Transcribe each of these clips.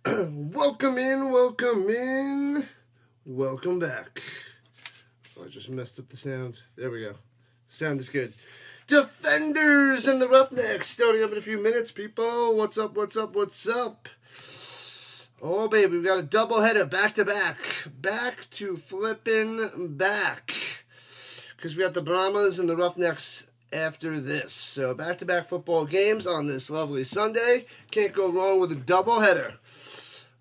Welcome in, welcome back. Oh, I just messed up the sound. There we go. Sound is good. Defenders and the Roughnecks starting up in a few minutes, people. What's up? Oh, baby, we got a doubleheader back to back. Back to flipping back. Because we got the Brahmas and the Roughnecks after this. So back-to-back football games on this lovely Sunday. Can't go wrong with a doubleheader.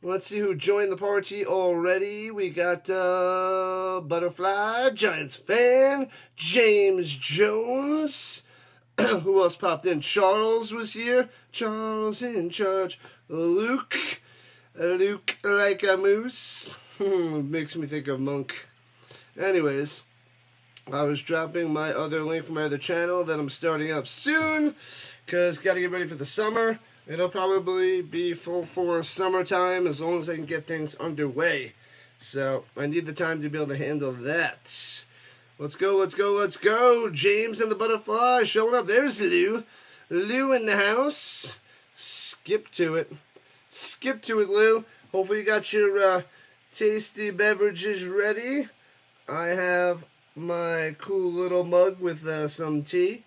Let's see who joined the party already. We got Butterfly, Giants fan, James Jones. Who else popped in? Charles was here. Charles in charge. Luke like a moose. Makes me think of Monk. Anyways, I was dropping my other link from my other channel that I'm starting up soon because got to get ready for the summer. It'll probably be full for summertime as long as I can get things underway. So I need the time to be able to handle that. Let's go. James and the Butterfly showing up. There's Lou. Lou in the house. Skip to it, Lou. Hopefully you got your tasty beverages ready. I have my cool little mug with some tea.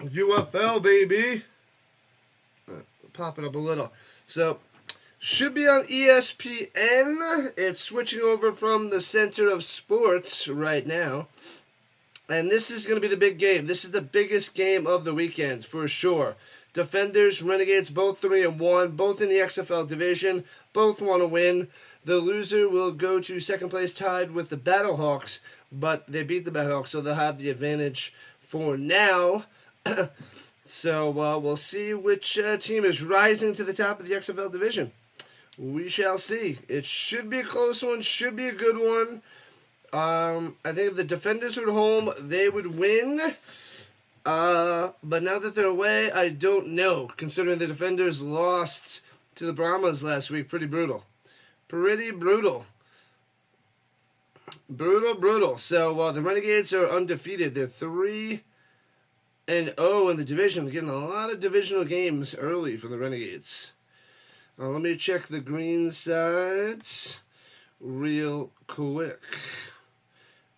UFL, baby. Pop it up a little. So, should be on ESPN. It's switching over from the center of sports right now. And this is going to be the big game. This is the biggest game of the weekend, for sure. Defenders, Renegades, both 3-1, both in the XFL division, both want to win. The loser will go to second place tied with the Battlehawks, but they beat the Battlehawks, so they'll have the advantage for now. So we'll see which team is rising to the top of the XFL division. We shall see. It should be a close one, should be a good one. I think if the Defenders were at home, they would win. But now that they're away, I don't know, considering the Defenders lost to the Brahmas last week. Pretty brutal. Brutal. So the Renegades are undefeated. They're 3-0 in the division. Getting a lot of divisional games early for the Renegades. Let me check the green sides real quick.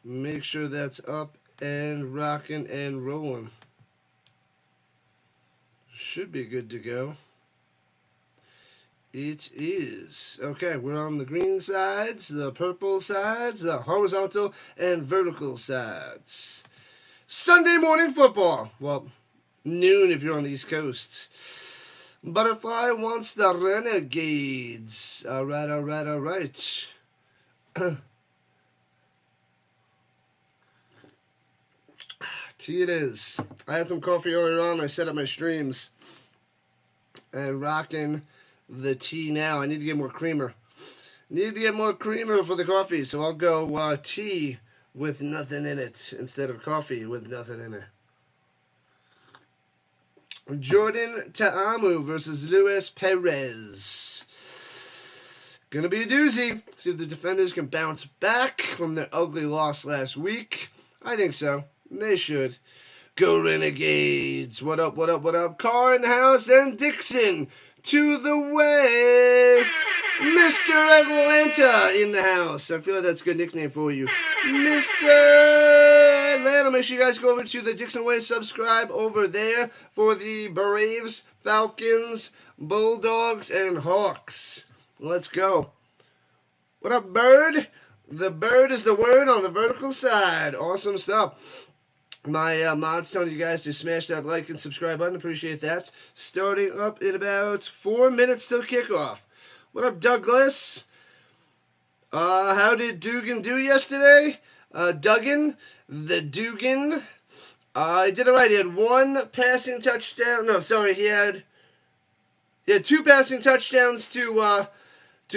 Make sure that's up and rocking and rolling. Should be good to go. It is. Okay, we're on the green sides, the purple sides, the horizontal and vertical sides. Sunday morning football. Well, noon if you're on the East Coast. Butterfly wants the Renegades. All right. Tea it is. I had some coffee earlier on. I set up my streams. And rocking the tea now. I need to get more creamer. For the coffee, so I'll go tea with nothing in it instead of coffee with nothing in it. Jordan Ta'amu versus Luis Perez. Gonna be a doozy. See if the Defenders can bounce back from their ugly loss last week. I think so. They should. Go Renegades. What up? Carr in the house and Dixon to the way. Mr. Atlanta in the house. I feel like that's a good nickname for you. Mr. Atlanta. Make sure you guys go over to the Dixon Way. Subscribe over there for the Braves, Falcons, Bulldogs, and Hawks. Let's go. What up, Bird? The bird is the word on the vertical side. Awesome stuff. My mods telling you guys to smash that like and subscribe button. Appreciate that. Starting up in about 4 minutes till kickoff. What up, Douglas? How did Dugan do yesterday? Duggan, the Dugan. He did it right. He had one passing touchdown. No, sorry, he had 2 passing touchdowns to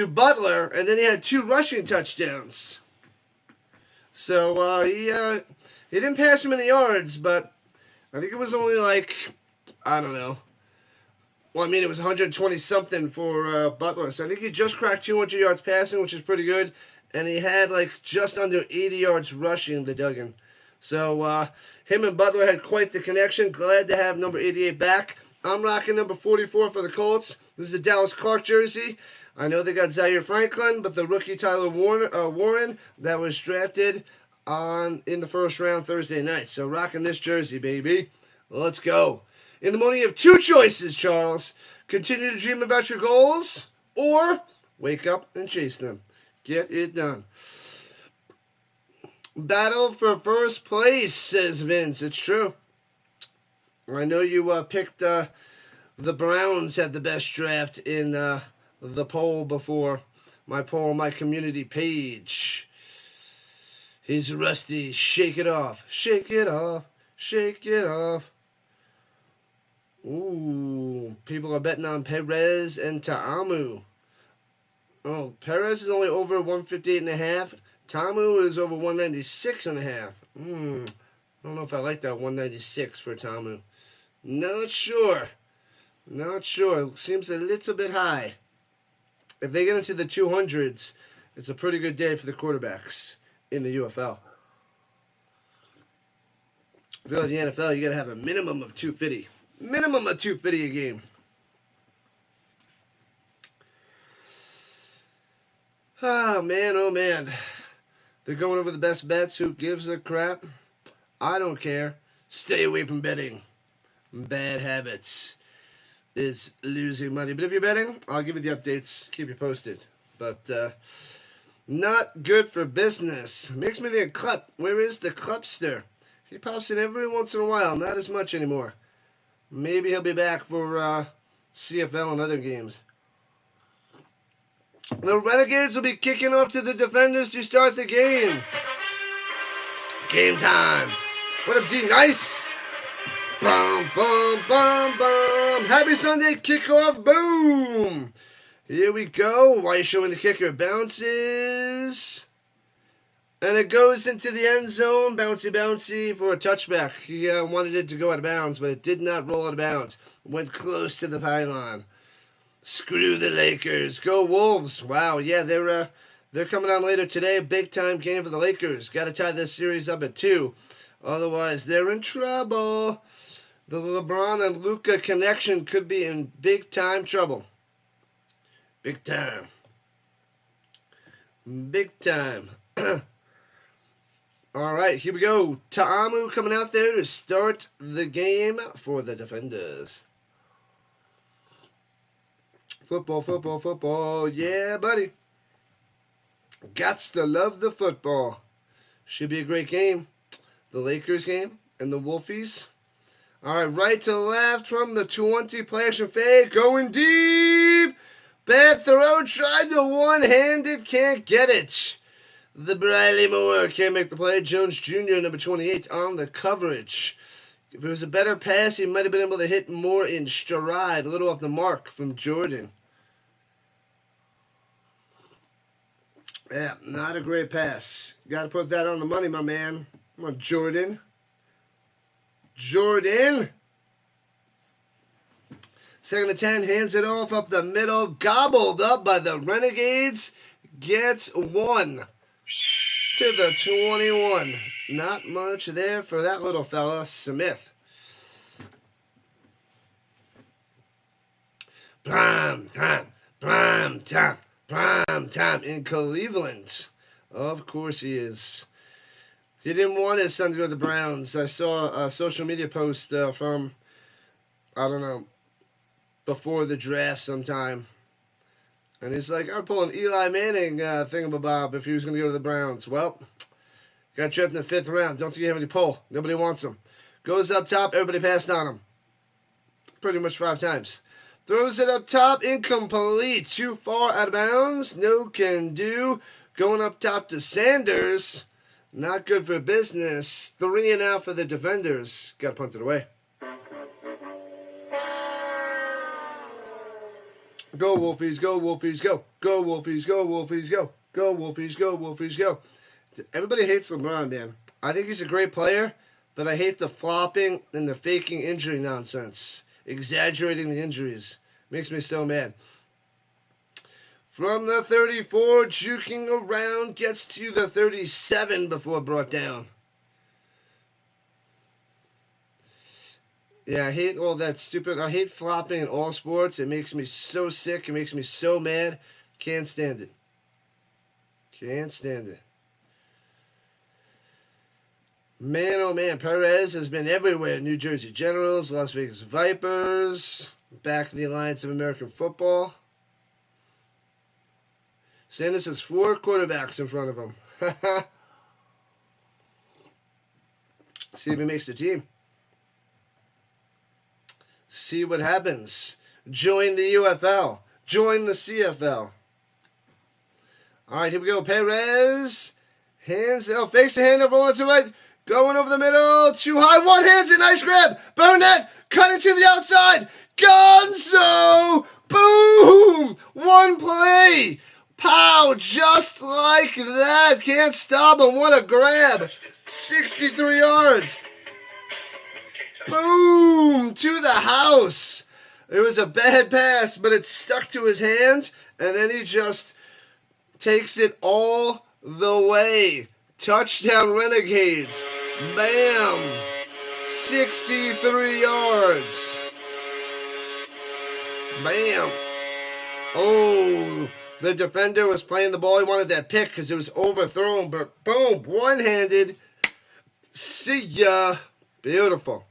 Butler, and then he had 2 rushing touchdowns. So he didn't pass him any yards, but I think it was only I don't know. Well, I mean, it was 120-something for Butler. So I think he just cracked 200 yards passing, which is pretty good. And he had just under 80 yards rushing, the Duggan. So him and Butler had quite the connection. Glad to have number 88 back. I'm rocking number 44 for the Colts. This is a Dallas Clark jersey. I know they got Zaire Franklin, but the rookie Tyler Warren that was drafted in the first round Thursday night. So rocking this jersey, baby. Let's go. In the morning, you have two choices, Charles. Continue to dream about your goals, or wake up and chase them. Get it done. Battle for first place, says Vince. It's true. I know you picked the Browns had the best draft in the poll before. My poll on my community page. He's rusty. Shake it off. Shake it off. Shake it off. Ooh, people are betting on Perez and Ta'amu. Oh, Perez is only over 158.5. Ta'amu is over 196.5. I don't know if I like that 196 for Ta'amu. Not sure. Not sure. Seems a little bit high. If they get into the 200s, it's a pretty good day for the quarterbacks in the UFL. If you go to the NFL, you got to have a minimum of 250. Minimum of 250 a game. Oh, man, oh, man. They're going over the best bets. Who gives a crap? I don't care. Stay away from betting. Bad habits is losing money. But if you're betting, I'll give you the updates. Keep you posted. But not good for business. Makes me think, Klepp. Where is the Kleppster? He pops in every once in a while. Not as much anymore. Maybe he'll be back for CFL and other games. The Renegades will be kicking off to the Defenders to start the game. Game time. What up, D? Nice. Bum, bum, bum, bum. Happy Sunday. Kickoff. Boom. Here we go. Why are you showing the kicker? Bounces. And it goes into the end zone. Bouncy, bouncy for a touchback. He wanted it to go out of bounds, but it did not roll out of bounds. Went close to the pylon. Screw the Lakers. Go Wolves. Wow, yeah, they're coming on later today. Big time game for the Lakers. Got to tie this series up at 2. Otherwise, they're in trouble. The LeBron and Luka connection could be in big time trouble. Big time. Big time. All right, here we go. Ta'amu coming out there to start the game for the Defenders. Football, football, football. Yeah, buddy. Gots to love the football. Should be a great game. The Lakers game and the Wolfies. All right, right to left from the 20. Play action fade. Going deep. Bad throw. Tried the one-handed. Can't get it. The Briley Moore can't make the play. Jones Jr., number 28, on the coverage. If it was a better pass, he might have been able to hit more in stride. A little off the mark from Jordan. Yeah, not a great pass. Got to put that on the money, my man. Come on, Jordan. Jordan. 2nd and 10, hands it off up the middle. Gobbled up by the Renegades. Gets 1 to the 21. Not much there for that little fella, Smith. Prime time, prime time, prime time in Cleveland. Of course he is. He didn't want his son to go to the Browns. I saw a social media post from, I don't know, before the draft sometime. And he's like, I'd pull an Eli Manning thingamabob if he was going to go to the Browns. Well, got drafted in the 5th round. Don't think you have any pull. Nobody wants him. Goes up top. Everybody passed on him. Pretty much 5 times. Throws it up top. Incomplete. Too far out of bounds. No can do. Going up top to Sanders. Not good for business. 3 and out for the Defenders. Got to punt it away. Go Wolfies, go Wolfies, go. Go Wolfies, go Wolfies, go. Go Wolfies, go Wolfies, go. Everybody hates LeBron, man. I think he's a great player, but I hate the flopping and the faking injury nonsense. Exaggerating the injuries. Makes me so mad. From the 34, juking around, gets to the 37 before brought down. Yeah, I hate all that stupid. I hate flopping in all sports. It makes me so sick. It makes me so mad. Can't stand it. Can't stand it. Man, oh man, Perez has been everywhere. New Jersey Generals, Las Vegas Vipers, back in the Alliance of American Football. Sanders has 4 quarterbacks in front of him. See if he makes the team. See what happens. Join the UFL. Join the CFL. All right, here we go. Perez. Hands, fakes the handover on to right. Going over the middle. Too high. One hand's a nice grab. Burnett. Cutting to the outside. Gonzo. Boom. One play. Pow. Just like that. Can't stop him. What a grab. 63 yards. Boom. To the house. It was a bad pass, but it stuck to his hands. And then he just takes it all the way. Touchdown Renegades. Bam. 63 yards. Bam. Oh, the defender was playing the ball. He wanted that pick because it was overthrown. But boom, one-handed. See ya. Beautiful.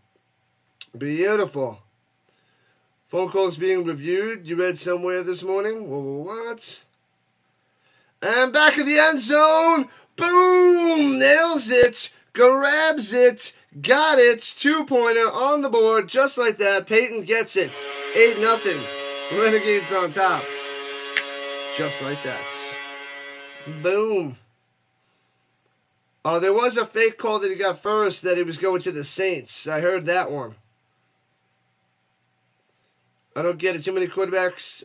Beautiful. Phone calls being reviewed. You read somewhere this morning? What? And back in the end zone. Boom! Nails it. Grabs it. Got it. 2-pointer on the board. Just like that. Peyton gets it. 8-0. Renegades on top. Just like that. Boom. Oh, there was a fake call that he got first that he was going to the Saints. I heard that one. I don't get it. Too many quarterbacks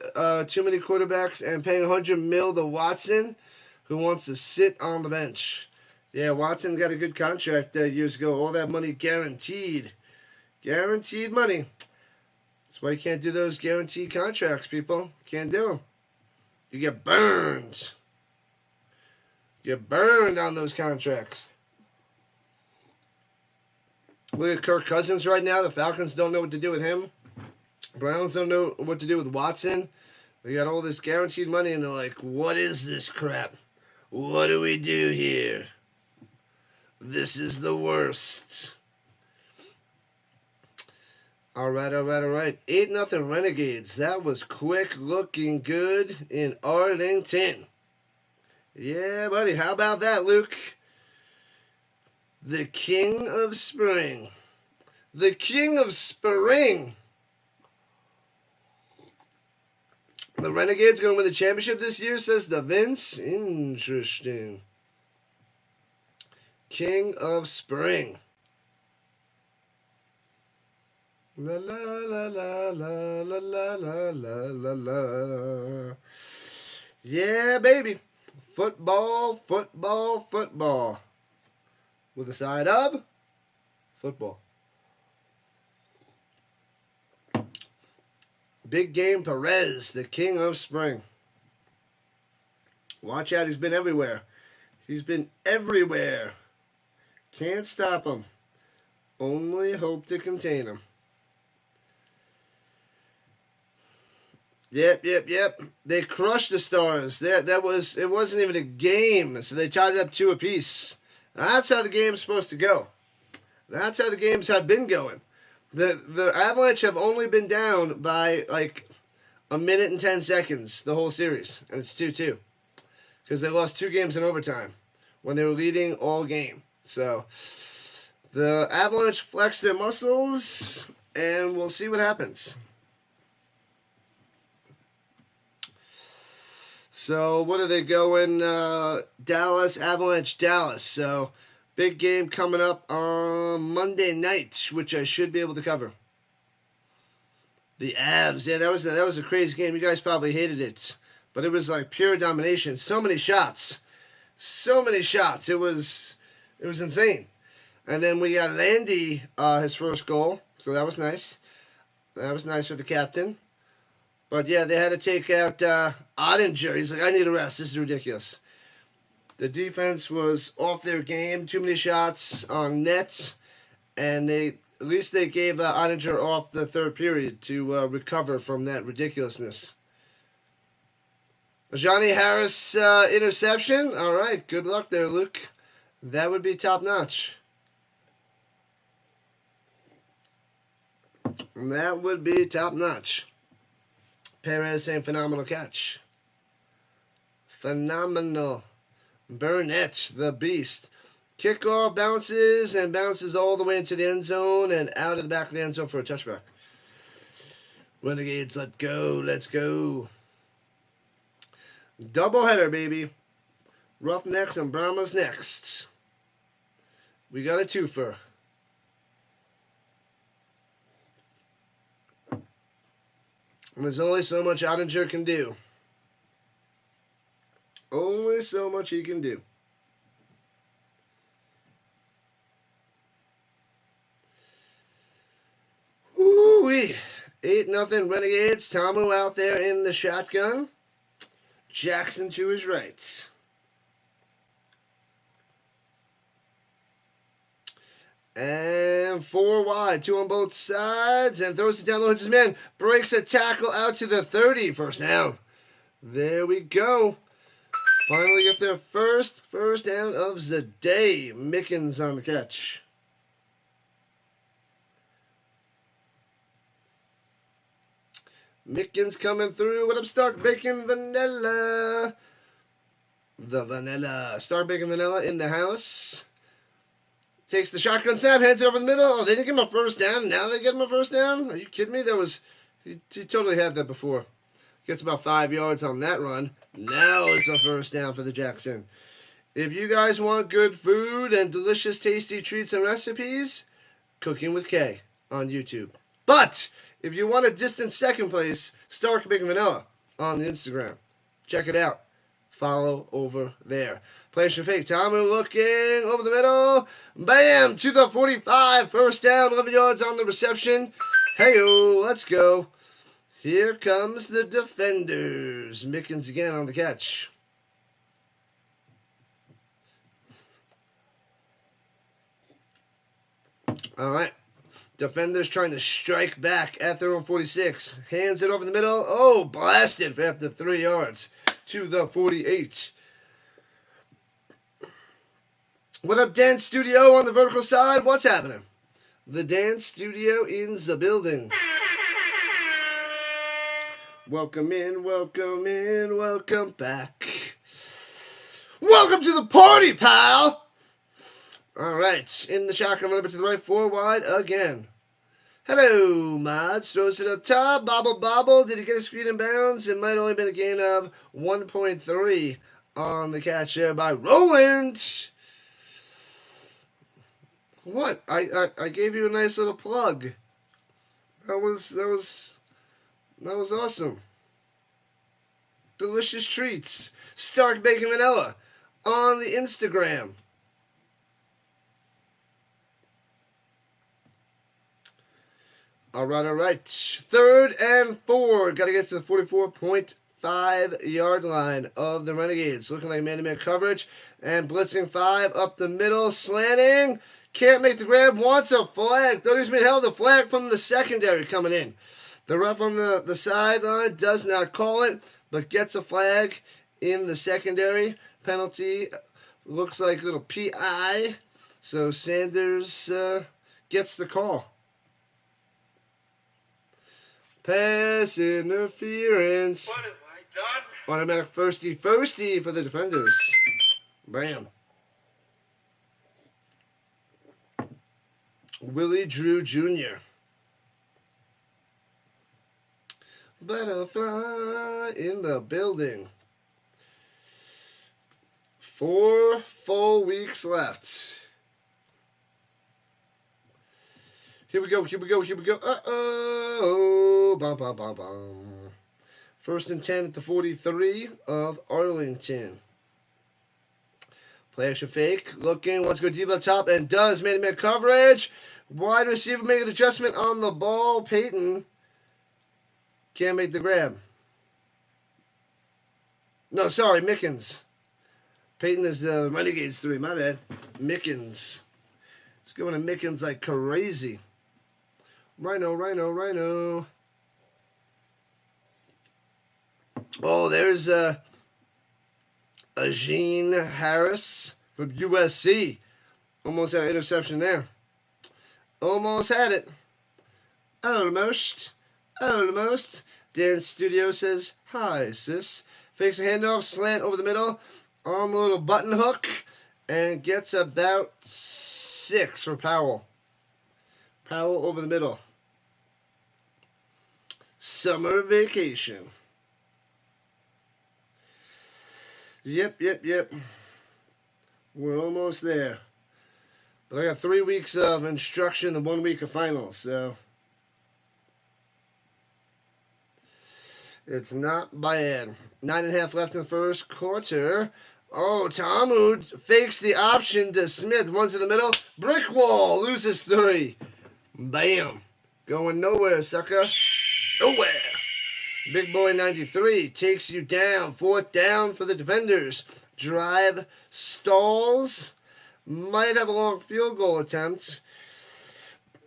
and paying $100 million to Watson, who wants to sit on the bench. Yeah, Watson got a good contract years ago. All that money guaranteed. Guaranteed money. That's why you can't do those guaranteed contracts, people. Can't do them. You get burned. You get burned on those contracts. Look at Kirk Cousins right now. The Falcons don't know what to do with him. Browns don't know what to do with Watson. They got all this guaranteed money, and they're like, what is this crap? What do we do here? This is the worst. All right. 8-0 Renegades. That was quick, looking good in Arlington. Yeah, buddy. How about that, Luke? The King of Spring. The King of Spring. The Renegades going to win the championship this year, says the Vince. Interesting. King of Spring. La la la la la la la la la la. Yeah, baby. Football. With a side of football. Big game Perez, the King of Spring. Watch out, he's been everywhere. He's been everywhere. Can't stop him. Only hope to contain him. Yep. They crushed the Stars. It wasn't even a game, so they tied it up 2 apiece. That's how the game's supposed to go. That's how the games have been going. The Avalanche have only been down by like 1 minute and 10 seconds the whole series, and it's 2-2 because they lost 2 games in overtime when they were leading all game. So the Avalanche flex their muscles, and we'll see what happens. So what are they going? Dallas, Avalanche, Dallas. So big game coming up on Monday night, which I should be able to cover. The Avs, yeah, that was a crazy game. You guys probably hated it, but it was like pure domination. So many shots. It was insane. And then we got Landy, his first goal, so that was nice. That was nice for the captain. But yeah, they had to take out Ottinger. He's like, I need a rest. This is ridiculous. The defense was off their game. Too many shots on nets. And At least they gave Ottinger off the third period to recover from that ridiculousness. Johnny Harris interception. All right, good luck there, Luke. That would be top notch. That would be top notch. Perez saying phenomenal catch. Phenomenal. Burnett, the beast. Kickoff bounces and bounces all the way into the end zone and out of the back of the end zone for a touchback. Renegades, let's go. Let's go. Doubleheader, baby. Roughnecks and Brahmas next. We got a twofer. And there's only so much Ottinger can do. Only so much he can do. Woo-wee. 8-0 Renegades. Tamu out there in the shotgun. Jackson to his right. And 4 wide, 2 on both sides, and throws it down low. Hits his man, breaks a tackle out to the 30. First down. There we go. Finally get their first down of the day. Mickens on the catch. Mickens coming through. What up, Stark Bacon Vanilla? The Vanilla. Stark Bacon Vanilla in the house. Takes the shotgun snap, hands it over the middle. Oh, they didn't give him a first down. Now they get him a first down? Are you kidding me? He totally had that before. Gets about 5 yards on that run. Now it's a first down for the Jackson. If you guys want good food and delicious, tasty treats and recipes, Cooking with K on YouTube. But if you want a distant second place, Stark Bacon Vanilla on the Instagram. Check it out. Follow over there. Plays your fake. Tamu looking over the middle. Bam! To the 45. First down. 11 yards on the reception. Hey-o. Let's go. Here comes the defenders. Mickens again on the catch. All right. Defenders trying to strike back at their own 46. Hands it over the middle. Oh, blasted after 3 yards to the 48. What up, Dance Studio on the vertical side? What's happening? The Dance Studio in the building. Welcome in, welcome back. Welcome to the party, pal! Alright, in the shotgun, run up to the right, 4 wide again. Hello, Mods. Throws it up top, bobble. Did he get his feet in bounds? It might only have been a gain of 1.3 on the catch there by Roland. What? I gave you a nice little plug. That was awesome. Delicious treats. Stark Bacon Vanilla on the Instagram. All right. 3rd and 4. Got to get to the 44.5 yard line of the Renegades. Looking like man-to-man coverage and blitzing 5 up the middle, slanting. Can't make the grab, wants a flag. Thought he's been held a flag from the secondary coming in. The ref on the sideline does not call it, but gets a flag in the secondary. Penalty looks like a little PI. So Sanders gets the call. Pass interference. What have I done? Automatic firsty for the defenders. Bam. Willie Drew Jr. Butterfly in the building. 4 full weeks left. Here we go. Uh-oh. Bum. 1st and 10 at the 43 of Arlington. Play action fake. Looking. Wants to go deep up top and does. Man-to-man coverage. Wide receiver making the adjustment on the ball. Peyton can't make the grab. No, sorry. Mickens. Peyton is the Renegades 3. My bad. Mickens. It's going to Mickens like crazy. Rhino. Oh, there's Gene Harris from USC. Almost had an interception there. Almost had it. Almost. Dan Studio says, hi, sis. Fakes a handoff, slant over the middle, on the little button hook, and gets about 6 for Powell. Powell over the middle. Summer vacation. Yep. We're almost there. But I got 3 weeks of instruction and 1 week of finals, so it's not bad. 9.5 left in the first quarter. Oh, Ta'amu fakes the option to Smith. Runs to the middle. Brick wall. Loses 3. Bam. Going nowhere, sucker. Nowhere. Big boy 93 takes you down. 4th down for the defenders. Drive stalls. Might have a long field goal attempt.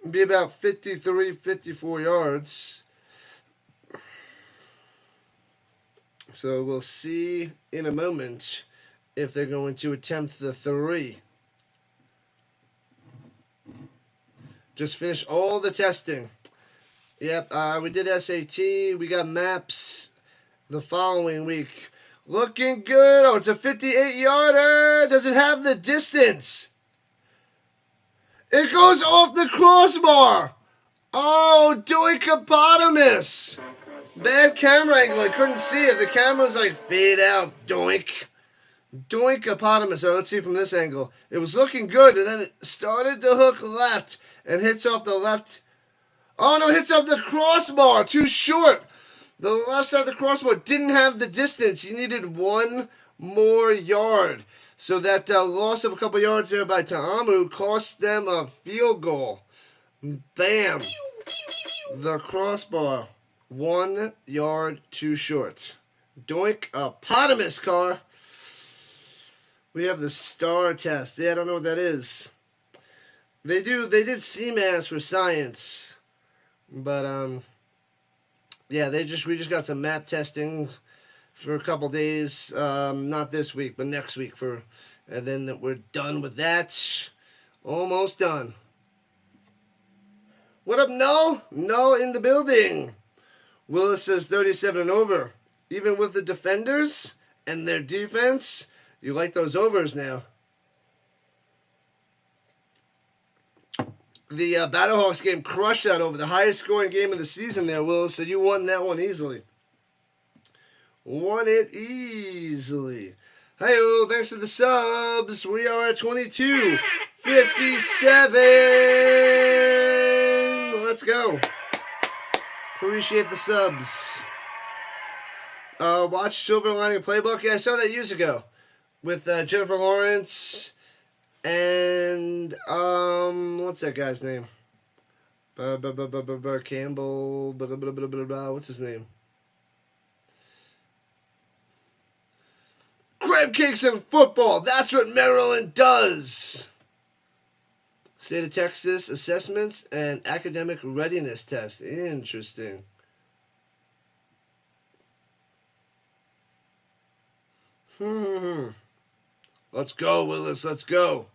Be about 53, 54 yards. So we'll see in a moment if they're going to attempt the 3. Just finished all the testing. Yep, we did SAT. We got maps the following week. Looking good. Oh, it's a 58-yarder. Does it have the distance? It goes off the crossbar. Oh, doinkopotamus. Bad camera angle. I couldn't see it. The camera was like fade out. Doink. Doinkopotamus. So let's see from this angle. It was looking good, and then it started to hook left and hits off the left. Oh, no, hits off the crossbar. Too short. The left side of the crossbar didn't have the distance. He needed 1 more yard. So that loss of a couple yards there by Ta'amu cost them a field goal. Bam. The crossbar. 1 yard too short. Doinkopotamus, car. We have the STAR test. Yeah, I don't know what that is. They did CMAS for science. But, yeah, we just got some map testing for a couple days. Not this week, but next week. And then we're done with that. Almost done. What up, Null? Null in the building. Willis says 37 and over. Even with the defenders and their defense, you like those overs now. The Battlehawks game crushed that over. The highest scoring game of the season there, Willis. So you won that one easily. Won it easily. Hey-o, thanks for the subs. We are at 22:57. Let's go. Appreciate the subs. Watch Silver Lining Playbook. Yeah, I saw that years ago with Jennifer Lawrence and what's that guy's name? Campbell. What's his name? Crab cakes and football. That's what Maryland does. State of Texas assessments and academic readiness test. Interesting. Let's go, Willis. Let's go.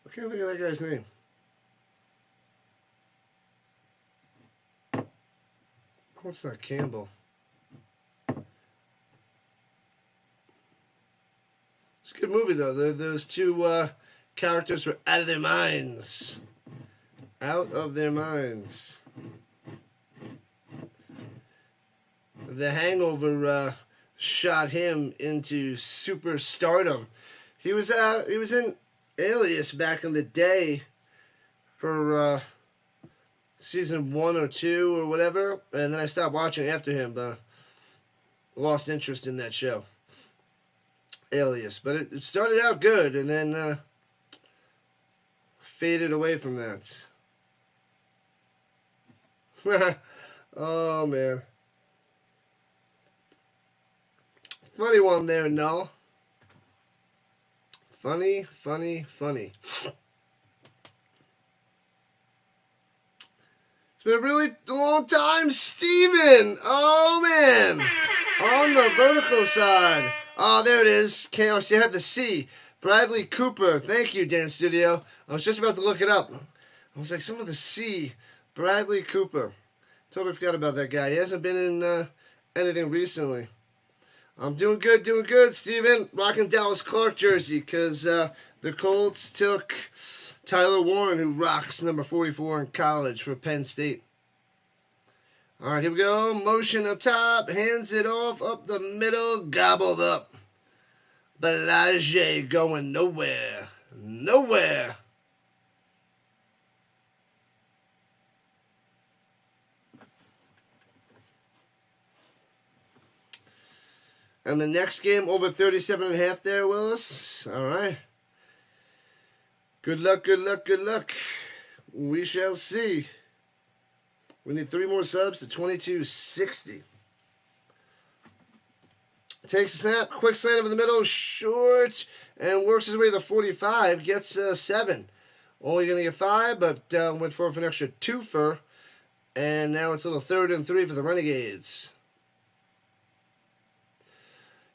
I can't think of that guy's name. Oh, it's not Campbell. It's a good movie, though. Those two characters were out of their minds. Out of their minds. The Hangover shot him into superstardom. He was in Alias back in the day for season 1 or 2 or whatever, and then I stopped watching after him, but lost interest in that show. Alias. But it started out good, and then faded away from that. Oh, man. Funny one there, no. Funny. It's been a really long time, Steven. Oh, man. On the vertical side. Oh, there it is. Chaos. You have the C. Bradley Cooper. Thank you, Dan Studio. I was just about to look it up. I was like, some of the C. Bradley Cooper. Totally forgot about that guy. He hasn't been in anything recently. I'm doing good, Steven. Rocking Dallas Clark jersey because the Colts took Tyler Warren, who rocks number 44 in college for Penn State. All right, here we go. Motion up top. Hands it off up the middle. Gobbled up. Belage going nowhere. Nowhere. And the next game, over 37.5 there, Willis. All right. Good luck. We shall see. We need 3 more subs to 2260. Takes a snap. Quick slant over the middle. Short. And works his way to 45. Gets 7. Only going to get 5, but went for an extra 2 for. And now it's a little 3rd and 3 for the Renegades.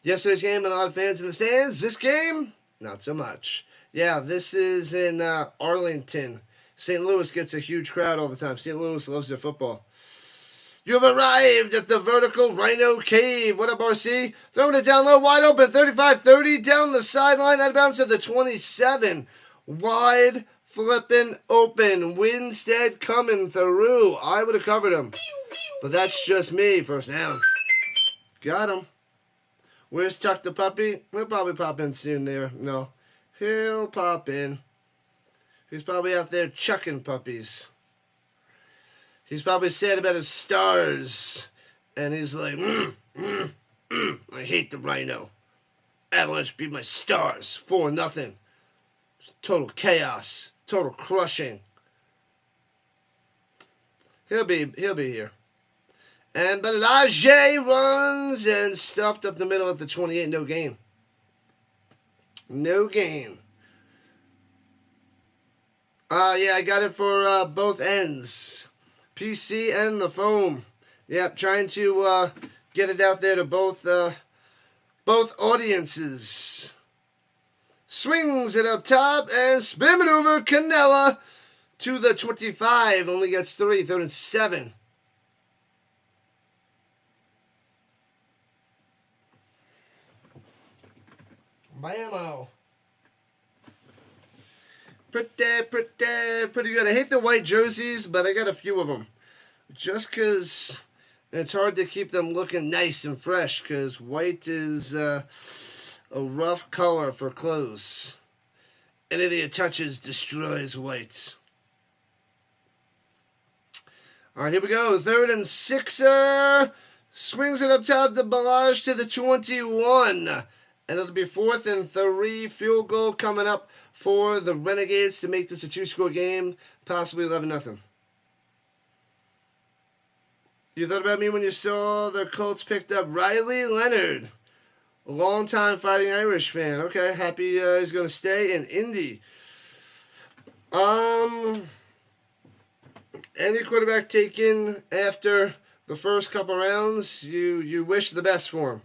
Yesterday's game, a lot of fans in the stands. This game, not so much. Yeah, this is in Arlington. St. Louis gets a huge crowd all the time. St. Louis loves their football. You have arrived at the vertical Rhino Cave. What up, RC? Throwing it down low, wide open, 35-30, down the sideline, out of bounds at the 27. Wide, flipping open. Winstead coming through. I would have covered him. But that's just me. First down. Got him. Where's Tuck the puppy? He'll probably pop in soon there. No. He'll pop in. He's probably out there chucking puppies. He's probably sad about his stars. And he's like, I hate the Rhino. Avalanche beat my stars. 4-0. Total chaos. Total crushing. He'll be here. And Belage runs and stuffed up the middle at the 28. No gain. No gain. Yeah, I got it for both ends. PC and the foam. Yep, trying to get it out there to both audiences. Swings it up top and spin maneuver. Canella to the 25. Only gets 3. 3rd and 7. Bam-o. Pretty good. I hate the white jerseys, but I got a few of them. Just because it's hard to keep them looking nice and fresh, because white is a rough color for clothes. Anything it touches destroys white. All right, here we go. 3rd and 6er. Swings it up top to Belage to the 21. And it'll be 4th and 3. Field goal coming up for the Renegades to make this a 2-score game, possibly 11-0. You thought about me when you saw the Colts picked up Riley Leonard, a long-time Fighting Irish fan. Okay, happy he's going to stay in Indy. Any quarterback taken after the first couple rounds, you wish the best for him.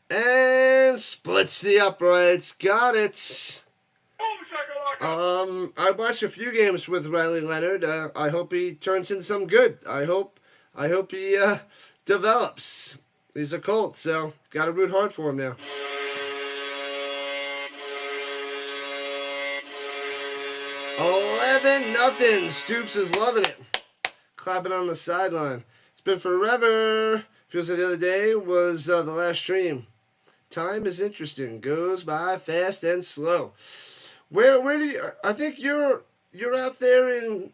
And splits the uprights. Got it. I watched a few games with Riley Leonard. I hope he turns in some good. I hope he develops. He's a Colt, so gotta root hard for him now. $11-0. Stoops is loving it. Clapping on the sideline. It's been forever. Feels like the other day was the last stream. Time is interesting. Goes by fast and slow. Where do you... I think you're out there in...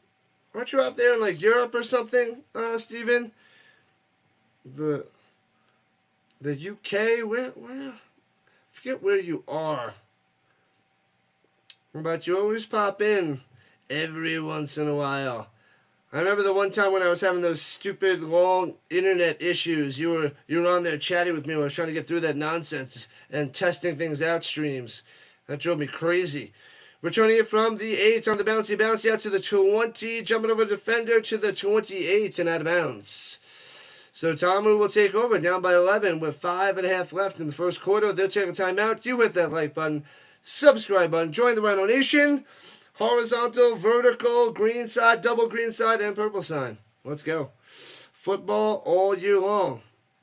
Aren't you out there in like Europe or something, Steven? The UK? Where? I forget where you are. But you always pop in every once in a while. I remember the one time when I was having those stupid long internet issues. You were on there chatting with me when I was trying to get through that nonsense and testing things out streams. That drove me crazy. Returning it from the 8 on the bouncy, bouncy out to the 20. Jumping over the defender to the 28 and out of bounds. So Tamu will take over, down by 11 with 5.5 left in the first quarter. They'll take a timeout. You hit that like button, subscribe button, join the Rhino Nation. Horizontal, vertical, green side, double green side, and purple sign. Let's go. Football all year long.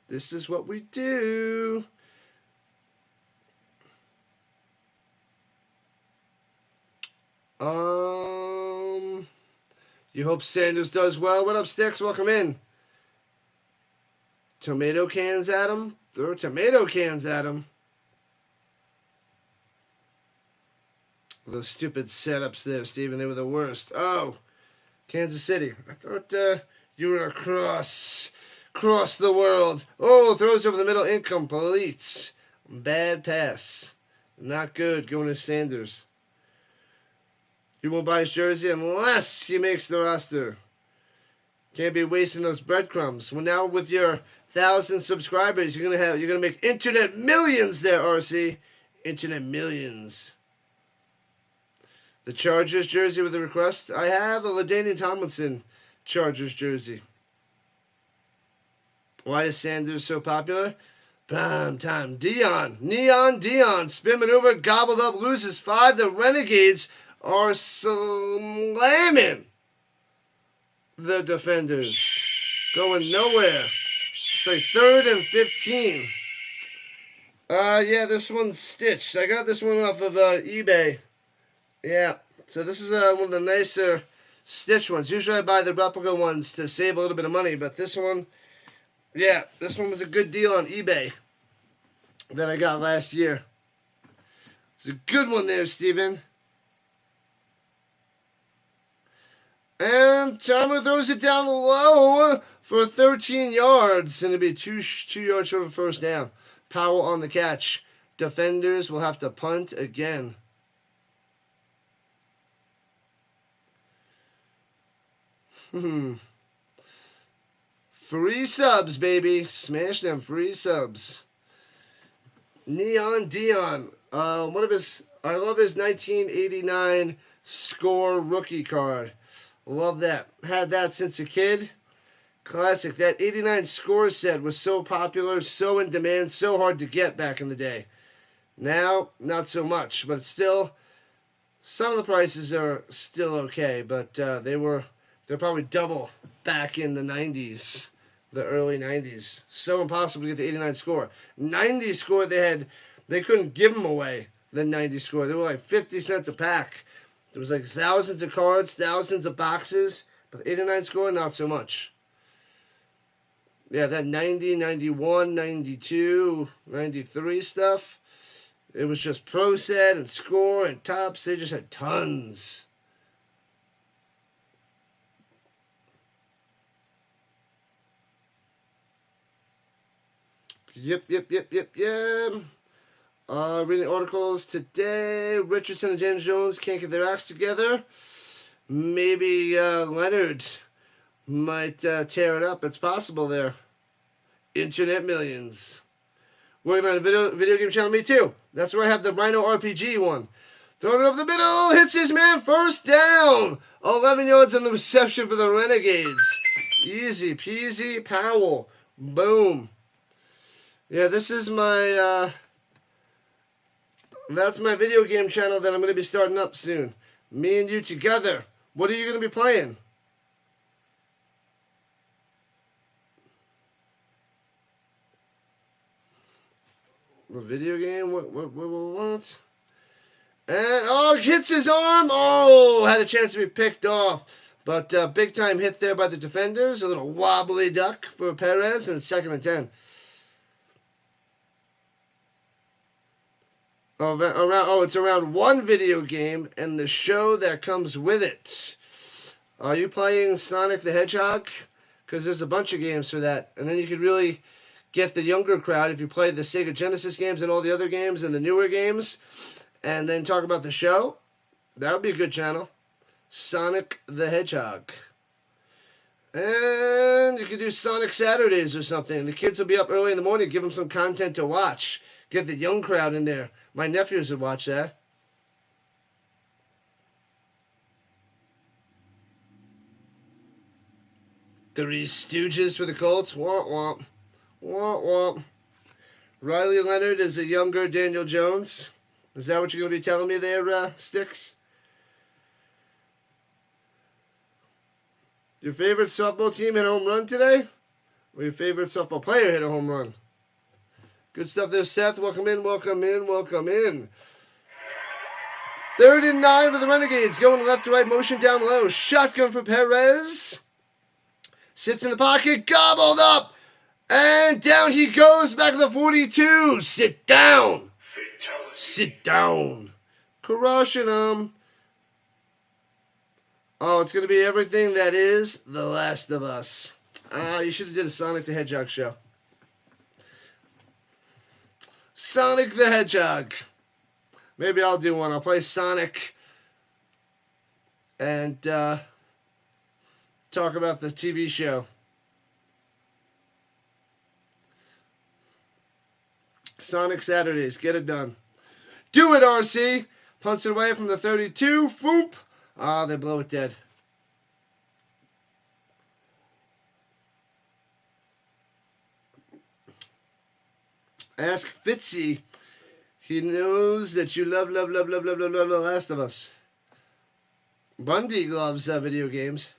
This is what we do. You hope Sanders does well. What up, Sticks? Welcome in. Tomato cans at him. Throw tomato cans at him. Those stupid setups there, Steven. They were the worst. Oh, Kansas City. I thought you were across the world. Oh, throws over the middle. Incomplete. Bad pass. Not good going to Sanders. You won't buy his jersey unless he makes the roster. Can't be wasting those breadcrumbs. Well, now with your 1,000 subscribers, you're gonna make internet millions there, RC. Internet millions. The Chargers jersey with the request. I have a LaDainian Tomlinson Chargers jersey. Why is Sanders so popular? Prime time. Neon Dion. Spin maneuver. Gobbled up. Loses 5. The Renegades are slamming the defenders. Going nowhere. It's like 3rd and 15. Yeah, this one's stitched. I got this one off of eBay. Yeah, so this is one of the nicer stitch ones. Usually I buy the replica ones to save a little bit of money, but this one, yeah, this one was a good deal on eBay that I got last year. It's a good one there, Steven. And Tamu throws it down low for 13 yards, and it'll be two yards short of first down. Powell on the catch. Defenders will have to punt again. Free subs, baby. Smash them free subs. Neon Dion. I love his 1989 score rookie card. Love that. Had that since a kid. Classic. That 89 score set was so popular, so in demand, so hard to get back in the day. Now, not so much, but still, some of the prices are still okay, but they're probably double back in the 90s, the early 90s. So impossible to get the 89 score. 90 score, they couldn't give them away, the 90 score. They were like 50 cents a pack. There was like thousands of cards, thousands of boxes, but the 89 score, not so much. Yeah, that 90, 91, 92, 93 stuff, it was just pro set and score and tops. They just had tons. Yep. Reading articles today. Richardson and James Jones can't get their acts together. Maybe Leonard might tear it up. It's possible there. Internet millions. Working on a video game channel, me too. That's where I have the Rhino RPG one. Throwing it over the middle, hits his man, first down. 11 yards on the reception for the Renegades. Easy peasy, Powell. Boom. Yeah, this is my, that's my video game channel that I'm going to be starting up soon. Me and you together. What are you going to be playing? The video game? What? And, oh, hits his arm. Oh, had a chance to be picked off. But big time hit there by the defenders. A little wobbly duck for Perez, and 2nd and 10. It's around one video game and the show that comes with it. Are you playing Sonic the Hedgehog? Because there's a bunch of games for that. And then you could really get the younger crowd if you play the Sega Genesis games and all the other games and the newer games. And then talk about the show. That would be a good channel. Sonic the Hedgehog. And you could do Sonic Saturdays or something. The kids will be up early in the morning. Give them some content to watch. Get the young crowd in there. My nephews would watch that. Three Stooges for the Colts. Womp womp. Womp womp. Riley Leonard is a younger Daniel Jones. Is that what you're going to be telling me there, Sticks? Your favorite softball team hit a home run today? Or your favorite softball player hit a home run? Good stuff there, Seth. Welcome in, welcome in, welcome in. 3rd and 9 for the Renegades. Going left to right, motion down low. Shotgun for Perez. Sits in the pocket, gobbled up. And down he goes, back to the 42. Sit down. Sit down. Crushing him. Oh, it's going to be everything that is The Last of Us. You should have did a Sonic the Hedgehog show. Sonic the Hedgehog. Maybe I'll do one. I'll play Sonic and talk about the TV show. Sonic Saturdays. Get it done. Do it, RC. Punts it away from the 32. Foop. They blow it dead. Ask Fitzy. He knows that you love The Last of Us. Bundy loves video games.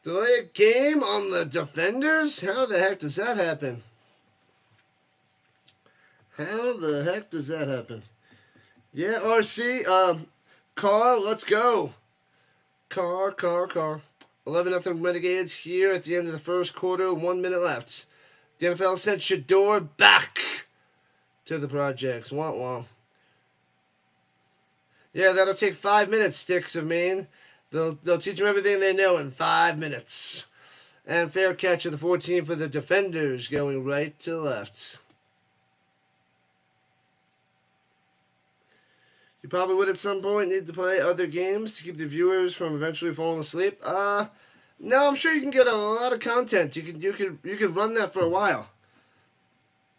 Delay a game on the Defenders? How the heck does that happen? How the heck does that happen? Yeah, RC. Car, let's go. Car. 11-0 Renegades here at the end of the first quarter. 1 minute left. The NFL sent Shador back to the projects. Womp womp. Yeah, that'll take 5 minutes, Sticks of Maine. They'll teach them everything they know in 5 minutes. And fair catch of the 14 for the Defenders, going right to left. You probably would at some point need to play other games to keep the viewers from eventually falling asleep. No, I'm sure you can get a lot of content. You can run that for a while.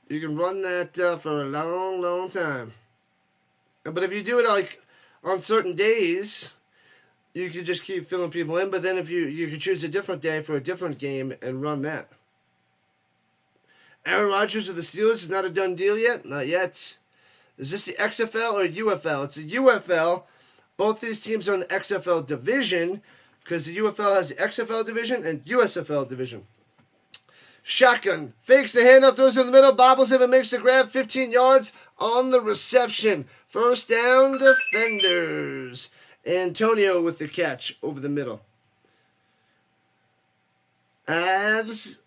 You can run that for a long time. But if you do it like on certain days, you can just keep filling people in. But then if you could choose a different day for a different game and run that. Aaron Rodgers of the Steelers is not a done deal yet. Not yet. Is this the XFL or UFL? It's the UFL. Both these teams are in the XFL division because the UFL has the XFL division and USFL division. Shotgun. Fakes the handoff, throws in the middle, bobbles him and makes the grab. 15 yards on the reception. First down, Defenders. Antonio with the catch over the middle. Avs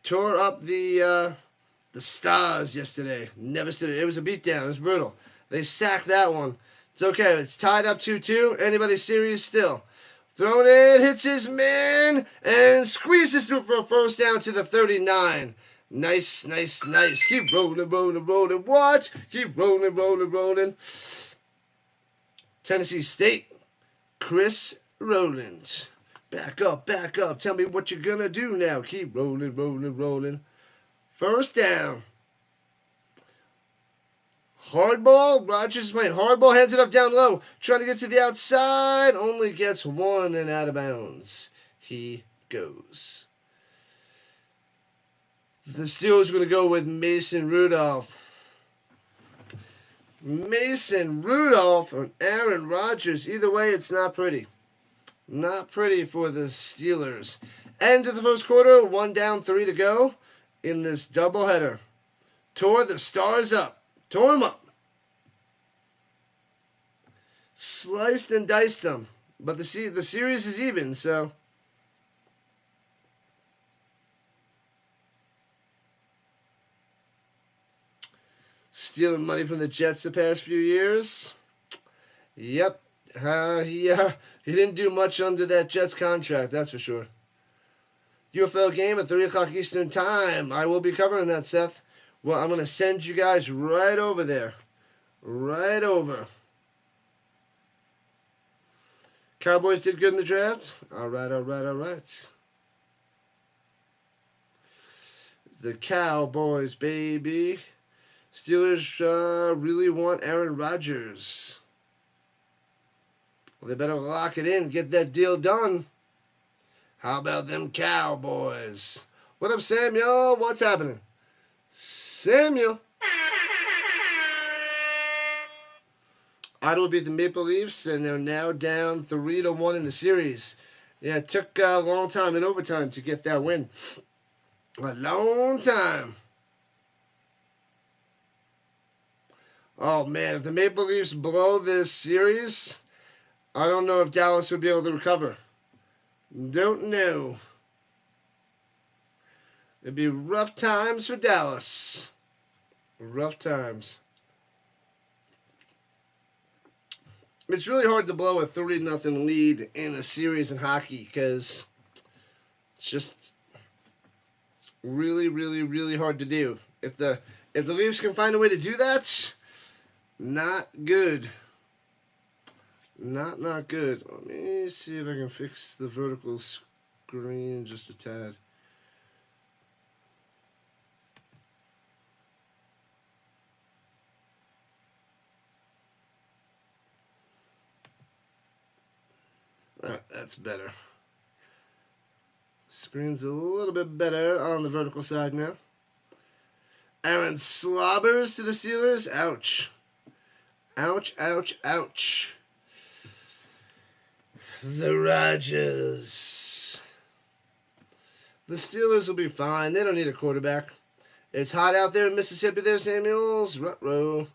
tore up the Stars yesterday. Never stood it. It was a beatdown. It was brutal. They sacked that one. It's okay. It's tied up 2-2. Anybody serious still? Thrown in, hits his man, and squeezes through for a first down to the 39. Nice. Keep rolling. What? Keep rolling. Tennessee State. Chris Rowland. Back up. Tell me what you're going to do now. Keep rolling. First down. Hardball. Rodgers playing hardball. Hands it up down low. Trying to get to the outside. Only gets one and out of bounds. He goes. The Steelers are going to go with Mason Rudolph. Mason Rudolph and Aaron Rodgers. Either way, it's not pretty. Not pretty for the Steelers. End of the first quarter. 1 down, 3 to go in this doubleheader. Tore the Stars up. Tore them up. Sliced and diced them. But the series is even, so. Stealing money from the Jets the past few years. Yep. He didn't do much under that Jets contract, that's for sure. UFL game at 3 o'clock Eastern Time. I will be covering that, Seth. Well, I'm going to send you guys right over there. Right over. Cowboys did good in the draft. All right. The Cowboys, baby. Steelers really want Aaron Rodgers. Well, they better lock it in, get that deal done. How about them Cowboys? What up, Samuel? What's happening? Samuel. Ottawa beat the Maple Leafs, and they're now down 3-1 in the series. Yeah, it took a long time in overtime to get that win. A long time. Oh, man, if the Maple Leafs blow this series, I don't know if Dallas would be able to recover. Don't know. It'd be rough times for Dallas. Rough times. It's really hard to blow a 3-0 lead in a series in hockey because it's just really, really, really hard to do. If the Leafs can find a way to do that, not good. Not good. Let me see if I can fix the vertical screen just a tad. That's better. Screen's a little bit better on the vertical side now. Aaron slobbers to the Steelers. Ouch. Ouch, ouch, ouch. The Rodgers. The Steelers will be fine. They don't need a quarterback. It's hot out there in Mississippi there, Samuels. Ruh-roh.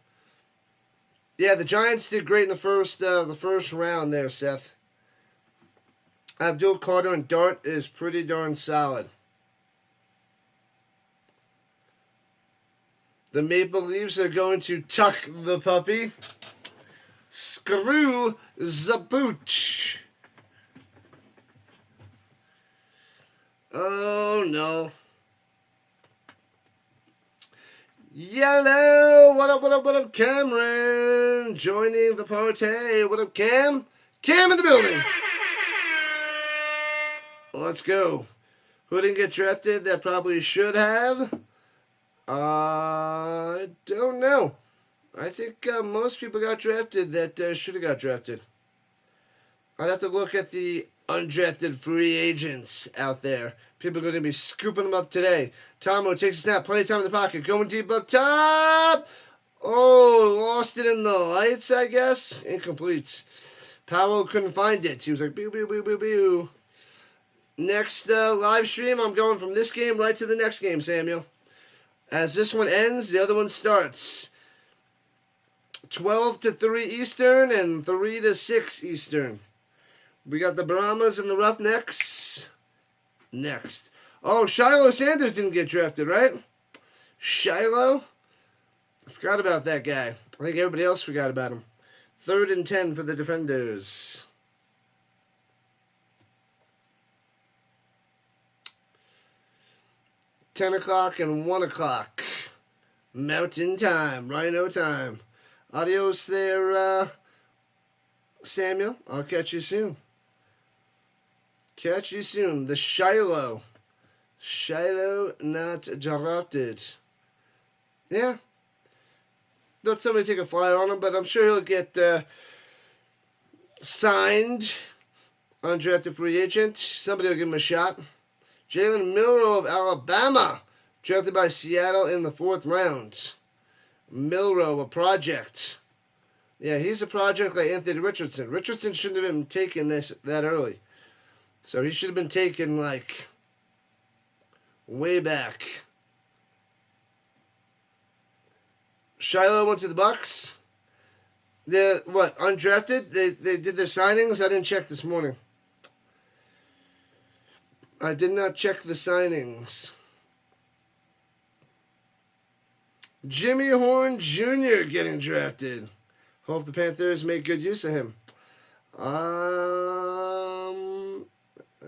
Yeah, the Giants did great in the first round there, Seth. Abdul Carter and Dart is pretty darn solid. The Maple Leafs are going to tuck the puppy. Screw the pooch. Oh, no. Yellow. What up, what up, what up, Cameron? Joining the party. What up, Cam? Cam in the building. Let's go. Who didn't get drafted that probably should have? I don't know. I think most people got drafted that should have got drafted. I'd have to look at the undrafted free agents out there. People are going to be scooping them up today. Tomo takes a snap. Plenty of time in the pocket. Going deep up top. Oh, lost it in the lights, I guess. Incomplete. Powell couldn't find it. He was like, boo, boo, boo, boo, boo. Next live stream, I'm going from this game right to the next game, Samuel. As this one ends, the other one starts. 12 to 3 Eastern and 3 to 6 Eastern. We got the Brahmas and the Roughnecks next. Oh, Shiloh Sanders didn't get drafted, right? Shiloh? I forgot about that guy. I think everybody else forgot about him. 3rd and 10 for the Defenders. $10 o'clock and 1 o'clock. Mountain time. Rhino time. Adios there, Samuel. I'll catch you soon. Catch you soon. The Shiloh. Shiloh not drafted. Yeah. Thought somebody take a flyer on him, but I'm sure he'll get signed. Undrafted free agent. Somebody will give him a shot. Jalen Milroe of Alabama, drafted by Seattle in the 4th round. Milroe, a project. Yeah, he's a project like Anthony Richardson. Richardson shouldn't have been taken that early. So he should have been taken, like, way back. Shiloh went to the Bucks. They're, undrafted? They did their signings? I didn't check this morning. I did not check the signings. Jimmy Horn Jr. getting drafted. Hope the Panthers make good use of him.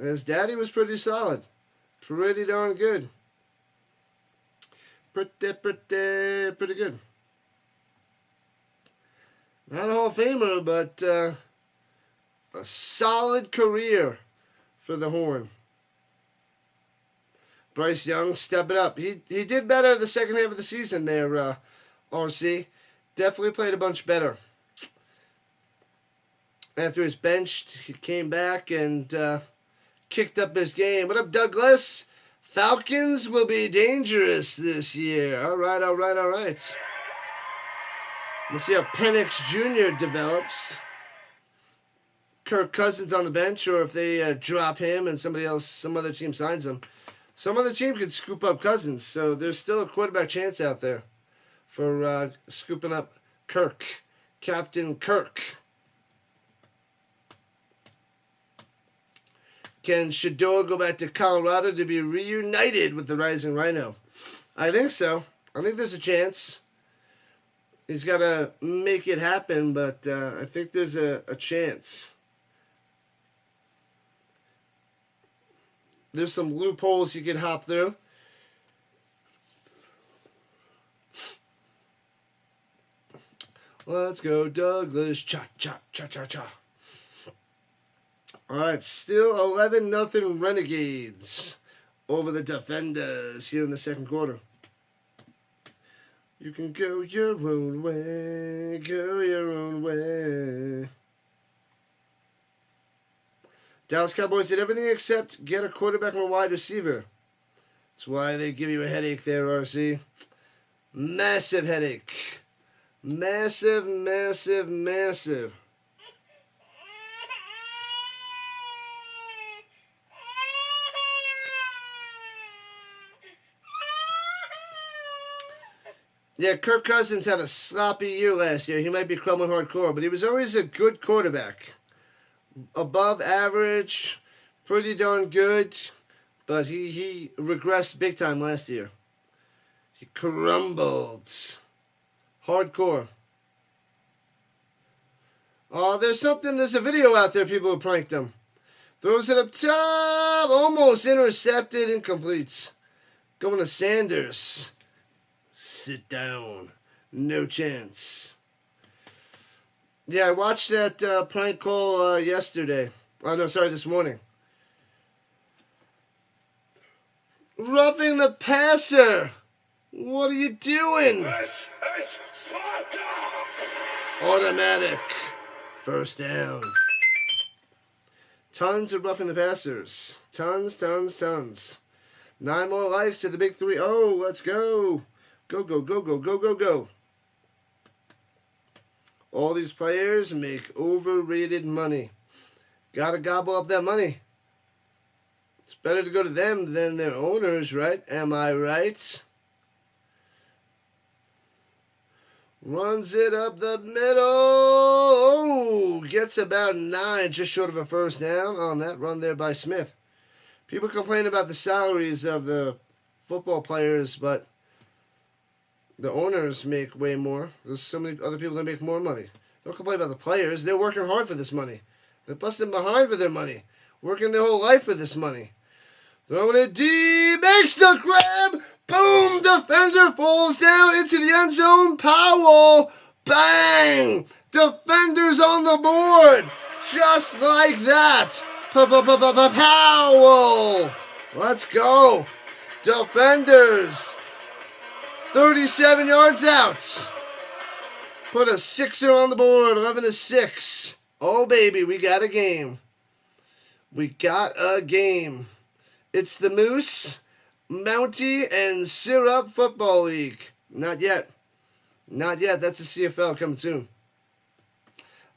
His daddy was pretty solid. Pretty darn good. Pretty good. Not a Hall of Famer, but a solid career for the Horn. Bryce Young, step it up. He did better the second half of the season there, RC. Definitely played a bunch better. After he was benched, he came back and kicked up his game. What up, Douglas? Falcons will be dangerous this year. All right. We'll see how Penix Jr. develops. Kirk Cousins on the bench, or if they drop him and some other team signs him. Some other team could scoop up Cousins, so there's still a quarterback chance out there for scooping up Kirk, Captain Kirk. Can Shador go back to Colorado to be reunited with the Rising Rhino? I think so. I think there's a chance. He's got to make it happen, but I think there's a chance. There's some loopholes you can hop through. Let's go, Douglas. Cha. All right, still 11-0 Renegades over the Defenders here in the second quarter. You can go your own way. Dallas Cowboys did everything except get a quarterback and a wide receiver. That's why they give you a headache there, RC. Massive headache. Massive. Yeah, Kirk Cousins had a sloppy year last year. He might be crumbling hardcore, but he was always a good quarterback. Above average, pretty darn good, but he regressed big time last year. He crumbled. Hardcore. Oh, there's a video out there, people who pranked him. Throws it up top, almost intercepted, incomplete. Going to Sanders. Sit down. No chance. Yeah, I watched that prank call yesterday. Oh, no, sorry, this morning. Roughing the passer. What are you doing? This is Sparta! Automatic. First down. Tons of roughing the passers. Tons. 9 more lives to the big 3-0. Let's go. Go. All these players make overrated money. Gotta gobble up that money. It's better to go to them than their owners, right? Am I right? Runs it up the middle. Oh, gets about 9, just short of a first down on that run there by Smith. People complain about the salaries of the football players, but the owners make way more. There's so many other people that make more money. Don't complain about the players. They're working hard for this money. They're busting behind for their money. Working their whole life for this money. Throwing it deep. Makes the grab. Boom. Defender falls down into the end zone. Powell. Bang. Defenders on the board. Just like that. Powell. Let's go. Defenders. 37 yards out. Put a 6er on the board. 11-6. Oh, baby, we got a game. It's the Moose, Mountie, and Syrup Football League. Not yet. That's the CFL coming soon.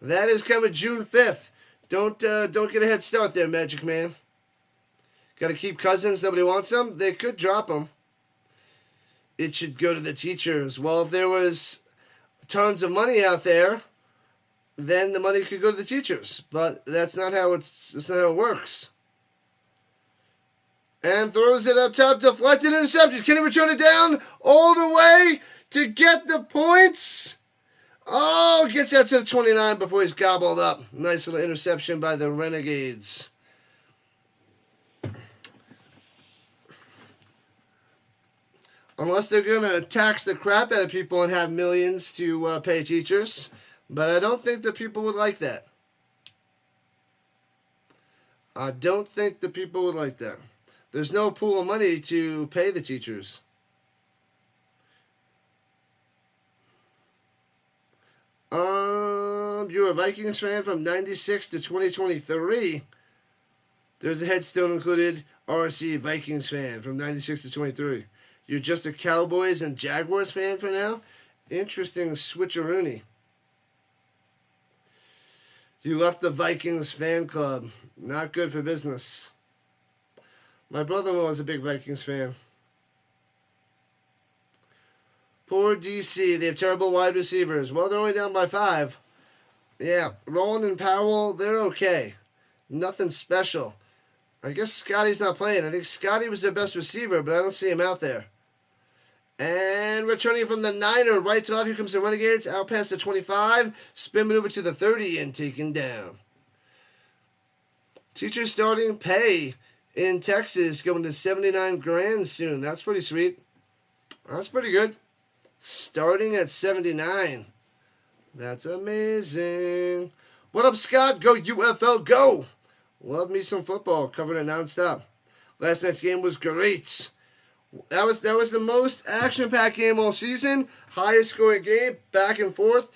That is coming June 5th. Don't get a head start there, Magic Man. Got to keep Cousins. Nobody wants him. They could drop him. It should go to the teachers. Well, if there was tons of money out there, then the money could go to the teachers. But that's not how it works. And throws it up top, deflected, intercepted. Can he return it down all the way to get the points? Oh, gets out to the 29 before he's gobbled up. Nice little interception by the Renegades. Unless they're going to tax the crap out of people and have millions to pay teachers. But I don't think that people would like that. There's no pool of money to pay the teachers. You're a Vikings fan from 96 to 2023. There's a headstone included. RC Vikings fan from 96 to 23. You're just a Cowboys and Jaguars fan for now? Interesting switcheroony. You left the Vikings fan club. Not good for business. My brother-in-law is a big Vikings fan. Poor DC. They have terrible wide receivers. Well, they're only down by 5. Yeah, Roland and Powell, they're okay. Nothing special. I guess Scotty's not playing. I think Scotty was their best receiver, but I don't see him out there. And returning from the 9er, right to left, here comes the Renegades. Out past the 25. Spin maneuver to the 30 and taken down. Teachers starting pay in Texas going to 79 grand soon. That's pretty sweet. That's pretty good. Starting at 79. That's amazing. What up, Scott? Go UFL, go! Love me some football. Covered it nonstop. Last night's game was great. That was the most action-packed game all season. Highest scoring game, back and forth.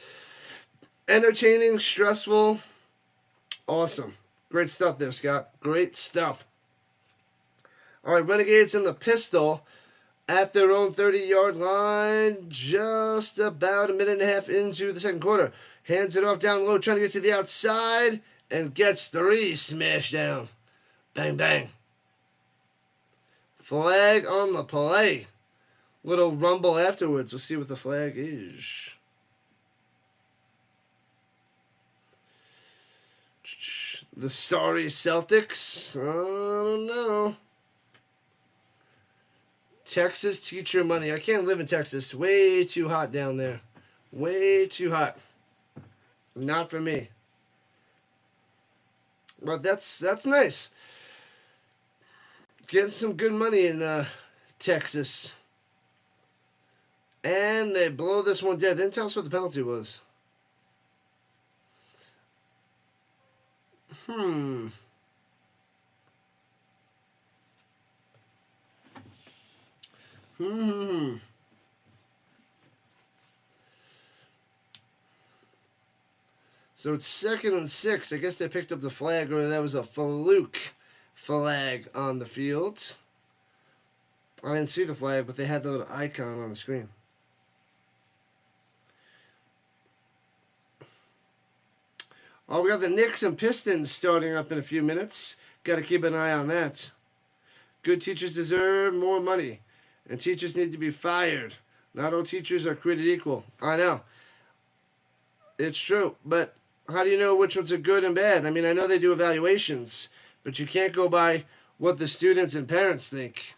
Entertaining, stressful, awesome. Great stuff there, Scott. Great stuff. All right, Renegades in the pistol at their own 30-yard line. Just about a minute and a half into the second quarter. Hands it off down low, trying to get to the outside. And gets 3 smashed down. Bang, bang. Flag on the play. Little rumble afterwards. We'll see what the flag is. The sorry Celtics. I don't know. Texas teacher money. I can't live in Texas. Way too hot down there. Way too hot. Not for me. But that's nice. Getting some good money in Texas. And they blow this one dead. They didn't tell us what the penalty was. So it's 2nd and 6. I guess they picked up the flag, or that was a fluke flag on the field. I didn't see the flag, but they had the little icon on the screen. Oh, we got the Knicks and Pistons starting up in a few minutes. Got to keep an eye on that. Good teachers deserve more money, and teachers need to be fired. Not all teachers are created equal. I know. It's true, but how do you know which ones are good and bad? I mean, I know they do evaluations, but you can't go by what the students and parents think.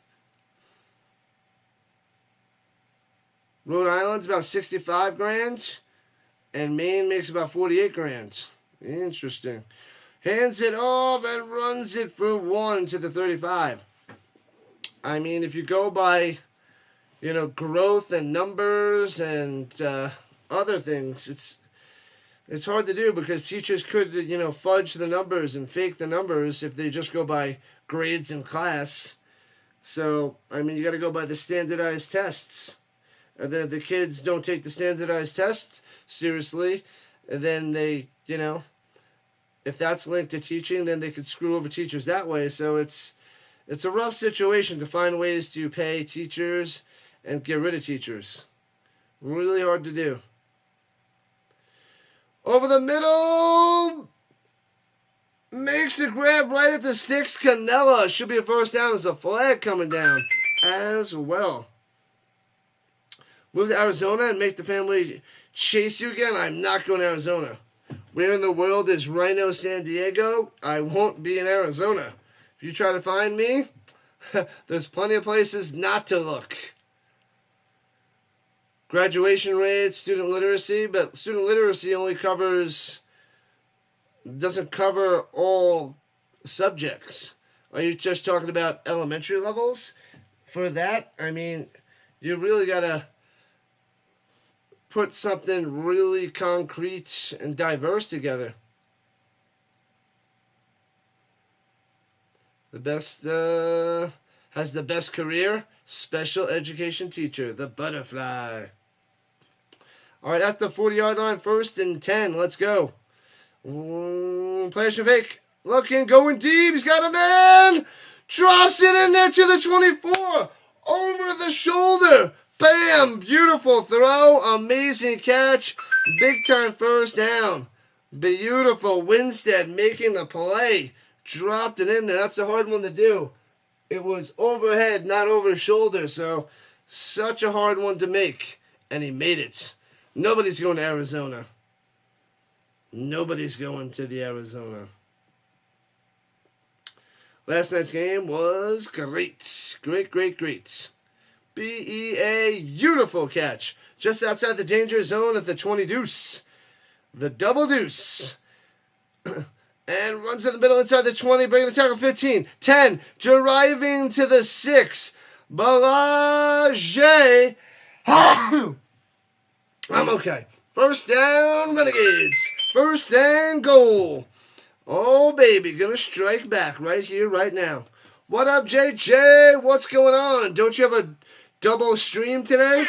Rhode Island's about 65 grand, and Maine makes about 48 grand. Interesting. Hands it off and runs it for 1 to the 35. I mean, if you go by, growth and numbers and other things, it's hard to do because teachers could, fudge the numbers and fake the numbers if they just go by grades in class. So, I mean, you got to go by the standardized tests. And then if the kids don't take the standardized tests seriously, then they, if that's linked to teaching, then they could screw over teachers that way. So it's a rough situation to find ways to pay teachers and get rid of teachers. Really hard to do. Over the middle. Makes a grab right at the sticks. Canella. Should be a first down. There's a flag coming down as well. Move to Arizona and make the family chase you again? I'm not going to Arizona. Where in the world is Rhino San Diego? I won't be in Arizona. If you try to find me, there's plenty of places not to look. Graduation rates, student literacy, but student literacy only doesn't cover all subjects. Are you just talking about elementary levels? For that, I mean, you really got to put something really concrete and diverse together. The best, has the best career, special education teacher, the butterfly. All right, at the 40-yard line, 1st and 10. Let's go. Play action fake. looking, going deep. He's got a man. Drops it in there to the 24. Over the shoulder. Bam! Beautiful throw. Amazing catch. Big time first down. Beautiful. Winstead making the play. Dropped it in there. That's a hard one to do. It was overhead, not over his shoulder. So, such a hard one to make. And he made it. Nobody's going to Arizona. Nobody's going to the Arizona. Last night's game was great. Great. B-E-A, beautiful catch. Just outside the danger zone at the 20 deuce. The double deuce. And runs in the middle inside the 20, bringing the tackle 15. 10, driving to the 6. Balage. I'm okay. First down, Renegades. First and goal. Oh, baby, gonna strike back right here, right now. What up, JJ? What's going on? Don't you have a double stream today?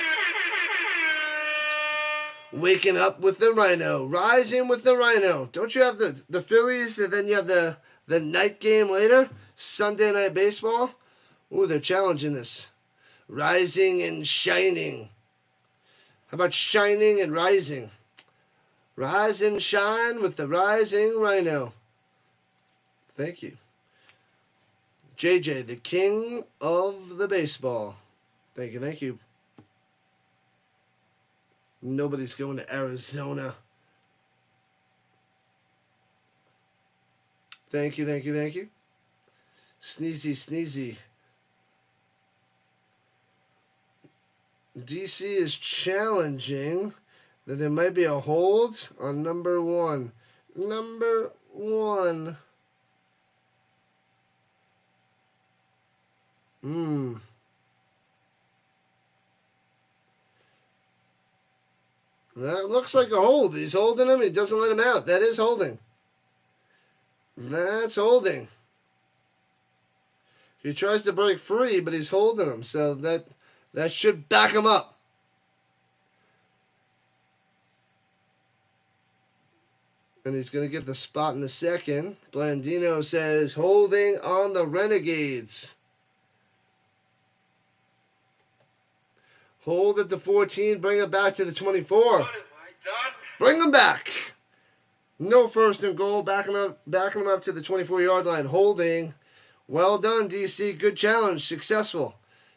Waking up with the Rhino. Rising with the Rhino. Don't you have the Phillies and then you have the night game later? Sunday Night Baseball? Ooh, they're challenging this. Rising and shining. How about shining and rising? Rise and shine with the rising Rhino. Thank you. JJ, the king of the baseball. Thank you. Nobody's going to Arizona. Thank you. Sneezy. DC is challenging that there might be a hold on number 1. Number 1. That looks like a hold. He's holding him. He doesn't let him out. That is holding. That's holding. He tries to break free, but he's holding him. So that should back him up. And he's going to get the spot in a second. Blandino says, holding on the Renegades. Hold at the 14. Bring it back to the 24. What have I done? Bring them back. No first and goal. Backing them up to the 24-yard line. Holding. Well done, DC. Good challenge. Successful.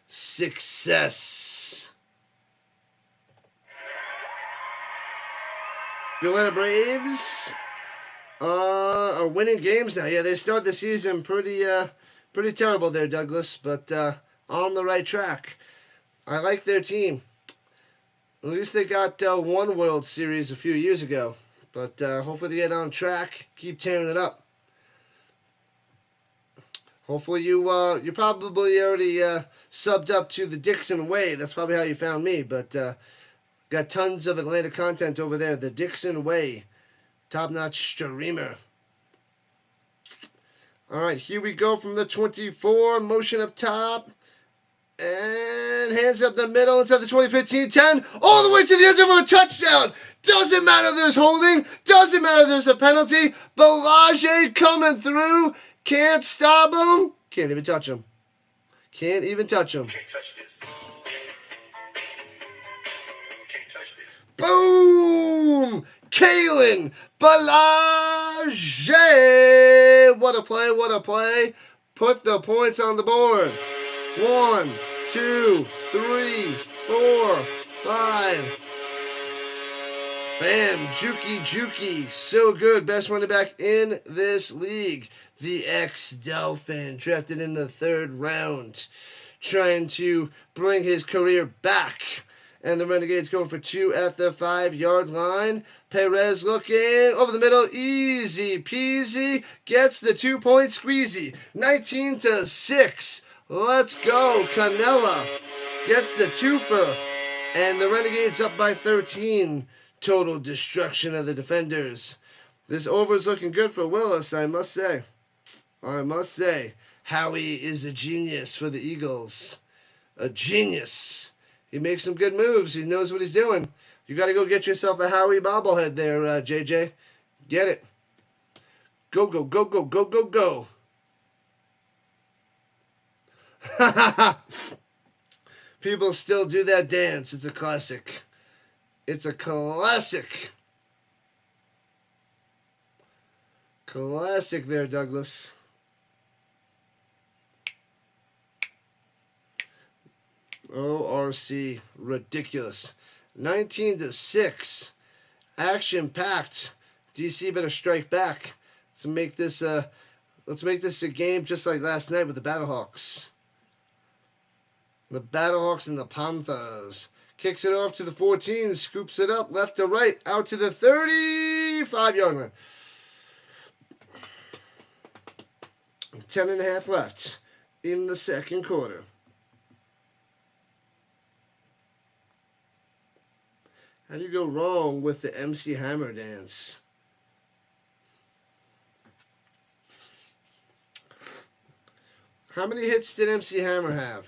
Success. The Atlanta Braves are winning games now. Yeah, they start the season pretty terrible there, Douglas, but on the right track. I like their team. At least they got one World Series a few years ago. But hopefully they get on track. Keep tearing it up. Hopefully you probably already subbed up to the Dixon Way. That's probably how you found me. But got tons of Atlanta content over there. The Dixon Way. Top-notch streamer. All right, here we go from the 24. Motion up top. And hands up the middle inside the 20-15, 10, all the way to the end of a touchdown. Doesn't matter if there's holding. Doesn't matter if there's a penalty. Balage coming through. Can't stop him. Can't even touch him. Can't even touch him. Can't touch this. Can't touch this. Boom! Kalen Balage. What a play. Put the points on the board. 1, 2, 3, 4, 5. Bam, Juki. So good. Best running back in this league. The ex-Dolphin drafted in the 3rd round. Trying to bring his career back. And the Renegades going for 2 at the 5-yard line. Perez looking over the middle. Easy peasy. Gets the 2-point squeezy. 19-6. Let's go. Canella gets the twofer. And the Renegades up by 13. Total destruction of the defenders. This over is looking good for Willis, I must say. Howie is a genius for the Eagles. A genius. He makes some good moves. He knows what he's doing. You got to go get yourself a Howie bobblehead there, JJ. Get it. Go, go, go, go, go, go, go. People still do that dance. It's a classic. It's a classic. Classic there, Douglas. ORC. Ridiculous. 19-6. Action-packed. DC better strike back. Let's make this a game just like last night with the Battlehawks. The Battlehawks and the Panthers. Kicks it off to the 14, scoops it up left to right, out to the 35-yard line. 10.5 left in the second quarter. How do you go wrong with the MC Hammer dance? How many hits did MC Hammer have?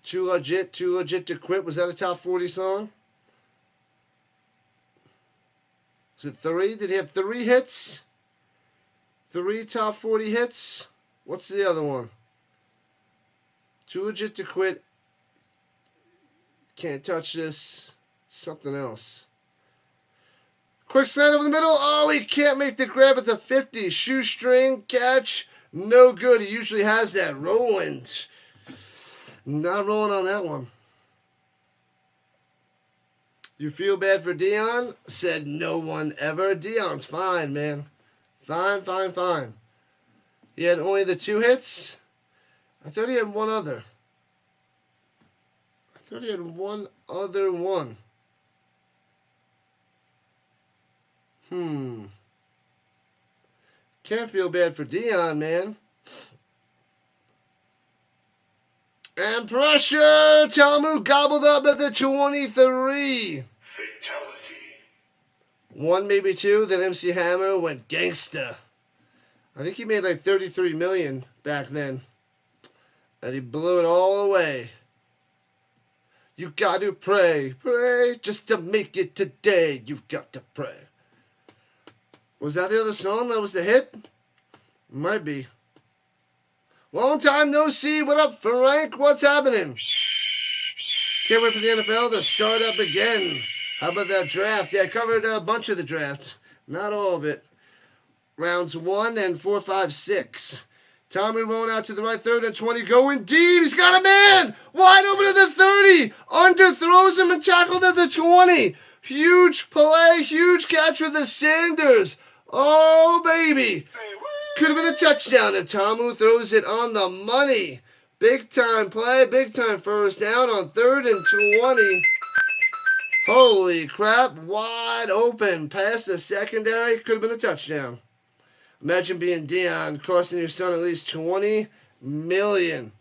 Too Legit to Quit. Was that a top 40 song? Was it 3? Did he have 3 hits? 3 top 40 hits? What's the other one? Too Legit to Quit. Can't touch this. Something else. Quick slant over the middle. Oh, he can't make the grab at the 50. Shoestring catch. No good. He usually has that rolling. Not rolling on that one. You feel bad for Dion? Said no one ever. Dion's fine, man. Fine, fine, fine. He had only the 2 hits? I thought he had one other. I thought he had one other one. Can't feel bad for Dion, man. And pressure! Talmu gobbled up at the 23. Fatality. 1, maybe 2. Then MC Hammer went gangsta. I think he made like $33 million back then. And he blew it all away. You got to pray, pray, just to make it today. You've got to pray. Was that the other song that was the hit? Might be. Long time no see. What up, Frank? What's happening? Can't wait for the NFL to start up again. How about that draft? Yeah, I covered a bunch of the draft. Not all of it. Rounds 1 and 4, 5, 6. Tommy rolling out to the right, 3rd and 20. Going deep. He's got a man. Wide open at the 30. Underthrows him and tackled at the 20. Huge play. Huge catch for the Sanders. Oh, baby. Could have been a touchdown if Tomu throws it on the money. Big time play, big time first down on 3rd and 20. Holy crap, wide open. Past the secondary, could have been a touchdown. Imagine being Dion, costing your son at least $20 million.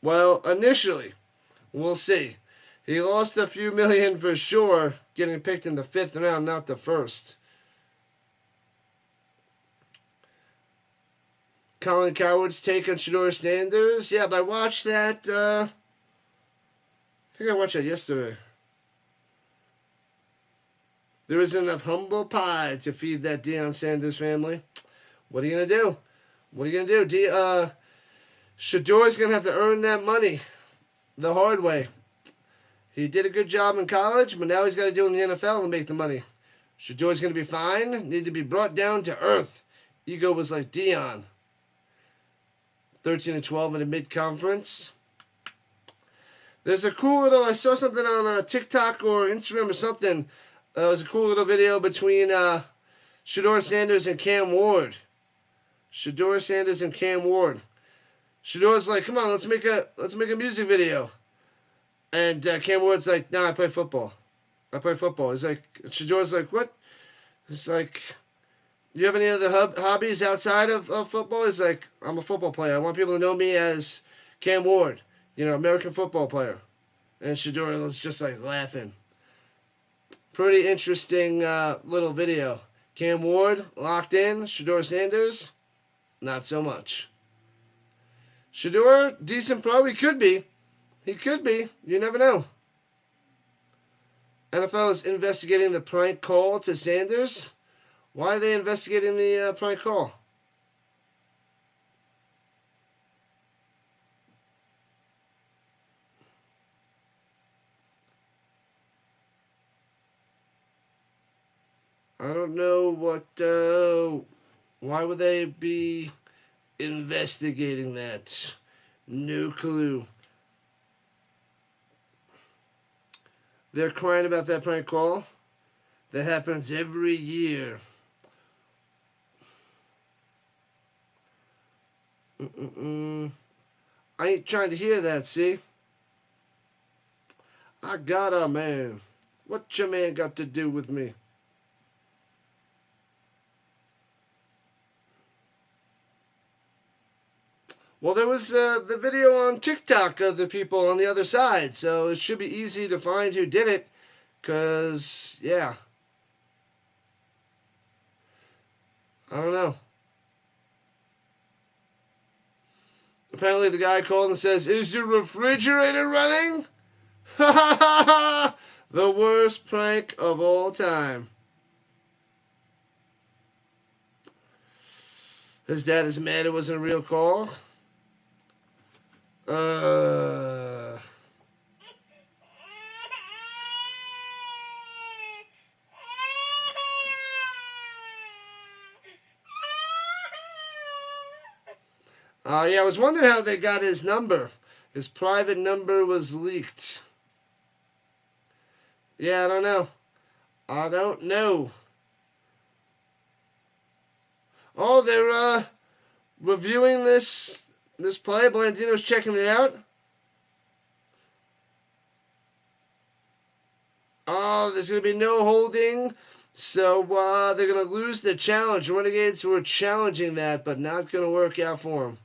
Well, initially, we'll see. He lost a few million for sure, getting picked in the 5th round, not the 1st. Colin Coward's take on Shedeur Sanders. Yeah, but I watched that. I think I watched that yesterday. There isn't enough humble pie to feed that Deion Sanders family. What are you going to do? What are you going to do? Shedeur's going to have to earn that money the hard way. He did a good job in college, but now he's got to do it in the NFL to make the money. Shedeur's going to be fine. Need to be brought down to earth. Ego was like Deion. 13 and 12 in the mid-conference. There's a cool little, I saw something on TikTok or Instagram or something. It was a cool little video between Shedeur Sanders and Cam Ward. Shedeur Sanders and Cam Ward. Shedeur's like, come on, let's make a music video. And Cam Ward's like, nah, I play football. He's like, Shedeur's like, what? He's like, you have any other hobbies outside of football? He's like, I'm a football player. I want people to know me as Cam Ward, American football player. And Shedeur was just like laughing. Pretty interesting little video. Cam Ward locked in. Shedeur Sanders, not so much. Shedeur, decent pro. He could be. You never know. NFL is investigating the prank call to Sanders. Why are they investigating the prank call? I don't know what. Why would they be investigating that? No clue. They're crying about that prank call. That happens every year. I ain't trying to hear that, see? I got a man. What your man got to do with me? Well, there was the video on TikTok of the people on the other side, so it should be easy to find who did it, because, yeah. I don't know. Apparently the guy called and says, "Is your refrigerator running?" Ha ha ha ha! The worst prank of all time. His dad is mad it wasn't a real call. Yeah, I was wondering how they got his number. His private number was leaked. Yeah, I don't know. I don't know. Oh, they're reviewing this play. Blandino's checking it out. Oh, there's going to be no holding. So they're going to lose the challenge. Renegades were challenging that, but not going to work out for them.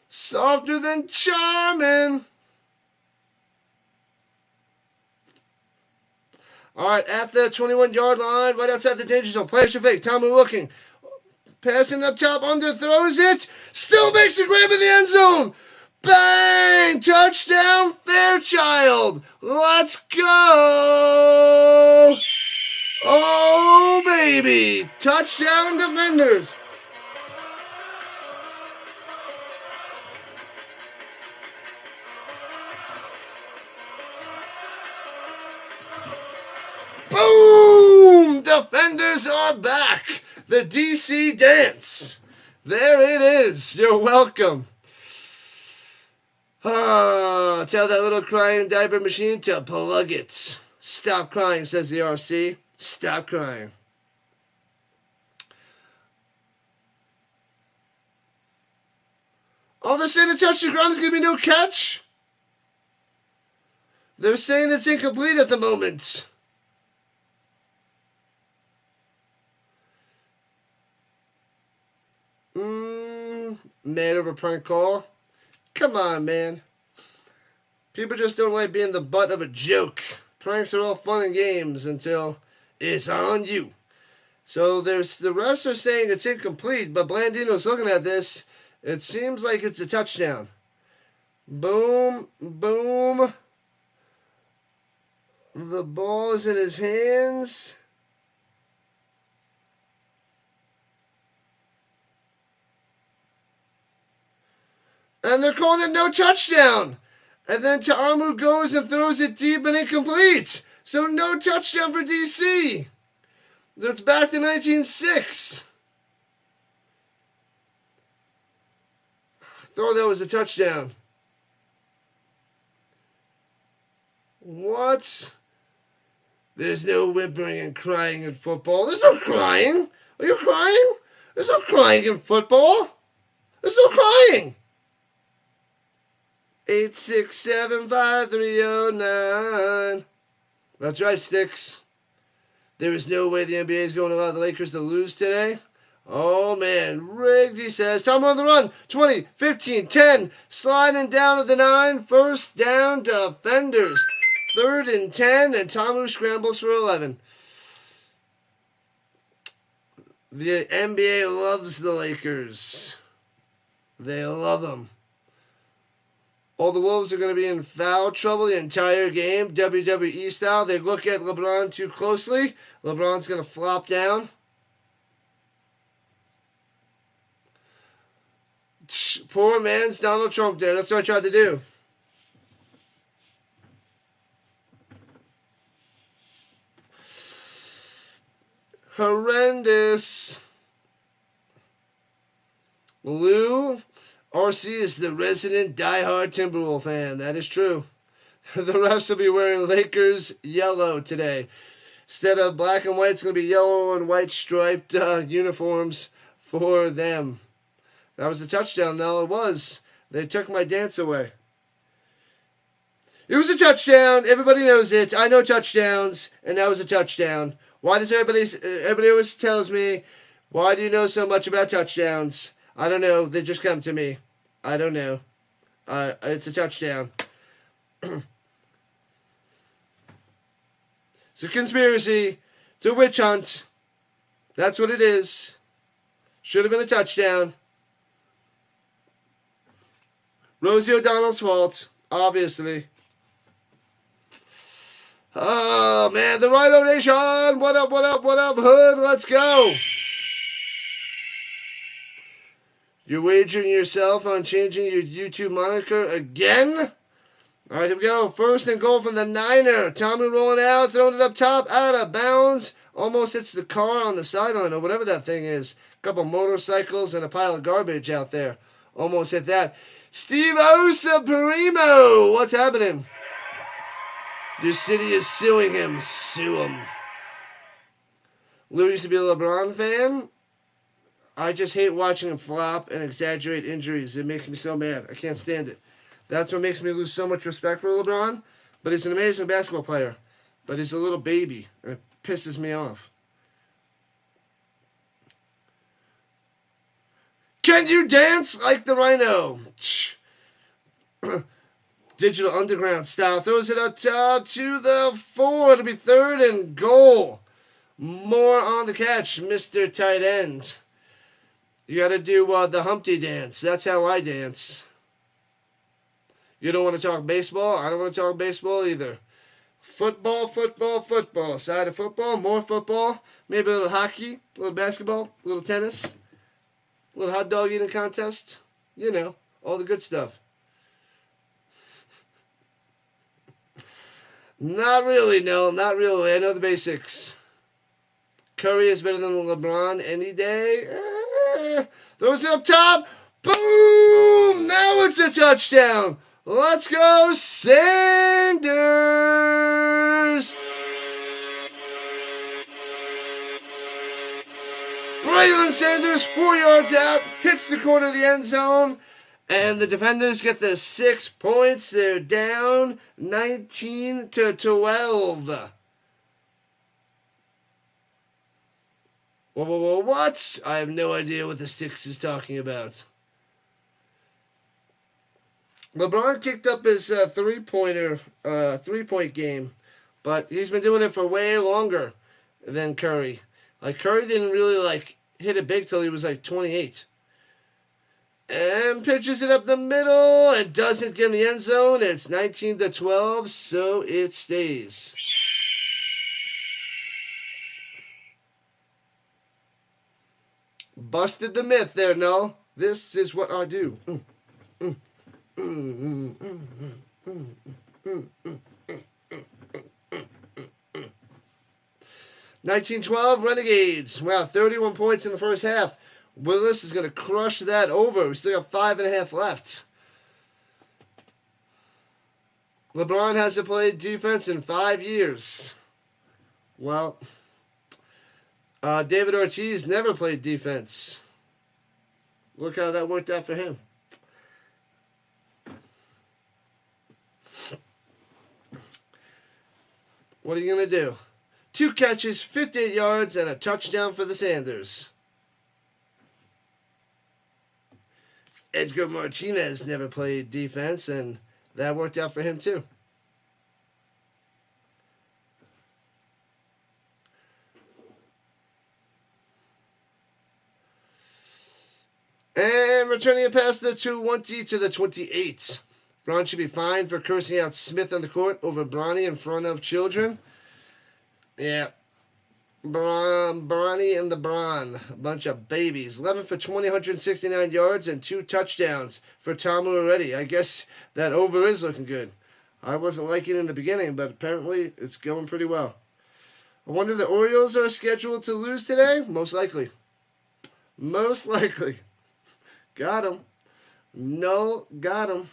Softer than charming. All right, at the 21-yard line, right outside the danger zone. Players should fake. Tommy looking. Passing up top, underthrows it. Still makes the grab in the end zone. Bang! Touchdown, Fairchild. Let's go. Oh, baby. Touchdown, Defenders. Boom! Defenders are back. The DC dance. There it is. You're welcome. Tell that little crying diaper machine to plug it. Stop crying, says the RC. Stop crying. Oh, they're saying the touch the ground is going to be no catch? They're saying it's incomplete at the moment. Mad over prank call? Come on, man. People just don't like being the butt of a joke. Pranks are all fun and games until it's on you. So the refs are saying it's incomplete, but Blandino's looking at this. It seems like it's a touchdown. Boom, boom. The ball is in his hands. And they're calling it no touchdown. And then Ta'amu goes and throws it deep and incomplete. So no touchdown for DC. That's back to 1906. Thought that was a touchdown. What? There's no whimpering and crying in football. There's no crying. Are you crying? There's no crying in football. There's no crying. 8675309. That's right, Sticks. There is no way the NBA is going to allow the Lakers to lose today. Oh, man. Rigged, he says. Time on the run. 20, 15, 10. Sliding down to the 9. First down, Defenders. 3rd and 10, and Tamu scrambles for 11. The NBA loves the Lakers. They love them. All the Wolves are going to be in foul trouble the entire game, WWE style. They look at LeBron too closely. LeBron's going to flop down. Poor man's Donald Trump there. That's what I tried to do. Horrendous. Lou RC is the resident diehard Timberwolves fan. That is true. The refs will be wearing Lakers yellow today. Instead of black and white, it's going to be yellow and white striped uniforms for them. That was a touchdown. No, it was. They took my dance away. It was a touchdown. Everybody knows it. I know touchdowns, and that was a touchdown. Why does everybody always tells me, why do you know so much about touchdowns? I don't know. They just come to me. I don't know. It's a touchdown. It's a conspiracy. It's a witch hunt. That's what it is. Should have been a touchdown. Rosie O'Donnell's fault, obviously. Oh, man, the Rhino Nation. What up, what up, what up, Hood? Let's go. You're wagering yourself on changing your YouTube moniker again? All right, here we go. First and goal from the Niner. Tommy rolling out, throwing it up top, out of bounds. Almost hits the car on the sideline or whatever that thing is. A couple motorcycles and a pile of garbage out there. Almost hit that. Steve Supremacy. What's happening? Your city is suing him. Sue him. Lou used to be a LeBron fan. I just hate watching him flop and exaggerate injuries. It makes me so mad. I can't stand it. That's what makes me lose so much respect for LeBron. But he's an amazing basketball player. But he's a little baby. And it pisses me off. Can you dance like the Rhino? Digital Underground style. Throws it up top to the 4. It'll be third and goal. More on the catch, Mr. Tight End. You got to do the Humpty dance. That's how I dance. You don't want to talk baseball? I don't want to talk baseball either. Football, football, football. Side of football, more football. Maybe a little hockey, a little basketball, a little tennis. A little hot dog eating contest. You know, all the good stuff. Not really, no. Not really. I know the basics. Curry is better than LeBron any day. Throws it up top. Boom! Now it's a touchdown. Let's go, Sanders! Braylon Sanders, 4 yards out, hits the corner of the end zone, and the defenders get the 6 points. They're down 19-12. Whoa, what? I have no idea what the Sticks is talking about. LeBron kicked up his three-point game, but he's been doing it for way longer than Curry. Like, Curry didn't really, hit it big till he was, 28. And pitches it up the middle and doesn't get in the end zone. It's 19-12, so it stays. Busted the myth there, no? This is what I do. 1912 Renegades. Wow, 31 points in the first half. Willis is going to crush that over. We still got 5.5 left. LeBron hasn't played defense in 5 years. Well, David Ortiz never played defense. Look how that worked out for him. What are you going to do? 2 catches, 58 yards, and a touchdown for the Sanders. Edgar Martinez never played defense, and that worked out for him too. And returning a pass to the 20 to the 28. Braun should be fined for cursing out Smith on the court over Bronny in front of children. Yeah. Bronny and the Braun. A bunch of babies. 11 for 20, 169 yards, and 2 touchdowns for Tom already. I guess that over is looking good. I wasn't liking it in the beginning, but apparently it's going pretty well. I wonder if the Orioles are scheduled to lose today? Most likely. Most likely. Got him. No, got him.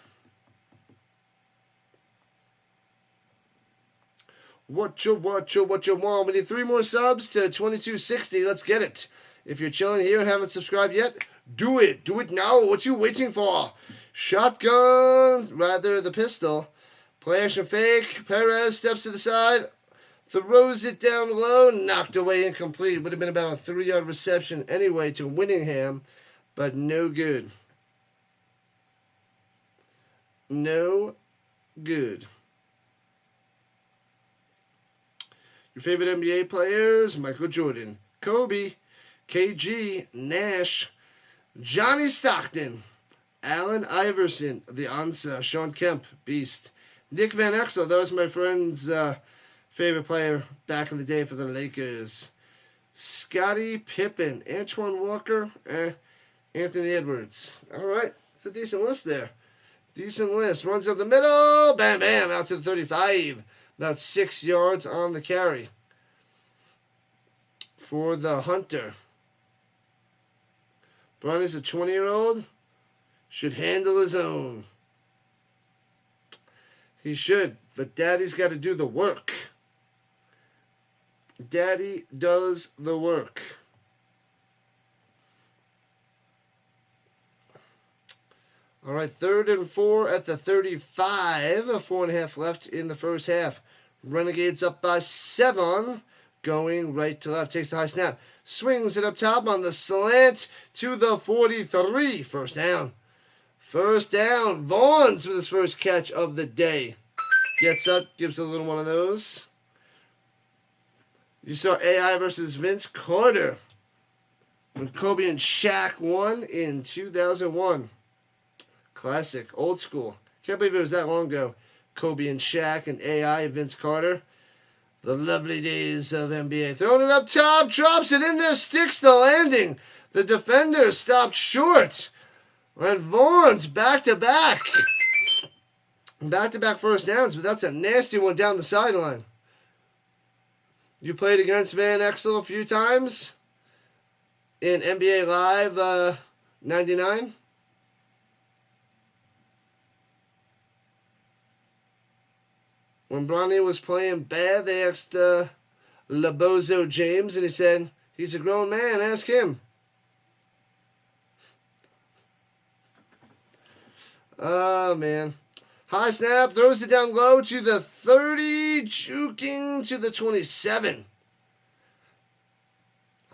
What you want? We need 3 more subs to 2260. Let's get it. If you're chilling here and haven't subscribed yet, do it. Do it now. What you waiting for? Shotgun, rather the pistol. Play action fake. Perez steps to the side. Throws it down low. Knocked away, incomplete. Would have been about a 3-yard reception anyway to Winningham, but no good. No good. Your favorite NBA players: Michael Jordan, Kobe, KG, Nash, Johnny Stockton, Allen Iverson, the Ansa, Sean Kemp, Beast, Nick Van Exel. That was my friend's favorite player back in the day for the Lakers. Scottie Pippen, Antoine Walker, Anthony Edwards. All right, it's a decent list there. Decent list. Runs up the middle. Bam, bam, out to the 35. About 6 yards on the carry for the Hunter. Bronny's a 20-year-old. Should handle his own. He should, but Daddy's got to do the work. Daddy does the work. All right, 3rd and 4 at the 35. 4.5 left in the first half. Renegades up by 7. Going right to left. Takes the high snap. Swings it up top on the slant to the 43. First down. First down. Vaughns with his first catch of the day. Gets up, gives a little one of those. You saw AI versus Vince Carter when Kobe and Shaq won in 2001. Classic, old school. Can't believe it was that long ago. Kobe and Shaq and AI and Vince Carter. The lovely days of NBA. Throwing it up top, drops it in there, sticks the landing. The defender stopped short. And Vaughn's back-to-back. Back-to-back first downs, but that's a nasty one down the sideline. You played against Van Exel a few times in NBA Live 99. When Bronny was playing bad, they asked LeBozo James, and he said, he's a grown man, ask him. Oh, man. High snap, throws it down low to the 30, juking to the 27.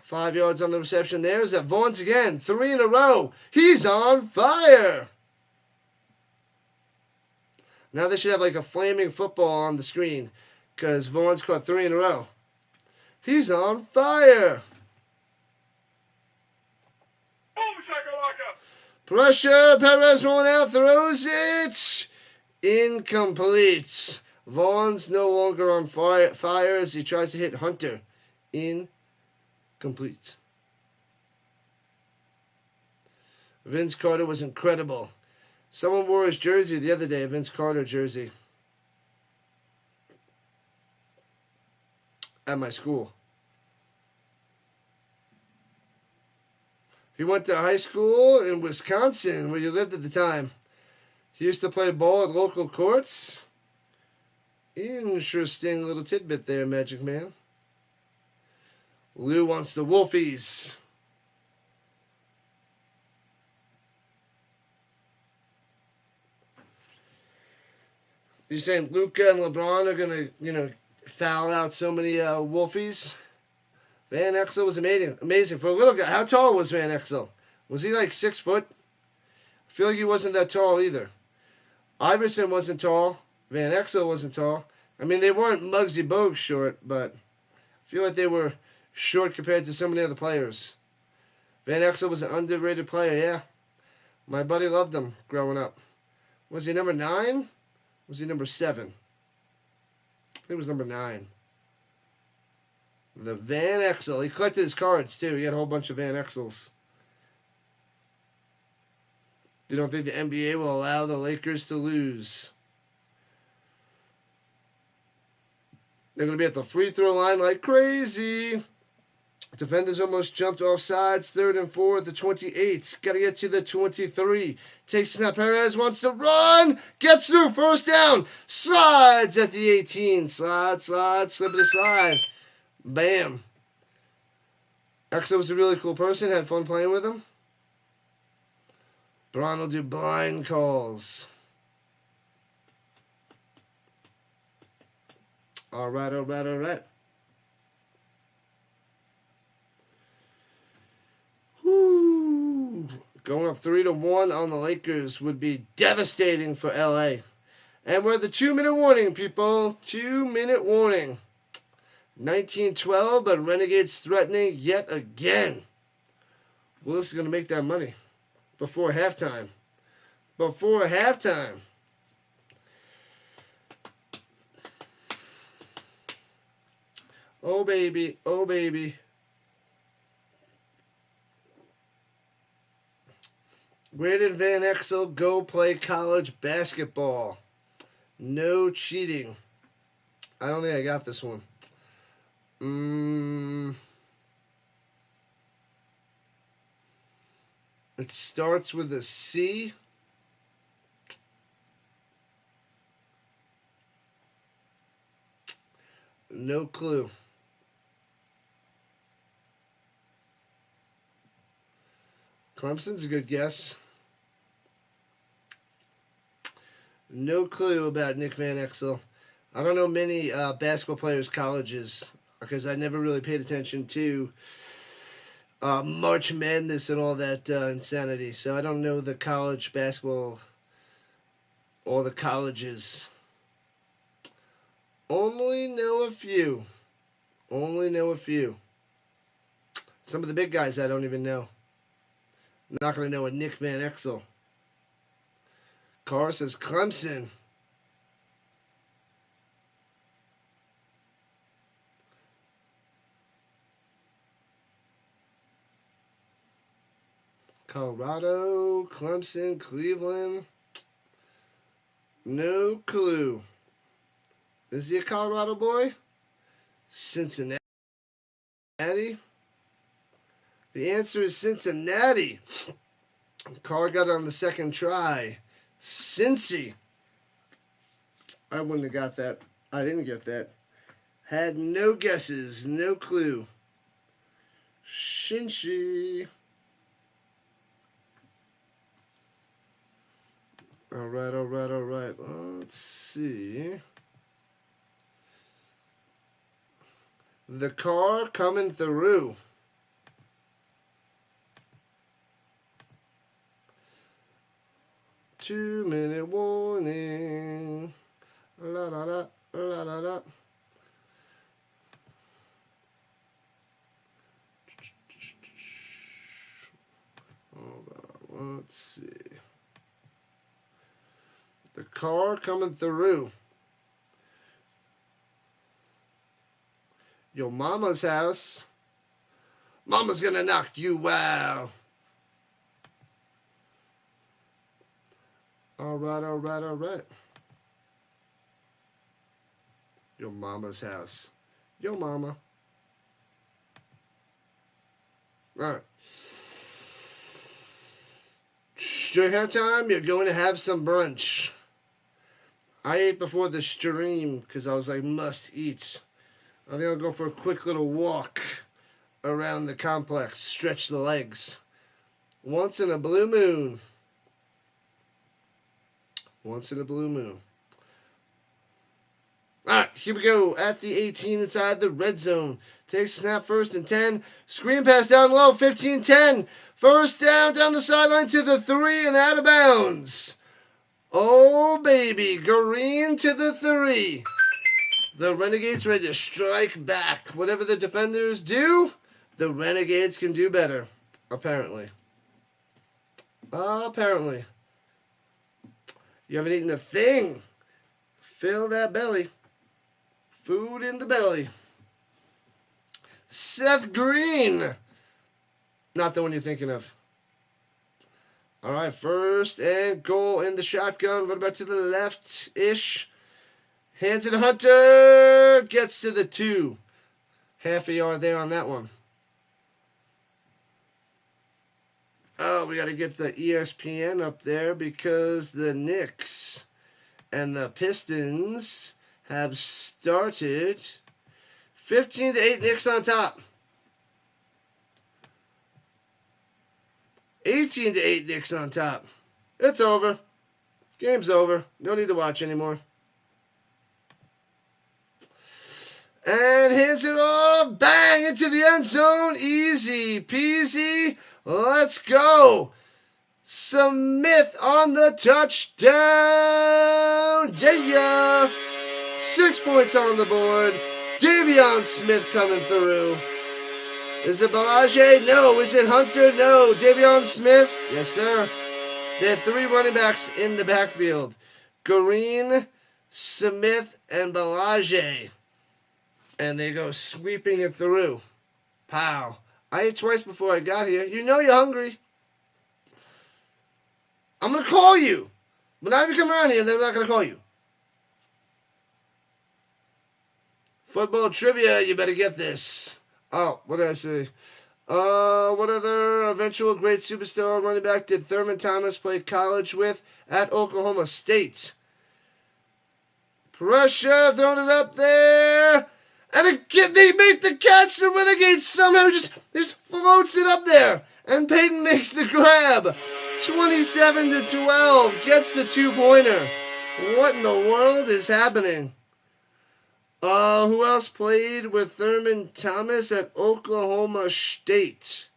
5 yards on the reception there. Is that Vaughn's again, 3 in a row. He's on fire. Now they should have like a flaming football on the screen because Vaughn's caught 3 in a row. He's on fire. Pressure. Perez rolling out. Throws it. Incomplete. Vaughn's no longer on fire as he tries to hit Hunter. Incomplete. Vince Carter was incredible. Someone wore his jersey the other day, a Vince Carter jersey, at my school. He went to high school in Wisconsin, where you lived at the time. He used to play ball at local courts. Interesting little tidbit there, Magic Man. Lou wants the Wolfies. You're saying Luka and LeBron are going to, foul out so many Wolfies? Van Exel was amazing. For a little guy, how tall was Van Exel? Was he like 6 foot? I feel like he wasn't that tall either. Iverson wasn't tall. Van Exel wasn't tall. I mean, they weren't Muggsy Bogues short, but I feel like they were short compared to so many other players. Van Exel was an underrated player, yeah. My buddy loved him growing up. Was he number 9? Was he number 7? I think it was number 9. The Van Exel. He collected his cards, too. He had a whole bunch of Van Exels. You don't think the NBA will allow the Lakers to lose? They're going to be at the free throw line like crazy. Defenders almost jumped off sides. 3rd and 4 at the 28. Got to get to the 23. Takes snap. Perez wants to run. Gets through. First down. Slides at the 18. Slide. Slip it aside. Bam. Exo was a really cool person. Had fun playing with him. Braun will do blind calls. All right. Woo. Going up 3-1 on the Lakers would be devastating for LA. And we're at the 2-minute warning, people. 2-minute warning. 19-12, but Renegades threatening yet again. Willis is going to make that money before halftime. Oh, baby. Where did Van Exel go play college basketball? No cheating. I don't think I got this one. It starts with a C. No clue. Clemson's a good guess. No clue about Nick Van Exel. I don't know many basketball players' colleges because I never really paid attention to March Madness and all that insanity. So I don't know the college basketball or the colleges. Only know a few. Some of the big guys I don't even know. I'm not going to know a Nick Van Exel. Carr says Clemson. Colorado, Clemson, Cleveland. No clue. Is he a Colorado boy? Cincinnati? The answer is Cincinnati. Carr got it on the second try. Cincy. I wouldn't have got that. I didn't get that. Had no guesses, no clue. Cincy. All right. Let's see. The car coming through. Two-minute warning. La la la la la la. Hold on. Let's see. The car coming through. Your mama's house. Mama's gonna knock you out. All right. Your mama's house. Your mama. All right. During halftime, you're going to have some brunch. I ate before the stream because I was like, must eat. I think I'll go for a quick little walk around the complex. Stretch the legs. Once in a blue moon. Once in a blue moon. Alright, here we go. At the 18 inside the red zone. Takes a snap, 1st and 10. Screen pass down low, 15-10. First down the sideline to the 3 and out of bounds. Oh, baby. Green to the 3. The Renegades ready to strike back. Whatever the defenders do, the Renegades can do better. Apparently. You haven't eaten a thing. Fill that belly. Food in the belly. Seth Green. Not the one you're thinking of. All right, first and goal in the shotgun. Run back to the left-ish. Hands it to Hunter. Gets to the 2. Half a yard there on that one. Oh, we got to get the ESPN up there because the Knicks and the Pistons have started. 15-8 Knicks on top. 18-8 Knicks on top. It's over. Game's over. No need to watch anymore. And hands it off. Bang! Into the end zone. Easy peasy. Let's go. Smith on the touchdown. Yeah. 6 points on the board. Davion Smith coming through. Is it Balaje? No. Is it Hunter? No. Davion Smith? Yes, sir. They had 3 running backs in the backfield. Green, Smith, and Balaje. And they go sweeping it through. Pow. I ate twice before I got here. You know you're hungry. I'm going to call you. But not if you come around here, then I'm not going to call you. Football trivia, you better get this. Oh, what did I say? What other eventual great superstar running back did Thurman Thomas play college with at Oklahoma State? Pressure, throwing it up there. And they make the catch. The Renegades somehow just floats it up there. And Peyton makes the grab. 27-12. Gets the 2-pointer. What in the world is happening? Who else played with Thurman Thomas at Oklahoma State?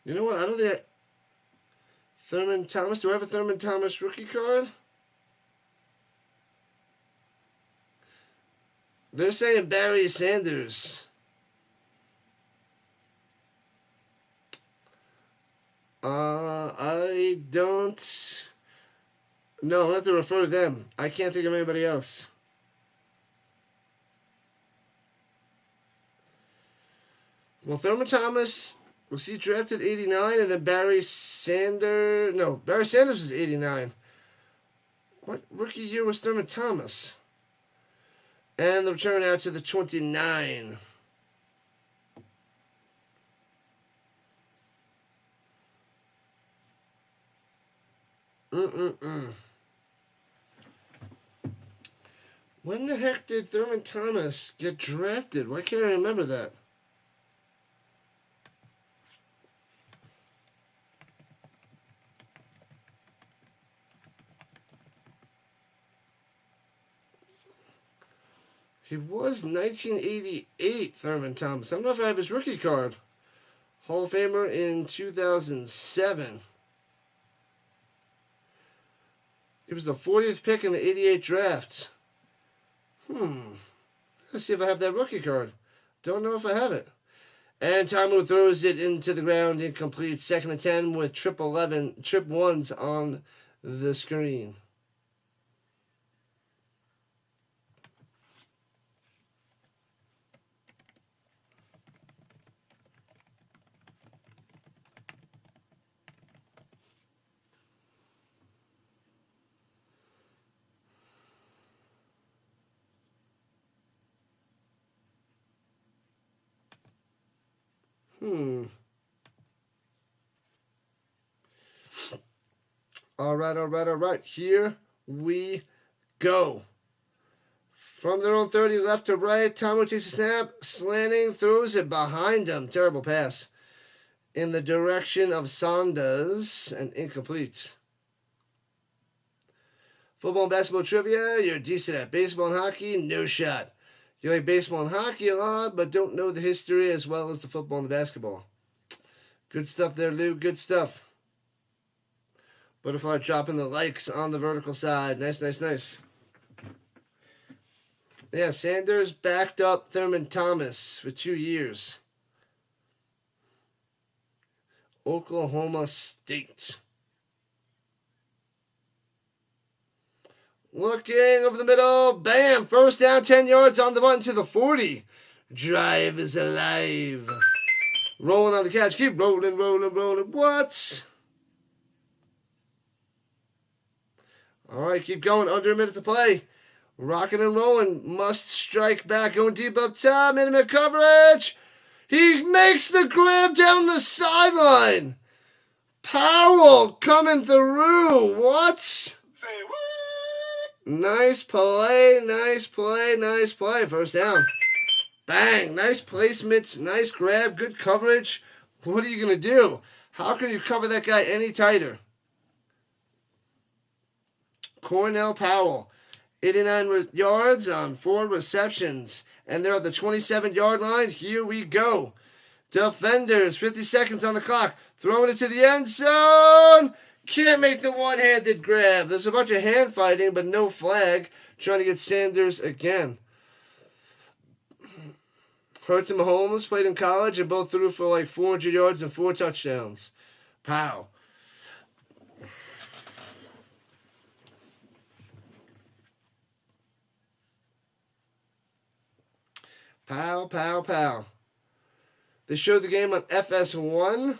You know what? I don't think Thurman Thomas. Do I have a Thurman Thomas rookie card? They're saying Barry Sanders. I don't. No, I have to refer to them. I can't think of anybody else. Well, Thurman Thomas, was he drafted 89? And then Barry Sanders. No, Barry Sanders was 89. What rookie year was Thurman Thomas? And the return out to the 29. When the heck did Thurman Thomas get drafted? Why can't I remember that? He was 1988, Thurman Thomas. I don't know if I have his rookie card. Hall of Famer in 2007. He was the 40th pick in the 88 draft. Let's see if I have that rookie card. Don't know if I have it. And Tamu throws it into the ground, incomplete. 2nd and 10 with trip 1s on the screen. All right. Here we go. From their own 30, left to right. Tamu takes a snap, slanting, throws it behind him. Terrible pass. In the direction of Saunders, and incomplete. Football and basketball trivia, you're decent at. Baseball and hockey, no shot. You like baseball and hockey a lot, but don't know the history as well as the football and the basketball. Good stuff there, Lou. Good stuff. Butterfly dropping the likes on the vertical side. Nice. Yeah, Sanders backed up Thurman Thomas for 2 years. Oklahoma State. Looking over the middle. Bam! First down, 10 yards on the button to the 40. Drive is alive. Rolling on the catch. Keep rolling, rolling, rolling. What? All right, keep going. Under a minute to play. Rocking and rolling. Must strike back. Going deep up top. Minute coverage. He makes the grab down the sideline. Powell coming through. What? Say what? Nice play, nice play, nice play. First down. Bang. Nice placement. Nice grab. Good coverage. What are you going to do? How can you cover that guy any tighter? Cornell Powell. 89 yards on 4 receptions. And they're at the 27-yard line. Here we go. Defenders, 50 seconds on the clock. Throwing it to the end zone. Can't make the one-handed grab. There's a bunch of hand fighting, but no flag. Trying to get Sanders again. Hurts and Mahomes played in college and both threw for like 400 yards and 4 touchdowns. Pow. Pow, pow, pow. They showed the game on FS1.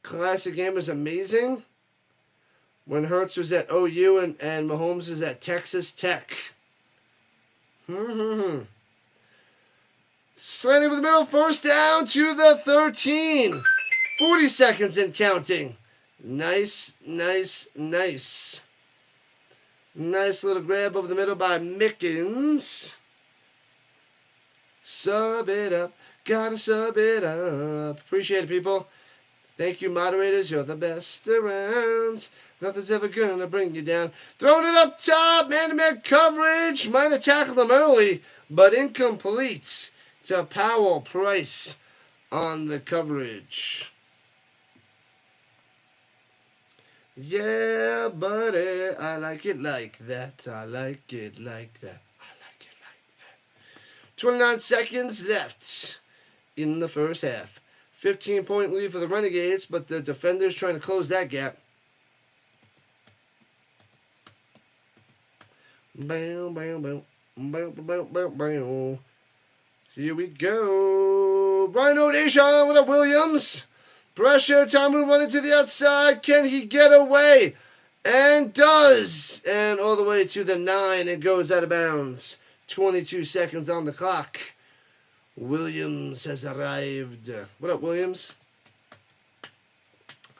Classic game is amazing. When Hurts was at OU and Mahomes is at Texas Tech. Slanting over the middle, first down to the 13. 40 seconds and counting. Nice, nice, nice. Nice little grab over the middle by Mickens. Sub it up. Gotta sub it up. Appreciate it, people. Thank you, moderators. You're the best around. Nothing's ever gonna bring you down. Throwing it up top. Man-to-man coverage. Might have tackled him early, but incomplete to Powell. Price on the coverage. Yeah, buddy. I like it like that. I like it like that. 29 seconds left in the first half. 15-point lead for the Renegades, but the defenders trying to close that gap. Bam, bam, bam. Bam, bam, bam, bam. Here we go. Rhino Nation with a Williams. Pressure. Tomu running to the outside. Can he get away? And does. And all the way to the 9. It goes out of bounds. 22 seconds on the clock. Williams has arrived. What up, Williams?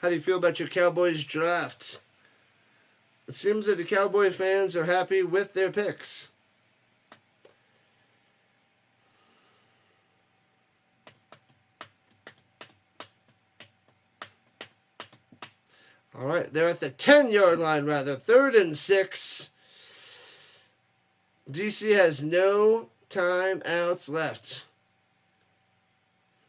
How do you feel about your Cowboys draft? It seems that the Cowboy fans are happy with their picks. All right, they're at the 10-yard line, rather. 3rd and 6. DC has no timeouts left.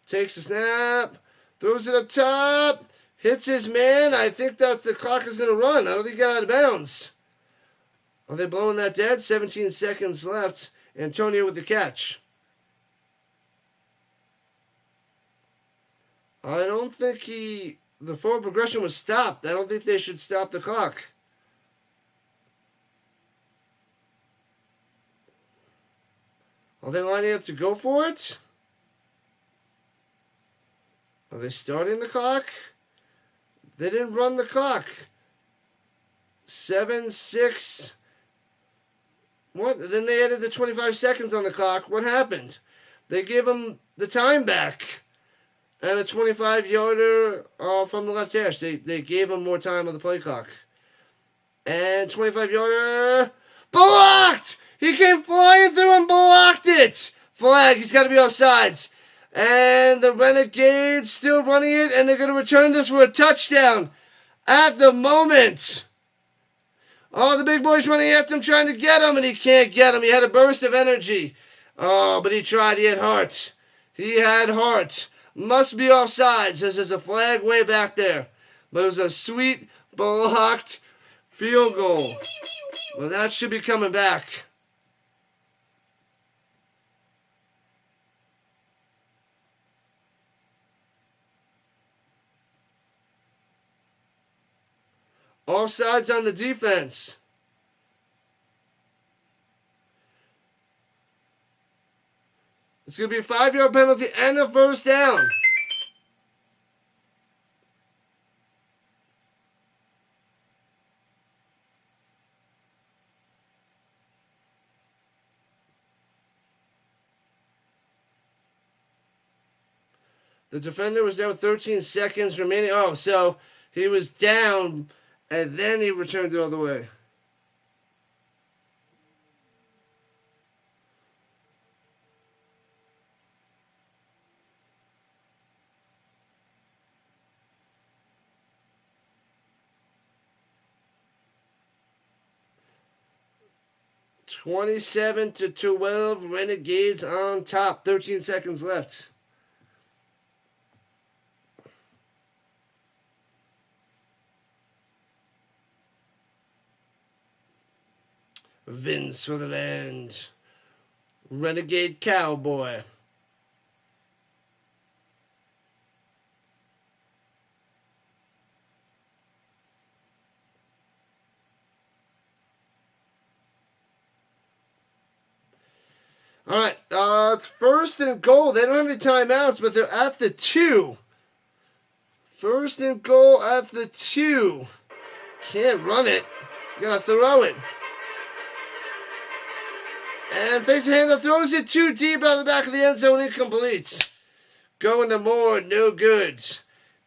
Takes a snap. Throws it up top. Hits his man. I think that the clock is going to run. I don't think he got out of bounds. Are they blowing that dead? 17 seconds left. Antonio with the catch. I don't think the forward progression was stopped. I don't think they should stop the clock. Are they lining up to go for it? Are they starting the clock? They didn't run the clock. 7, 6. What? Then they added the 25 seconds on the clock. What happened? They gave them the time back. And a 25-yarder from the left hash. They gave him more time on the play clock. And 25-yarder. Blocked! He came flying through and blocked it. Flag. He's got to be offsides. And the Renegades still running it. And they're going to return this for a touchdown at the moment. Oh, the big boy's running after him, trying to get him. And he can't get him. He had a burst of energy. Oh, but he tried. He had heart. He had heart. Must be offsides. There's a flag way back there. But it was a sweet, blocked field goal. Well, that should be coming back. Offsides on the defense. It's going to be a 5-yard penalty and a first down. The defender was down with 13 seconds remaining. Oh, so he was down, and then he returned it all the way. (27-12), Renegades on top. 13 seconds left. Vince for the land. Renegade Cowboy. All right, it's first and goal. They don't have any timeouts, but they're at the 2. First and goal at the 2. Can't run it. You gotta throw it. And fakes a hand that throws it too deep out of the back of the end zone, incomplete. Going to Moore, no good.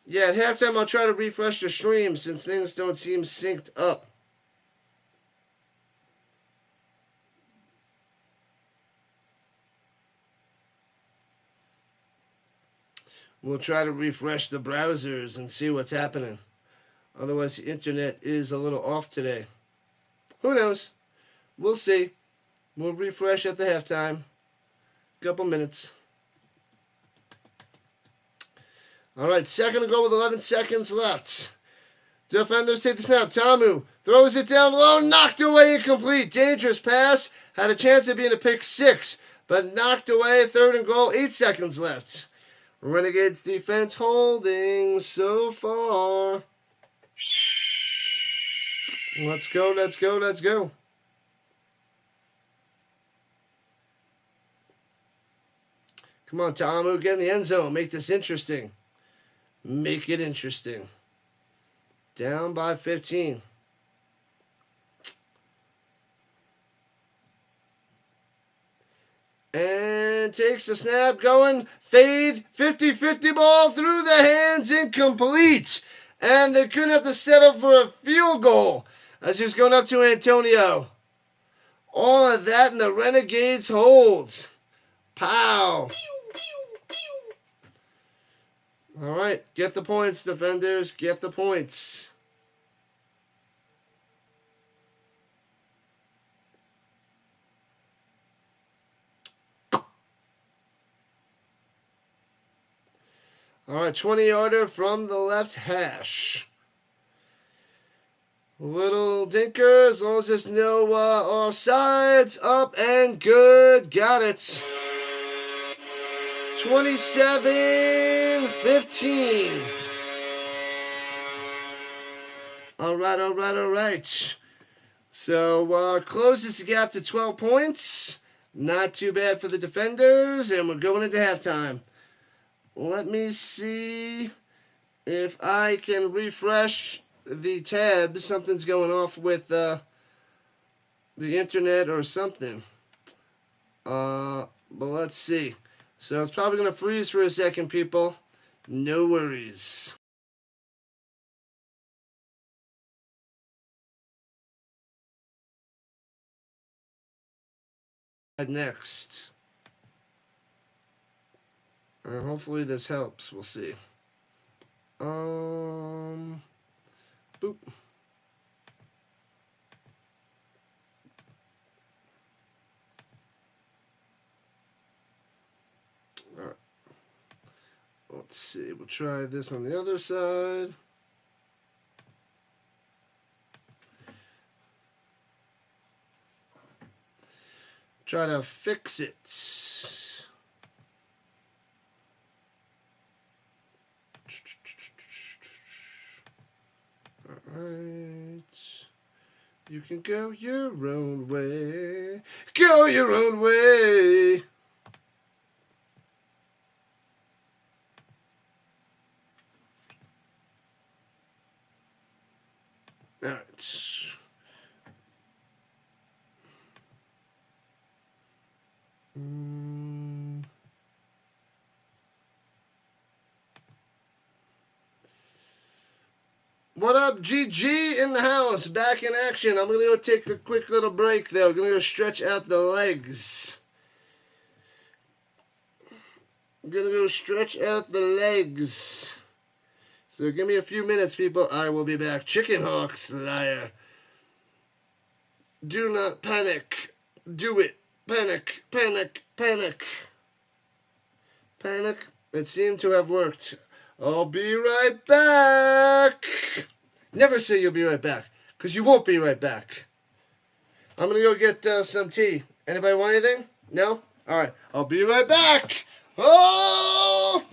Yeah, at halftime I'll try to refresh the stream since things don't seem synced up. We'll try to refresh the browsers and see what's happening. Otherwise, the internet is a little off today. Who knows? We'll see. We'll refresh at the halftime. Couple minutes. All right, second to go with 11 seconds left. Defenders take the snap. Tamu throws it down low, knocked away, incomplete. Dangerous pass. Had a chance of being a pick 6, but knocked away. Third and goal, 8 seconds left. Renegades defense holding so far. Let's go, let's go, let's go. Come on, Tamu, get in the end zone. Make this interesting. Make it interesting. Down by 15. And takes the snap, going, fade, 50-50 ball through the hands, incomplete. And they couldn't have to set up for a field goal as he was going up to Antonio. All of that in the Renegades holds. Pow. All right, get the points, defenders. Get the points. All right, 20-yarder from the left hash. Little dinker, as long as there's no offsides. Up and good. Got it. 27-15. All right. So, closes the gap to 12 points. Not too bad for the defenders, and we're going into halftime. Let me see if I can refresh the tabs. Something's going off with the internet or something. But let's see. So it's probably going to freeze for a second, people. No worries. Next. Hopefully this helps. We'll see. Boop. All right. Let's see. We'll try this on the other side. Try to fix it. Alright. You can go your own way. Go your own way. All right. What up, GG in the house? Back in action. I'm going to go take a quick little break, though. I'm going to go stretch out the legs. I'm going to go stretch out the legs. So give me a few minutes, people. I will be back. Chicken Hawks, liar. Do not panic. Do it. Panic, panic, panic. Panic. It seemed to have worked. I'll be right back. Never say you'll be right back, because you won't be right back. I'm going to go get some tea. Anybody want anything? No? All right. I'll be right back. Oh!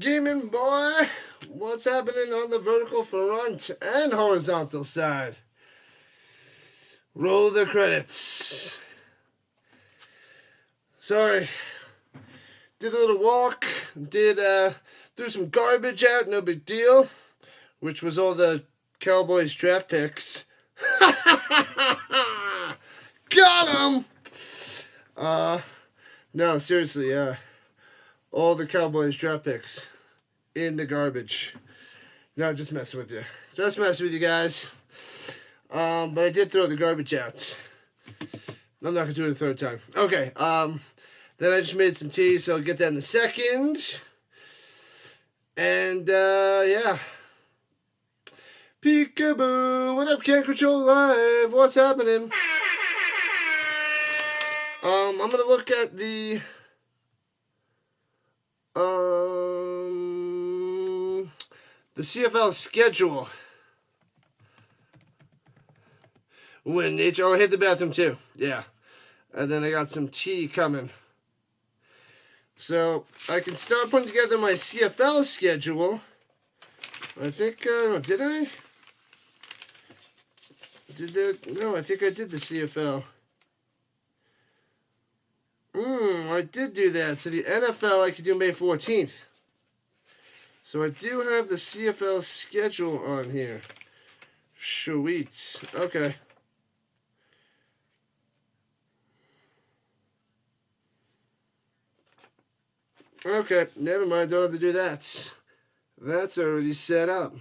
Gaming boy, what's happening on the vertical front and horizontal side? Roll the credits. Sorry, did a little walk, threw some garbage out, no big deal, which was all the Cowboys draft picks. Got him! No, seriously, all the Cowboys draft picks in the garbage. No, just messing with you. Just messing with you guys. But I did throw the garbage out. I'm not going to do it a third time. Okay, then I just made some tea, so I'll get that in a second. And, yeah. Peekaboo! What up, Can't Control Live? What's happening? I'm going to look at the CFL schedule. When nature, I hit the bathroom too. Yeah. And then I got some tea coming. So I can start putting together my CFL schedule. I think, did I? No, I think I did the CFL. I did do that. So the NFL I could do May 14th. So I do have the CFL schedule on here. Sweet. Okay. Okay, never mind. Don't have to do that. That's already set up.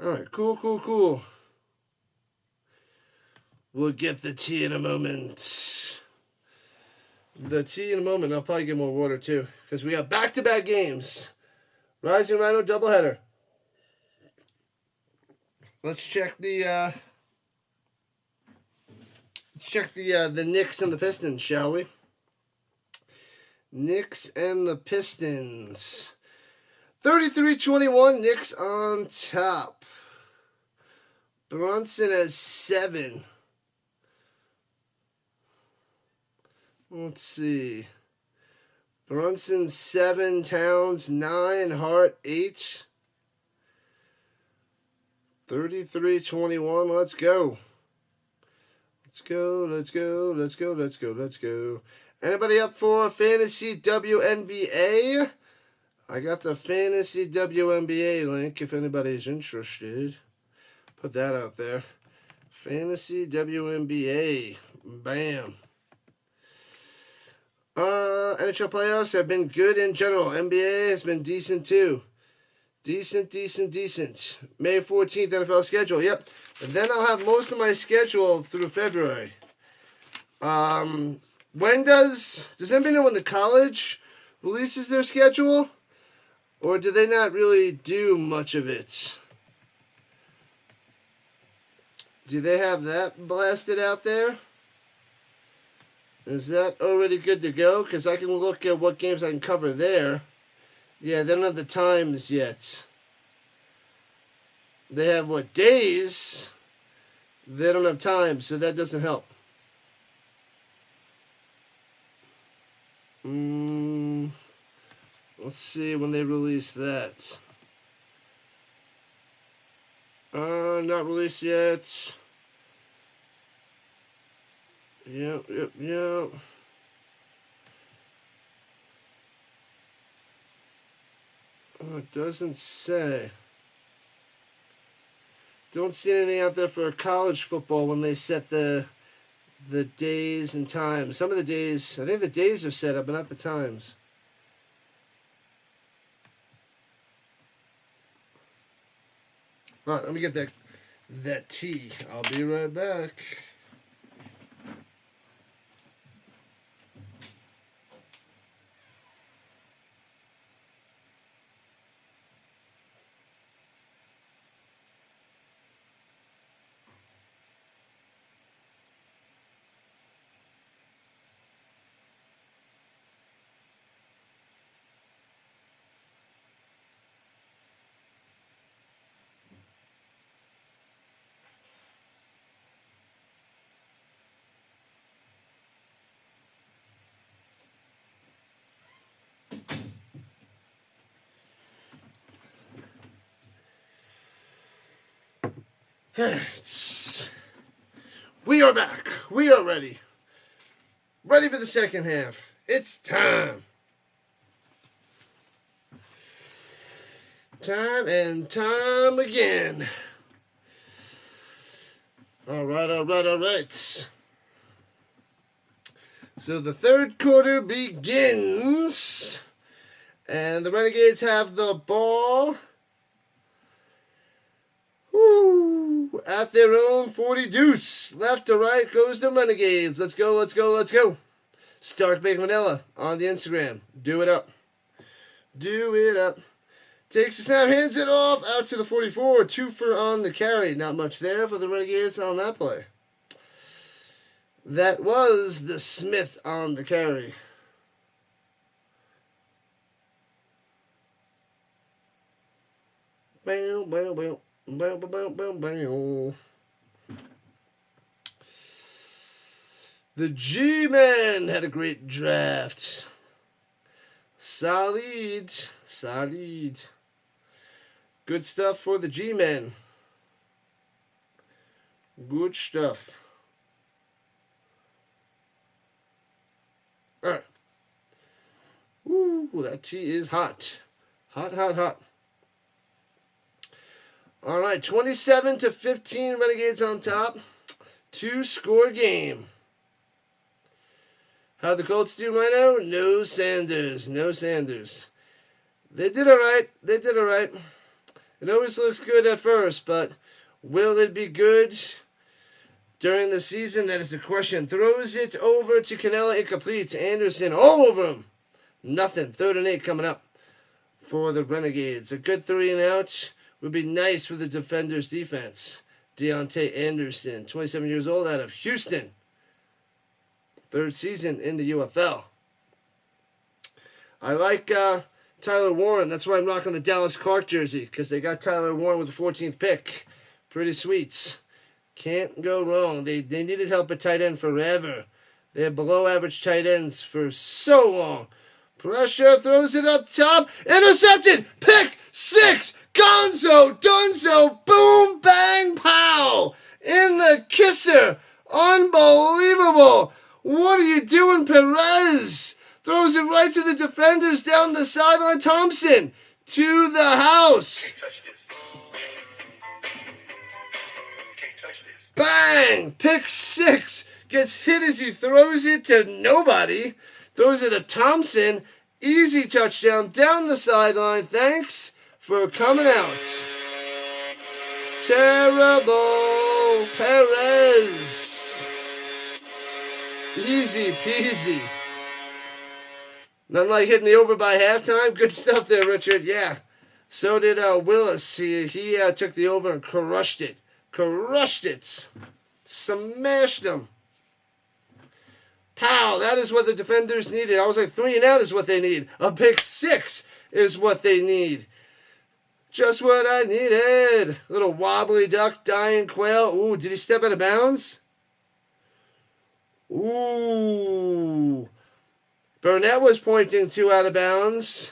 Alright, cool. We'll get the tea in a moment. I'll probably get more water too. Because we got back-to-back games. Rising Rhino doubleheader. Let's check the Knicks and the Pistons, shall we? Knicks and the Pistons. 33-21, Knicks on top. Brunson has 7. Let's see. Brunson 7, Towns 9, Hart 8. 33-21, let's go. Let's go. Anybody up for Fantasy WNBA? I got the Fantasy WNBA link if anybody's interested. Put that out there. Fantasy WNBA. Bam. NHL playoffs have been good in general. NBA has been decent too. Decent. May 14th NFL schedule. Yep. And then I'll have most of my schedule through February. When does anybody know when the college releases their schedule? Or do they not really do much of it? Do they have that blasted out there? Is that already good to go? Because I can look at what games I can cover there. Yeah, they don't have the times yet. They have what, days? They don't have times, so that doesn't help. Let's see when they release that. Not released yet. Yep. Oh, it doesn't say. Don't see anything out there for college football when they set the days and times. Some of the days, I think the days are set up, but not the times. All right, let me get that tea. I'll be right back. We are back. We are ready. Ready for the second half. It's time. Time and time again. All right. So the third quarter begins. And the Renegades have the ball. Woo! At their own 40 deuce. Left to right goes the Renegades. Let's go. Start Big Manila on the Instagram. Do it up. Takes the snap, hands it off out to the 44. 2 for on the carry. Not much there for the Renegades on that play. That was the Smith on the carry. Bam. The G-Men had a great draft. Solid. Good stuff for the G-Men. Good stuff. All right. Ooh, that tea is hot. Hot. All right, 27-15, Renegades on top. 2-score game. How'd the Colts do right now? No Sanders. They did all right. It always looks good at first, but will it be good during the season? That is the question. Throws it over to Canella, incomplete. Anderson all over him. Nothing. 3rd and 8 coming up for the Renegades. A good 3 and out would be nice for the defenders' defense. Deontay Anderson, 27 years old, out of Houston. 3rd season in the UFL. I like Tyler Warren. That's why I'm rocking the Dallas Clark jersey, because they got Tyler Warren with the 14th pick. Pretty sweet. Can't go wrong. They needed help at tight end forever. They had below average tight ends for so long. Pressure, throws it up top. Intercepted. Pick 6. Gonzo, Dunzo, boom, bang, pow. In the kisser. Unbelievable. What are you doing, Perez? Throws it right to the defenders down the sideline. Thompson to the house. Can't touch this. Can't touch this. Bang! Pick 6. Gets hit as he throws it to nobody. Throws it to Thompson. Easy touchdown down the sideline. Thanks for coming out. Terrible Perez. Easy peasy. Nothing like hitting the over by halftime. Good stuff there, Richard. Yeah. So did Willis. He took the over and crushed it. Smashed them. Pow. That is what the defenders needed. I was like, 3 and out is what they need. A pick 6 is what they need. Just what I needed. Little wobbly duck, dying quail. Ooh, did he step out of bounds? Ooh. Burnett was pointing to out of bounds.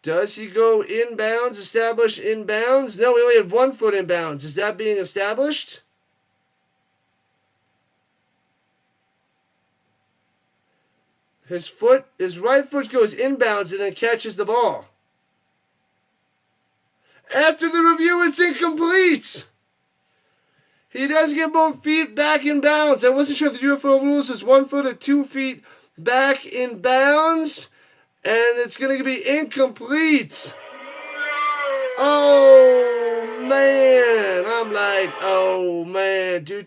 Does he go inbounds, establish inbounds? No, he only had 1 foot inbounds. Is that being established? His right foot goes inbounds and then catches the ball. After the review, it's incomplete. He does get both feet back in bounds. I wasn't sure if the UFL rules is 1 foot or 2 feet back in bounds. And it's going to be incomplete. Oh, man. I'm like, oh, man. Do.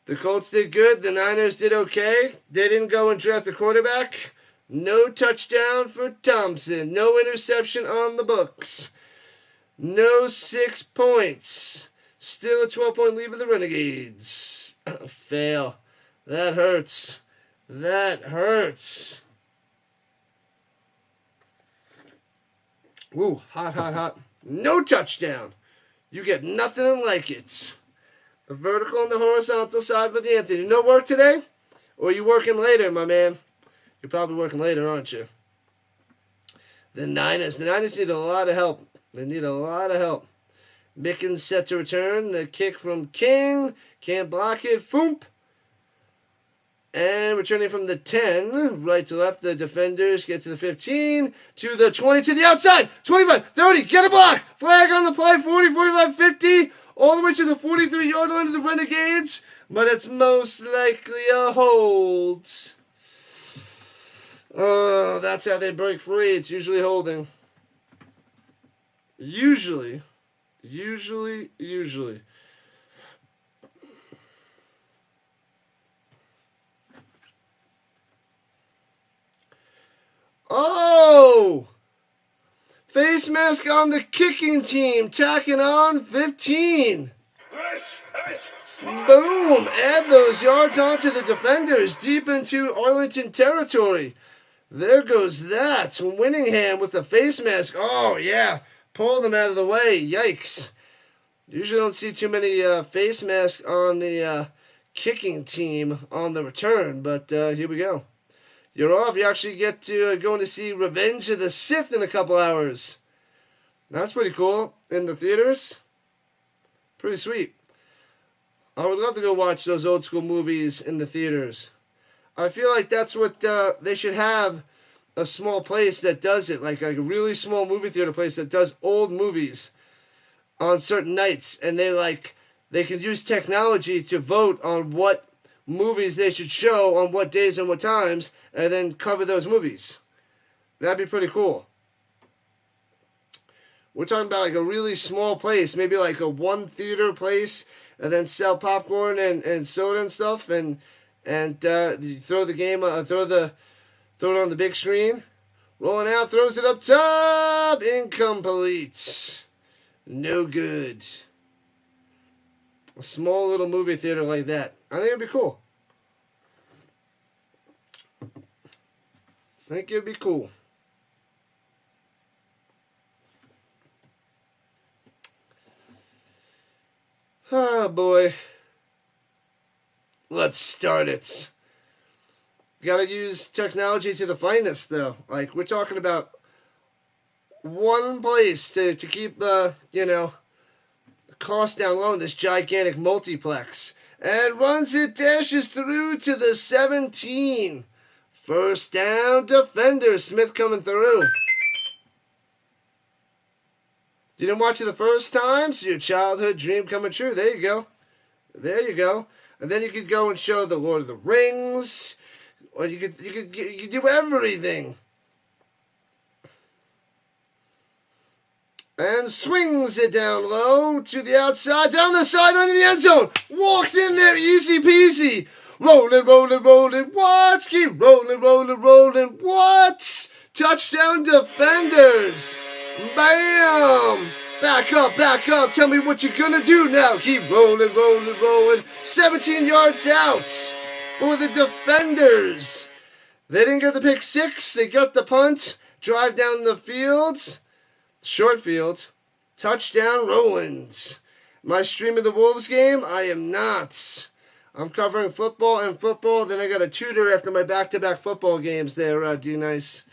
The Colts did good. The Niners did okay. They didn't go and draft the quarterback. No touchdown for Thompson. No interception on the books. No 6 points. Still a 12-point lead for the Renegades. Fail. That hurts. Ooh, hot. No touchdown. You get nothing like it. The vertical and the horizontal side with Anthony. No work today? Or are you working later, my man? You're probably working later, aren't you? The Niners need a lot of help. They need a lot of help. Mickens set to return. The kick from King. Can't block it. Foomp. And returning from the 10, right to left, the defenders get to the 15, to the 20, to the outside, 25, 30, get a block, flag on the play, 40, 45, 50, all the way to the 43-yard line of the Renegades, but it's most likely a hold. Oh, that's how they break free. It's usually holding. Usually. Oh! Face mask on the kicking team, tacking on 15. Boom! Add those yards onto the defenders, deep into Arlington territory. There goes that. Winningham with the face mask. Oh, yeah. Pull them out of the way. Yikes. Usually don't see too many face masks on the kicking team on the return, but here we go. You're off. You actually get to going to see Revenge of the Sith in a couple hours. That's pretty cool. In the theaters. Pretty sweet. I would love to go watch those old school movies in the theaters. I feel like that's what they should have, a small place that does it. Like a really small movie theater place that does old movies on certain nights. And they can use technology to vote on what movies they should show on what days and what times, and then cover those movies. That'd be pretty cool. We're talking about like a really small place, maybe like a one theater place, and then sell popcorn and soda and stuff, and you throw the game, throw it on the big screen, rolling out, throws it up top, incomplete, no good. A small little movie theater like that. I think it'd be cool. Oh, boy. Let's start it. Gotta use technology to the finest, though. Like, we're talking about one place to keep the, cost down low in this gigantic multiplex. And runs it, dashes through to the 17. First down, defender. Smith coming through. You didn't watch it the first time, so your childhood dream coming true. There you go. And then you could go and show the Lord of the Rings, or you could do everything. And swings it down low to the outside, down the sideline in the end zone. Walks in there, easy peasy. Rolling. Watch, keep rolling. What? Touchdown, defenders. Bam. Back up. Tell me what you're going to do now. Keep rolling. 17 yards out for the defenders. They didn't get the pick six. They got the punt. Drive down the fields. Short field, touchdown, Rollins. Am I streaming the Wolves game? I am not. I'm covering football, then I got a tutor after my back-to-back football games there, D-Nice.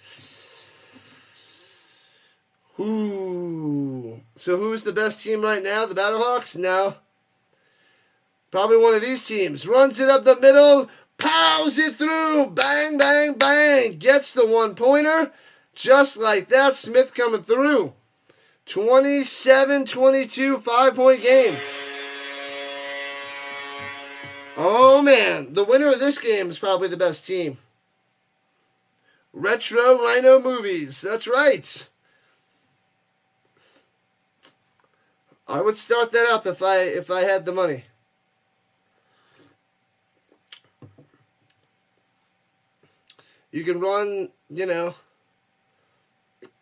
Ooh. So who's the best team right now? The Battlehawks? No. Probably one of these teams. Runs it up the middle, pows it through, bang, gets the one-pointer. Just like that, Smith coming through. 27-22, 5-point game. Oh, man. The winner of this game is probably the best team. Retro Rhino Movies. That's right. I would start that up if I had the money. You can run,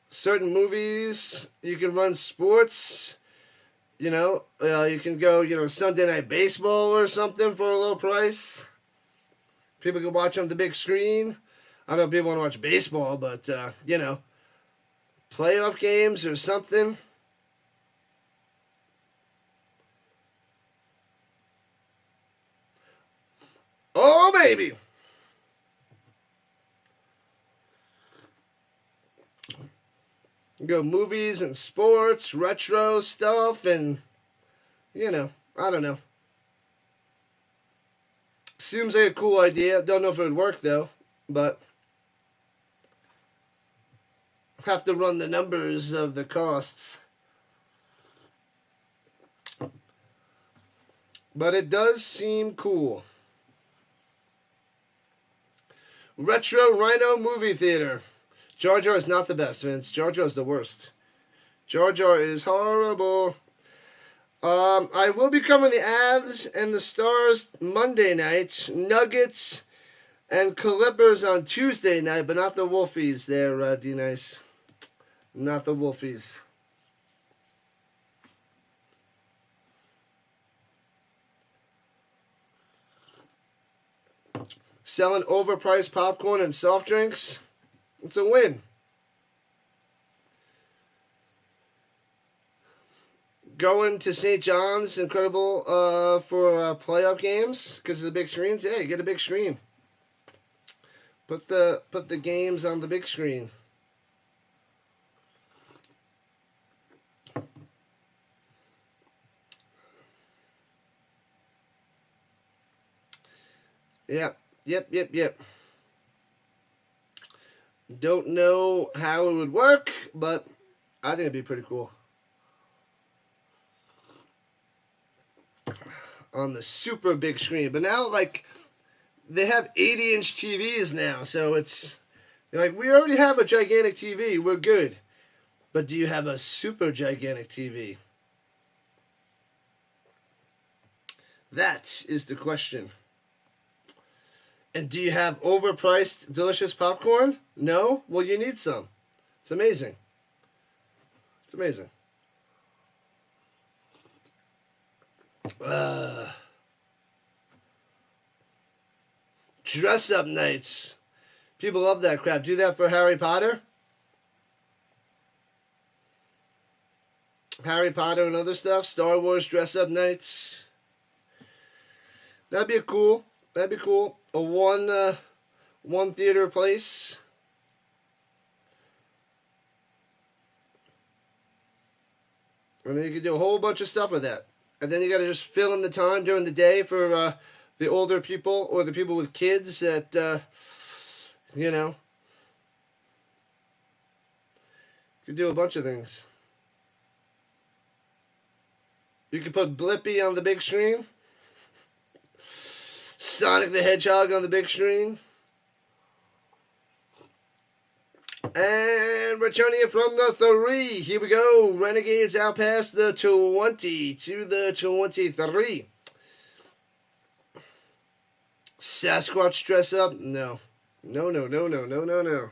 certain movies. You can run sports. You can go, Sunday Night Baseball or something for a low price. People can watch on the big screen. I know people want to watch baseball, but, playoff games or something. Oh, baby. Go movies and sports, retro stuff, and, I don't know. Seems like a cool idea. Don't know if it would work, though, but have to run the numbers of the costs. But it does seem cool. Retro Rhino Movie Theater. Jar Jar is not the best, Vince. Jar Jar is the worst. Jar Jar is horrible. I will be covering the Avs and the Stars Monday night. Nuggets and Clippers on Tuesday night, but not the Wolfies there, D-Nice. Not the Wolfies. Selling overpriced popcorn and soft drinks. It's a win. Going to St. John's, incredible for playoff games because of the big screens. Yeah, you get a big screen. Put the games on the big screen. Yep. Don't know how it would work, but I think it'd be pretty cool. On the super big screen. But now, they have 80-inch TVs now, so they're like, we already have a gigantic TV, we're good. But do you have a super gigantic TV? That is the question. And do you have overpriced, delicious popcorn? No? Well, you need some. It's amazing. It's amazing. Dress-up nights. People love that crap. Do that for Harry Potter? Harry Potter and other stuff. Star Wars dress-up nights. That'd be cool. That'd be cool. A one theater place. And then you could do a whole bunch of stuff with that. And then you got to just fill in the time during the day for the older people or the people with kids that, you could do a bunch of things. You could put Blippi on the big screen. Sonic the Hedgehog on the big screen. And returning it from the 3. Here we go. Renegades out past the 20 to the 23. Sasquatch dress up? No. No.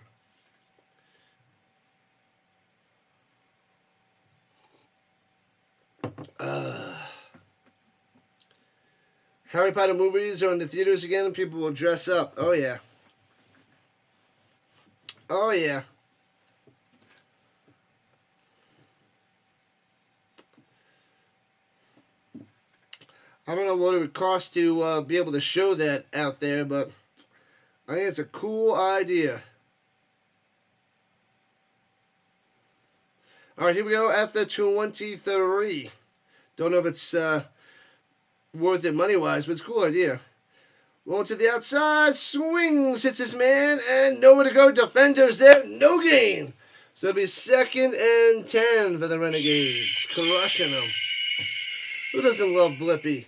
Harry Potter movies are in the theaters again and people will dress up. Oh, yeah. Oh, yeah. I don't know what it would cost to be able to show that out there, but I think it's a cool idea. All right, here we go at the 23. Don't know if it's worth it money-wise, but it's a cool idea. Rolling to the outside, swings, hits his man, and nowhere to go. Defenders there, no gain. So it'll be 2nd and 10 for the Renegades, crushing them. Who doesn't love Blippi?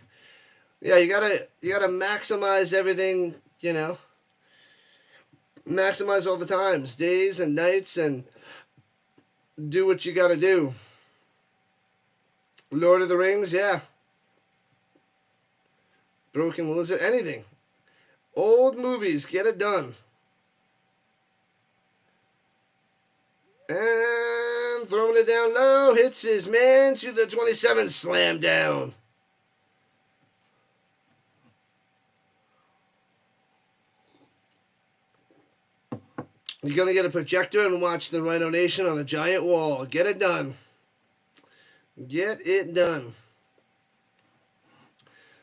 Yeah, you gotta maximize everything, Maximize all the times, days and nights, and do what you gotta do. Lord of the Rings, yeah. Broken Lizard, anything. Old movies, get it done. And throwing it down low, hits his man to the 27, slam down. You're going to get a projector and watch the Rhino Nation on a giant wall. Get it done. Get it done.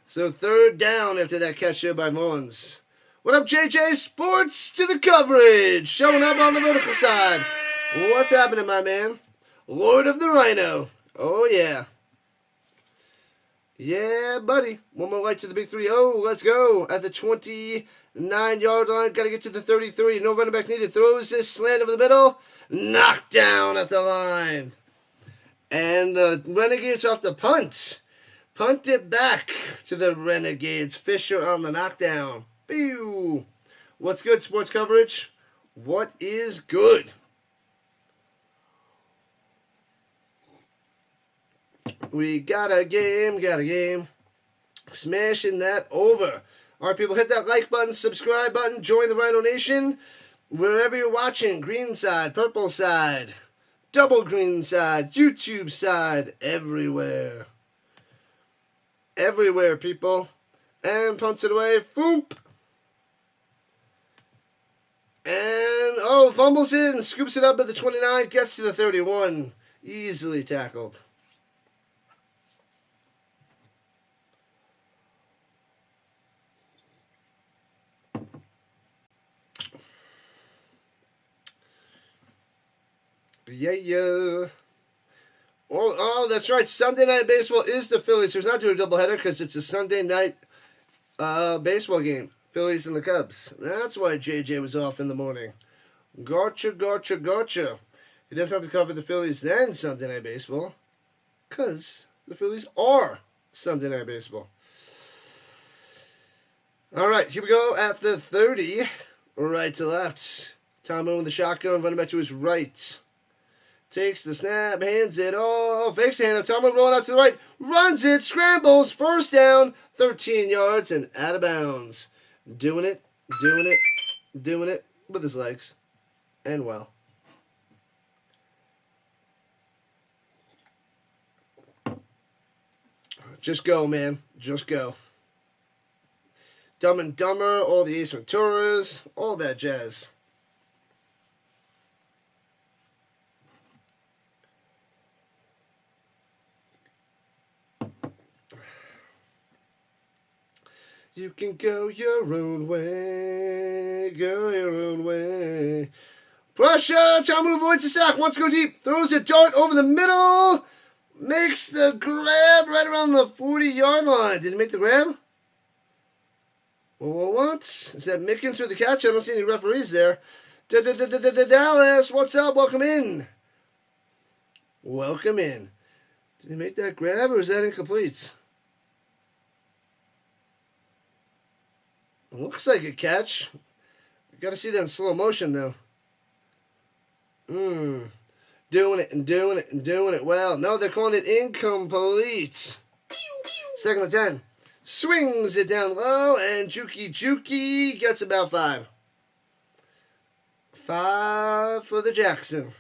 So 3rd down after that catch here by Mullins. What up, JJ Sports to the coverage. Showing up on the vertical side. What's happening, my man? Lord of the Rhino. Oh, yeah. Yeah, buddy. One more light to the big 3-0. Let's go. At the 29-yard line. Got to get to the 33. No running back needed. Throws this slant over the middle. Knocked down at the line. And the Renegades off the punt. Punt it back to the Renegades. Fisher on the knockdown. Pew. What's good, sports coverage? What is good? We got a game. Smashing that over. All right, people, hit that like button, subscribe button, join the Rhino Nation. Wherever you're watching, green side, purple side, double green side, YouTube side, everywhere. Everywhere, people. And punts it away. Foomp. And, fumbles it and scoops it up at the 29, gets to the 31. Easily tackled. Yeah. Oh, that's right. Sunday Night Baseball is the Phillies. There's not doing a doubleheader because it's a Sunday night baseball game. Phillies and the Cubs. That's why JJ was off in the morning. Gotcha. He doesn't have to cover the Phillies then Sunday Night Baseball because the Phillies are Sunday Night Baseball. All right, here we go at the 30. Right to left. Tom in the shotgun, running back to his right. Takes the snap, hands it off, fakes the handoff. Tom rolling out to the right, runs it, scrambles, first down, 13 yards, and out of bounds. Doing it with his legs. And well. Just go, man. Just go. Dumb and Dumber, all the Ace Venturas, all that jazz. You can go your own way, Pressure, Tamu avoids the sack, wants to go deep, throws a dart over the middle, makes the grab right around the 40-yard line. Did he make the grab? What? Is that Mickens for the catch? I don't see any referees there. Dallas, what's up? Welcome in. Welcome in. Did he make that grab or is that incomplete? Looks like a catch. Got to see that in slow motion, though. Doing it well. No, they're calling it incomplete. 2nd and 10. Swings it down low, and Juki gets about 5. 5 for the Jackson.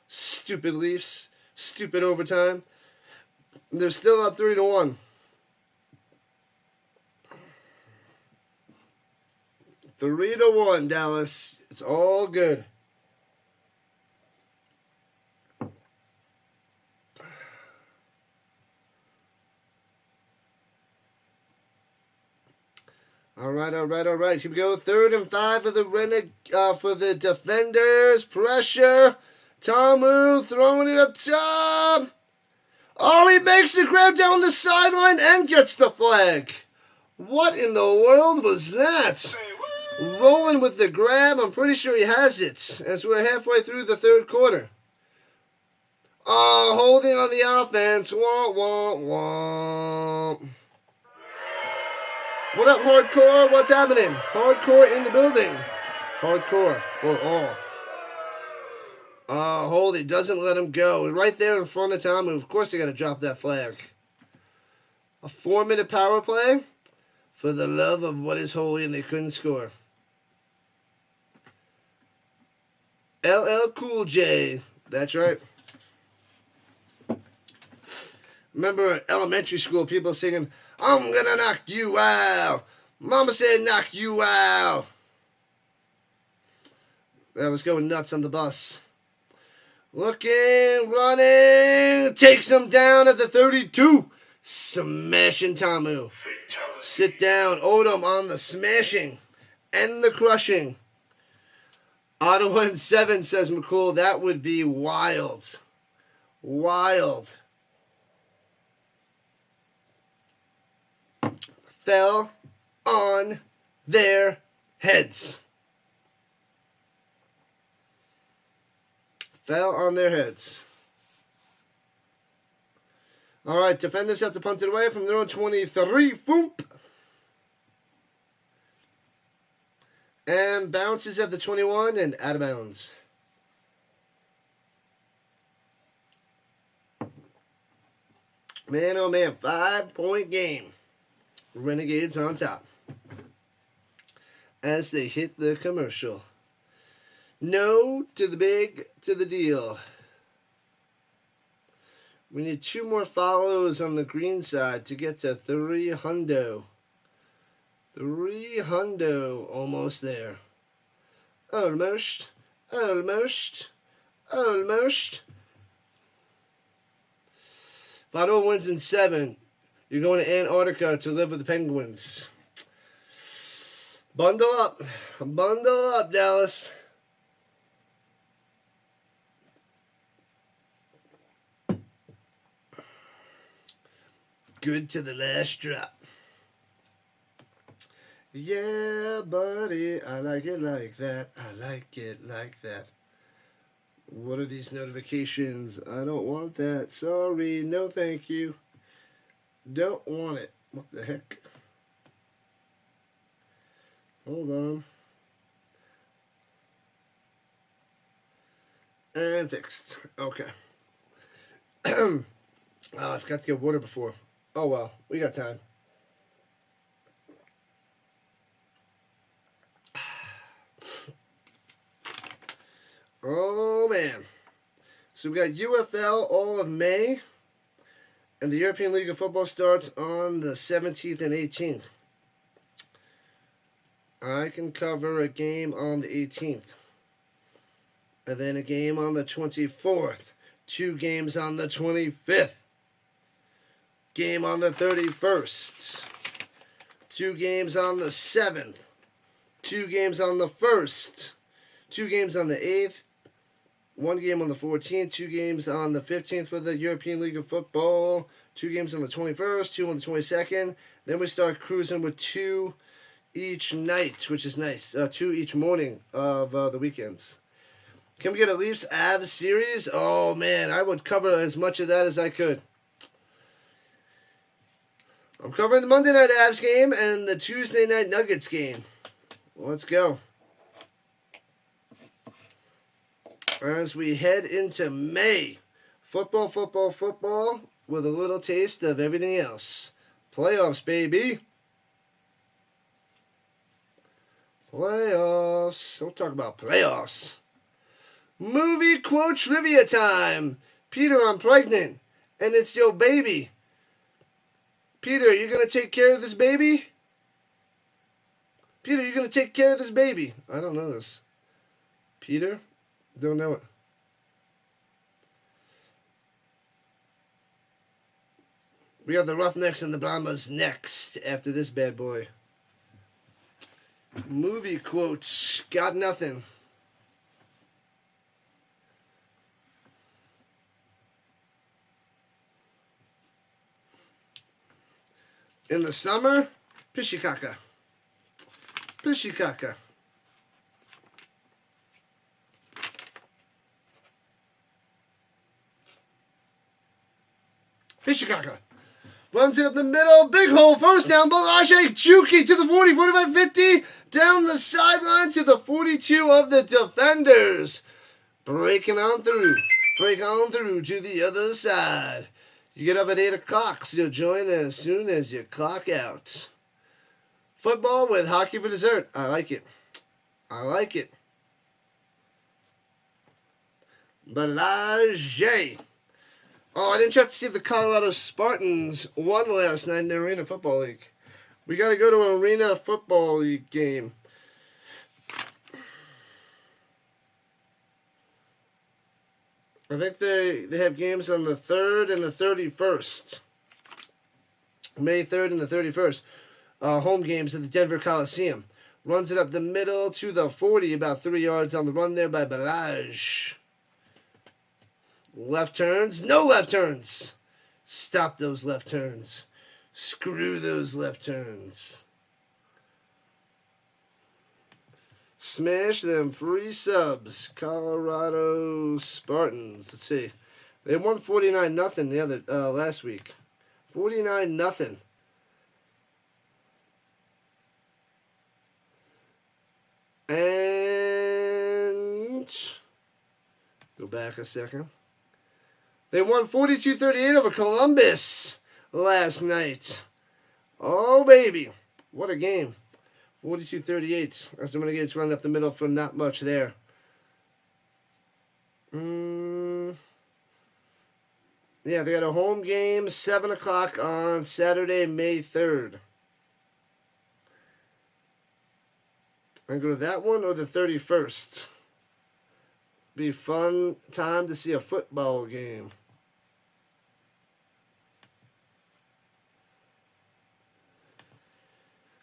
Stupid Leafs. Stupid overtime. They're still up 3-1. 3-1, Dallas. It's all good. All right. Here we go. 3rd and 5 for the defenders. Pressure. Tamu throwing it up top. Oh, he makes the grab down the sideline and gets the flag. What in the world was that? Rolling with the grab. I'm pretty sure he has it as we're halfway through the 3rd quarter. Oh, holding on the offense. Wah. What up, Hardcore? What's happening? Hardcore in the building. Hardcore for all. Holding doesn't let him go. Right there in front of Tamu. Of course they got to drop that flag. A 4-minute power play for the love of what is holy, and they couldn't score. LL Cool J. That's right. Remember elementary school, people singing, I'm gonna knock you out. Mama said knock you out. That was going nuts on the bus. Looking, running, takes him down at the 32. Smashing Tamu. Sit down, Odom on the smashing and the crushing. Ottawa in 7, says McCool. That would be wild. Wild. Fell on their heads. Fell on their heads. All right, defenders have to punt it away from their own 23. Boom. And bounces at the 21 and out of bounds. Man, oh man, 5-point game. Renegades on top. As they hit the commercial. No to the big, to the deal. We need 2 more follows on the green side to get to 300. 300, almost there. Almost. If Ottawa wins in 7, you're going to Antarctica to live with the Penguins. Bundle up. Bundle up, Dallas. Good to the last drop. Yeah, buddy, I like it like that. I like it like that. What are these notifications? I don't want that. Sorry, no thank you. Don't want it. What the heck? Hold on. And fixed. Okay. Oh, I forgot to get water before. Oh well, we got time. Oh man. So we got UFL all of May. And the European League of Football starts on the 17th and 18th. I can cover a game on the 18th. And then a game on the 24th. 2 games on the 25th. Game on the 31st. 2 games on the 7th. 2 games on the 1st. 2 games on the 8th. 1 game on the 14th. 2 games on the 15th for the European League of Football. 2 games on the 21st. 2 on the 22nd. Then we start cruising with 2 each night, which is nice. 2 each morning of the weekends. Can we get a Leafs Avs series? Oh man, I would cover as much of that as I could. I'm covering the Monday night Avs game and the Tuesday night Nuggets game. Let's go. As we head into May. Football, football, football with a little taste of everything else. Playoffs, baby. Playoffs. Don't talk about playoffs. Movie quote trivia time. Peter, I'm pregnant. And it's your baby. Peter, you going to take care of this baby? Peter, you going to take care of this baby? I don't know this. Peter? Don't know it. We have the Roughnecks and the Brahmas next after this bad boy. Movie quotes. Got nothing. In the summer, Pishikaka. Pishikaka. Pishikaka. Runs it up the middle. Big hole. First down. Balaje Juki to the 40, 45, 50. Down the sideline to the 42 of the defenders. Breaking on through. Break on through to the other side. You get up at 8 o'clock, so you'll join as soon as you clock out. Football with hockey for dessert. I like it. I like it. Balaje. Oh, I didn't check to see if the Colorado Spartans won last night in the Arena Football League. We got to go to an Arena Football League game. I think they have games on the 3rd and the 31st. May 3rd and the 31st. Home games at the Denver Coliseum. Runs it up the middle to the 40, about 3 yards on the run there by Barrage. Left turns, no left turns. Stop those left turns. Screw those left turns. Smash them free subs. Colorado Spartans. Let's see. They won 49-0 the other last week. 49-0. And go back a second. They won 42-38 over Columbus last night. Oh, baby. What a game. 42-38. As the Renegades run up the middle for not much there. Yeah, they got a home game, 7 o'clock on Saturday, May 3rd. I'm going to go to that one or the 31st. Be a fun time to see a football game.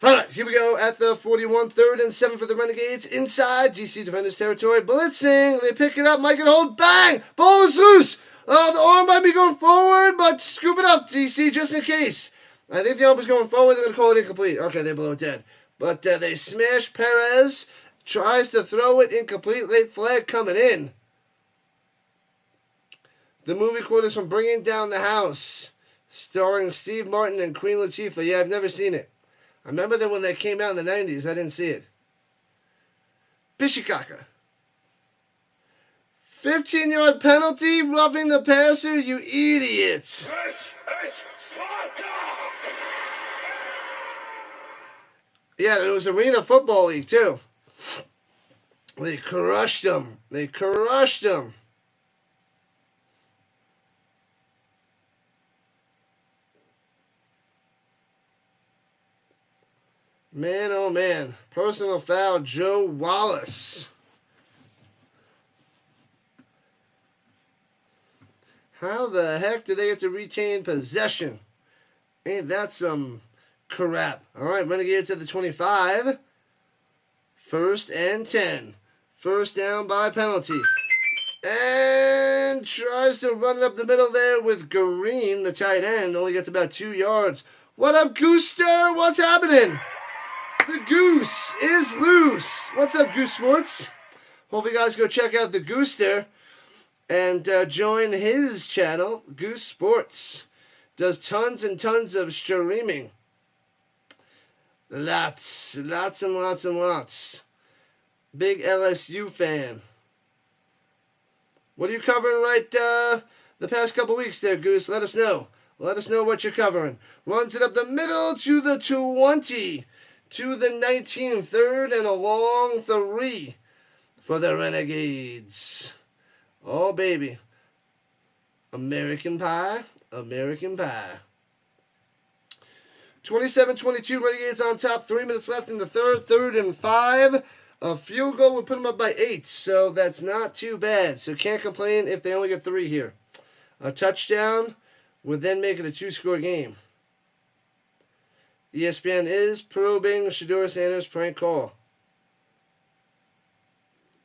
All right, here we go at the 41, 3rd and 7 for the Renegades. Inside DC defenders territory. Blitzing. They pick it up. Mike and hold. Bang! Ball is loose. The arm might be going forward, but scoop it up, DC, just in case. I think the arm was going forward. They're going to call it incomplete. Okay, they blow it dead. But they smash Perez. Tries to throw it incomplete. Late flag coming in. The movie quote is from Bringing Down the House, starring Steve Martin and Queen Latifah. Yeah, I've never seen it. I remember that when that came out in the 90s. I didn't see it. Bishikaka. 15-yard penalty, roughing the passer, you idiots. This is Sparta! Yeah, it was Arena Football League, too. They crushed them. They crushed them. Man, oh man. Personal foul, Joe Wallace. How the heck did they get to retain possession? Ain't that some crap? All right, Renegades at the 25. 1st and 10. First down by penalty. And tries to run it up the middle there with Green, the tight end. Only gets about 2 yards. What up, Gooster? What's happening? The Goose is loose. What's up, Goose Sports? Hope you guys go check out the Gooster and join his channel, Goose Sports. Does tons and tons of streaming. Lots and lots and lots. Big LSU fan. What are you covering the past couple weeks there, Goose? Let us know. Let us know what you're covering. Runs it up the middle to the 20. To the 19, 3rd and a long 3 for the Renegades. Oh, baby. American Pie. American Pie. 27-22, Renegades on top. 3 minutes left in the 3rd. 3rd and 5. A field goal would put them up by 8, so that's not too bad. So can't complain if they only get 3 here. A touchdown would then make it a 2-score game. ESPN is probing Shedeur Sanders' prank call.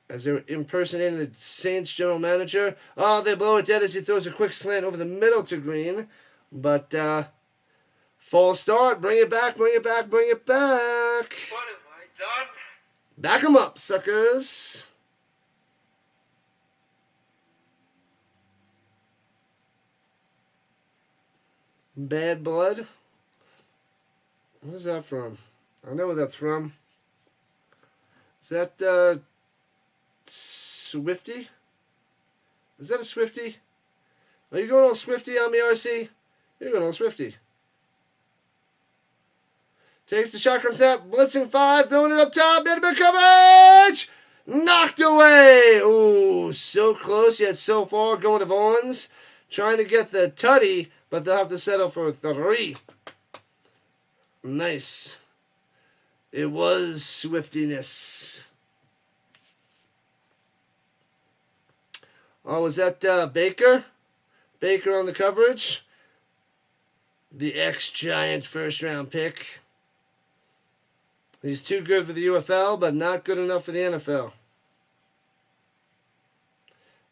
As they're impersonating the Saints general manager. Oh, they blow it dead as he throws a quick slant over the middle to Green. But, false start. Bring it back, bring it back, bring it back. What have I done? Back them up, suckers. Bad Blood. Where's that from? I know where that's from. Is that, Swifty? Is that a Swifty? Are you going all Swifty on me, RC? You're going all Swifty. Takes the shotgun snap, blitzing 5, throwing it up top, mid coverage! Knocked away! Ooh, so close yet so far, going to Vaughns. Trying to get the tutty, but they'll have to settle for 3. Nice. It was Swiftiness. Oh, was that Baker? Baker on the coverage. The ex-Giant first-round pick. He's too good for the UFL, but not good enough for the NFL.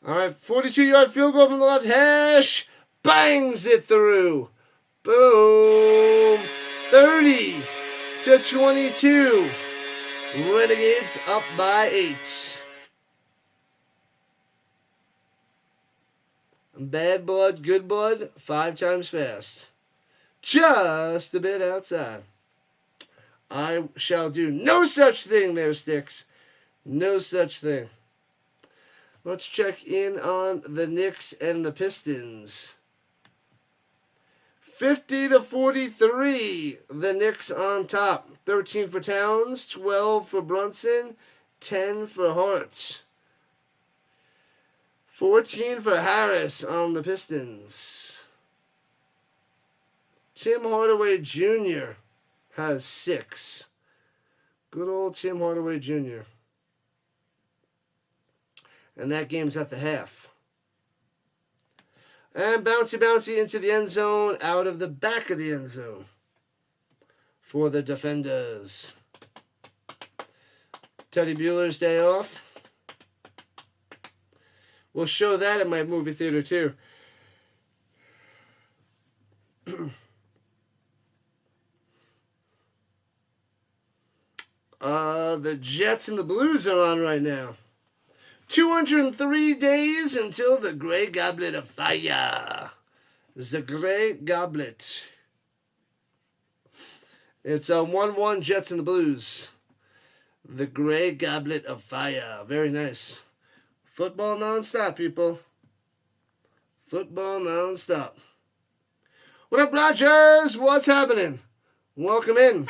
All right, 42-yard field goal from the left hash. Bangs it through. Boom. 30-22. Renegades up by 8. Bad blood, good blood, 5 times fast. Just a bit outside. I shall do no such thing there, Sticks. No such thing. Let's check in on the Knicks and the Pistons. 50-43, the Knicks on top. 13 for Towns, 12 for Brunson, 10 for Hart. 14 for Harris on the Pistons. Tim Hardaway Jr. has 6. Good old Tim Hardaway Jr. And that game's at the half. And bouncy into the end zone, out of the back of the end zone for the defenders. Teddy Bueller's day off. We'll show that at my movie theater too. The Jets and the Blues are on right now. 203 days until the Grey Goblet of Fire. The Grey Goblet. It's 1-1 Jets and the Blues. The Grey Goblet of Fire. Very nice. Football nonstop, people. Football nonstop. What up, Rogers? What's happening? Welcome in.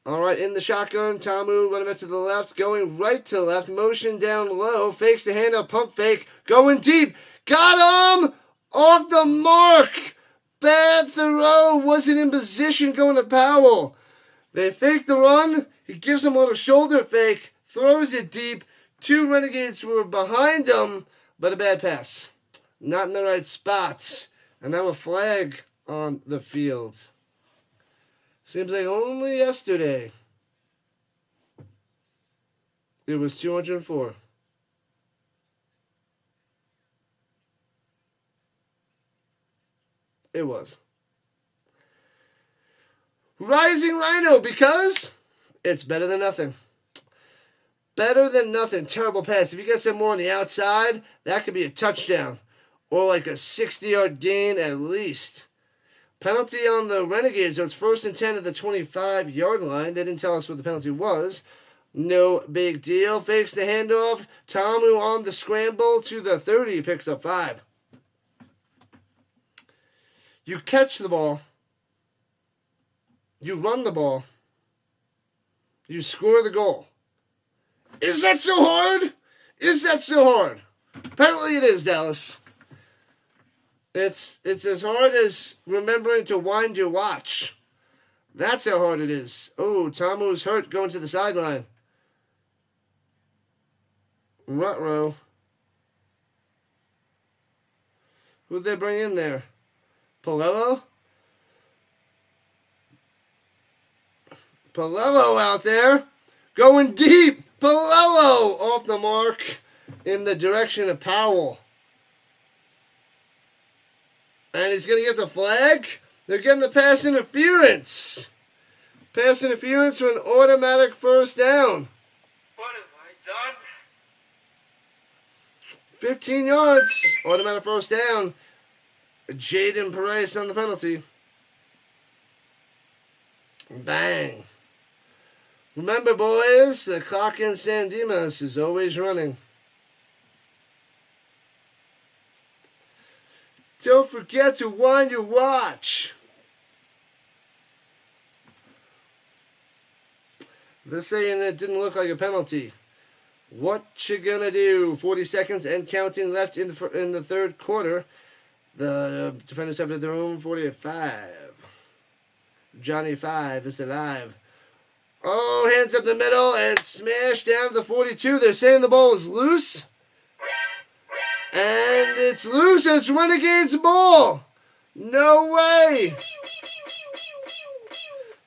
All right, in the shotgun, Tamu running back to the left, going right to left, motion down low, fakes the handoff, pump fake, going deep, got him, off the mark, bad throw, wasn't in position, going to Powell. They fake the run, he gives him a little shoulder fake, throws it deep, 2 Renegades were behind him, but a bad pass. Not in the right spots, and now a flag on the field. Seems like only yesterday it was 204. It was. Rising Rhino, because it's better than nothing. Better than nothing. Terrible pass. If you get some more on the outside, that could be a touchdown. Or like a 60-yard gain at least. Penalty on the Renegades, so it's 1st and 10 at the 25-yard line. They didn't tell us what the penalty was. No big deal. Fakes the handoff. Tamu on the scramble to the 30. Picks up 5. You catch the ball. You run the ball. You score the goal. Is that so hard? Is that so hard? Apparently it is, Dallas. It's as hard as remembering to wind your watch. That's how hard it is. Oh, Tamu's hurt going to the sideline. Ruh-roh. Who'd they bring in there? Palello? Palello out there. Going deep. Palello off the mark in the direction of Powell. And he's going to get the flag. They're getting the pass interference. Pass interference for an automatic 1st down. What have I done? 15 yards. Automatic 1st down. Jaden Perez on the penalty. Bang. Remember, boys, the clock in San Dimas is always running. Don't forget to wind your watch. They're saying it didn't look like a penalty. What you gonna do? 40 seconds and counting left in the 3rd quarter. The defenders have their own 45. Johnny 5 is alive. Oh, hands up the middle and smash down to the 42. They're saying the ball was loose. And it's loose. It's Renegades ball. No way.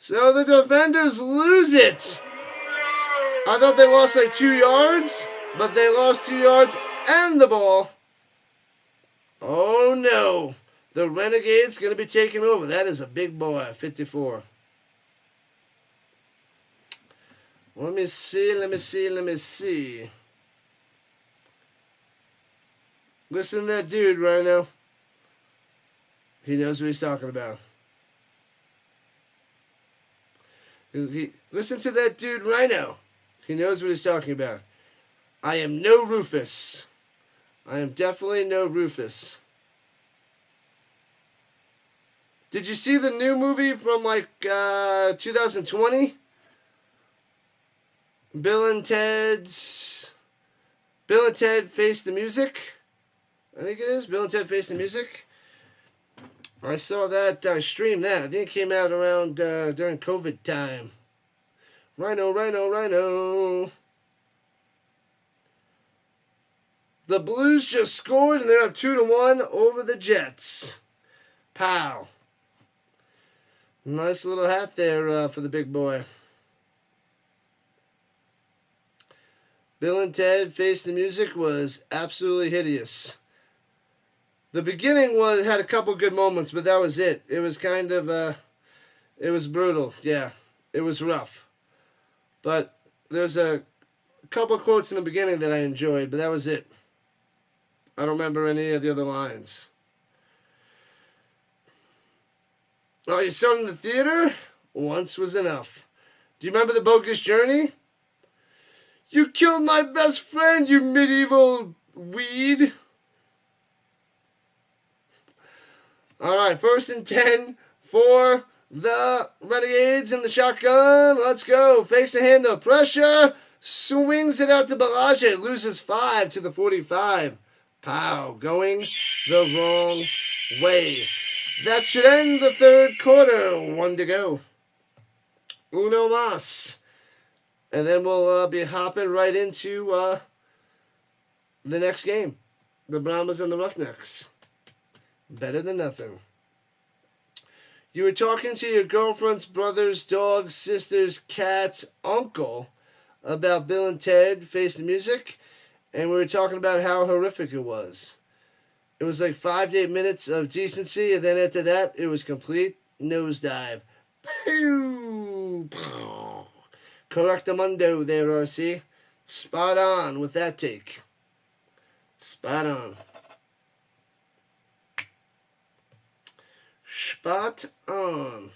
So the defenders lose it. I thought they lost like 2 yards, but they lost 2 yards and the ball. Oh no. The Renegades going to be taking over. That is a big boy, 54. Let me see. Listen to that dude right now. He knows what he's talking about. Listen to that dude right now. He knows what he's talking about. I am no Rufus. I am definitely no Rufus. Did you see the new movie from like 2020? Bill and Ted Face the Music. I think it is. Bill and Ted Face the Music. I saw that. I streamed that. I think it came out around during COVID time. Rhino. The Blues just scored and they're up 2-1 over the Jets. Pow. Nice little hat there for the big boy. Bill and Ted Face the Music was absolutely hideous. The beginning had a couple good moments, but that was it. It was kind of, it was brutal. Yeah, it was rough. But there's a couple quotes in the beginning that I enjoyed, but that was it. I don't remember any of the other lines. Oh, you saw it in the theater? Once was enough. Do you remember The Bogus Journey? You killed my best friend, you medieval weed. All right, 1st and 10 for the Renegades in the shotgun. Let's go. Fakes the handoff. Pressure. Swings it out to Balaje. Loses 5 to the 45. Pow. Going the wrong way. That should end the third quarter. 1 to go. Uno mas. And then we'll be hopping right into the next game. The Brahmas and the Roughnecks. Better than nothing. You were talking to your girlfriend's brother's, dog's, sister's, cat's uncle about Bill and Ted Face the Music, and we were talking about how horrific it was. It was like 5 to 8 minutes of decency, and then after that, it was complete nosedive. Pew! Correctamundo there, RC. Spot on with that take. Spot on. Spot on.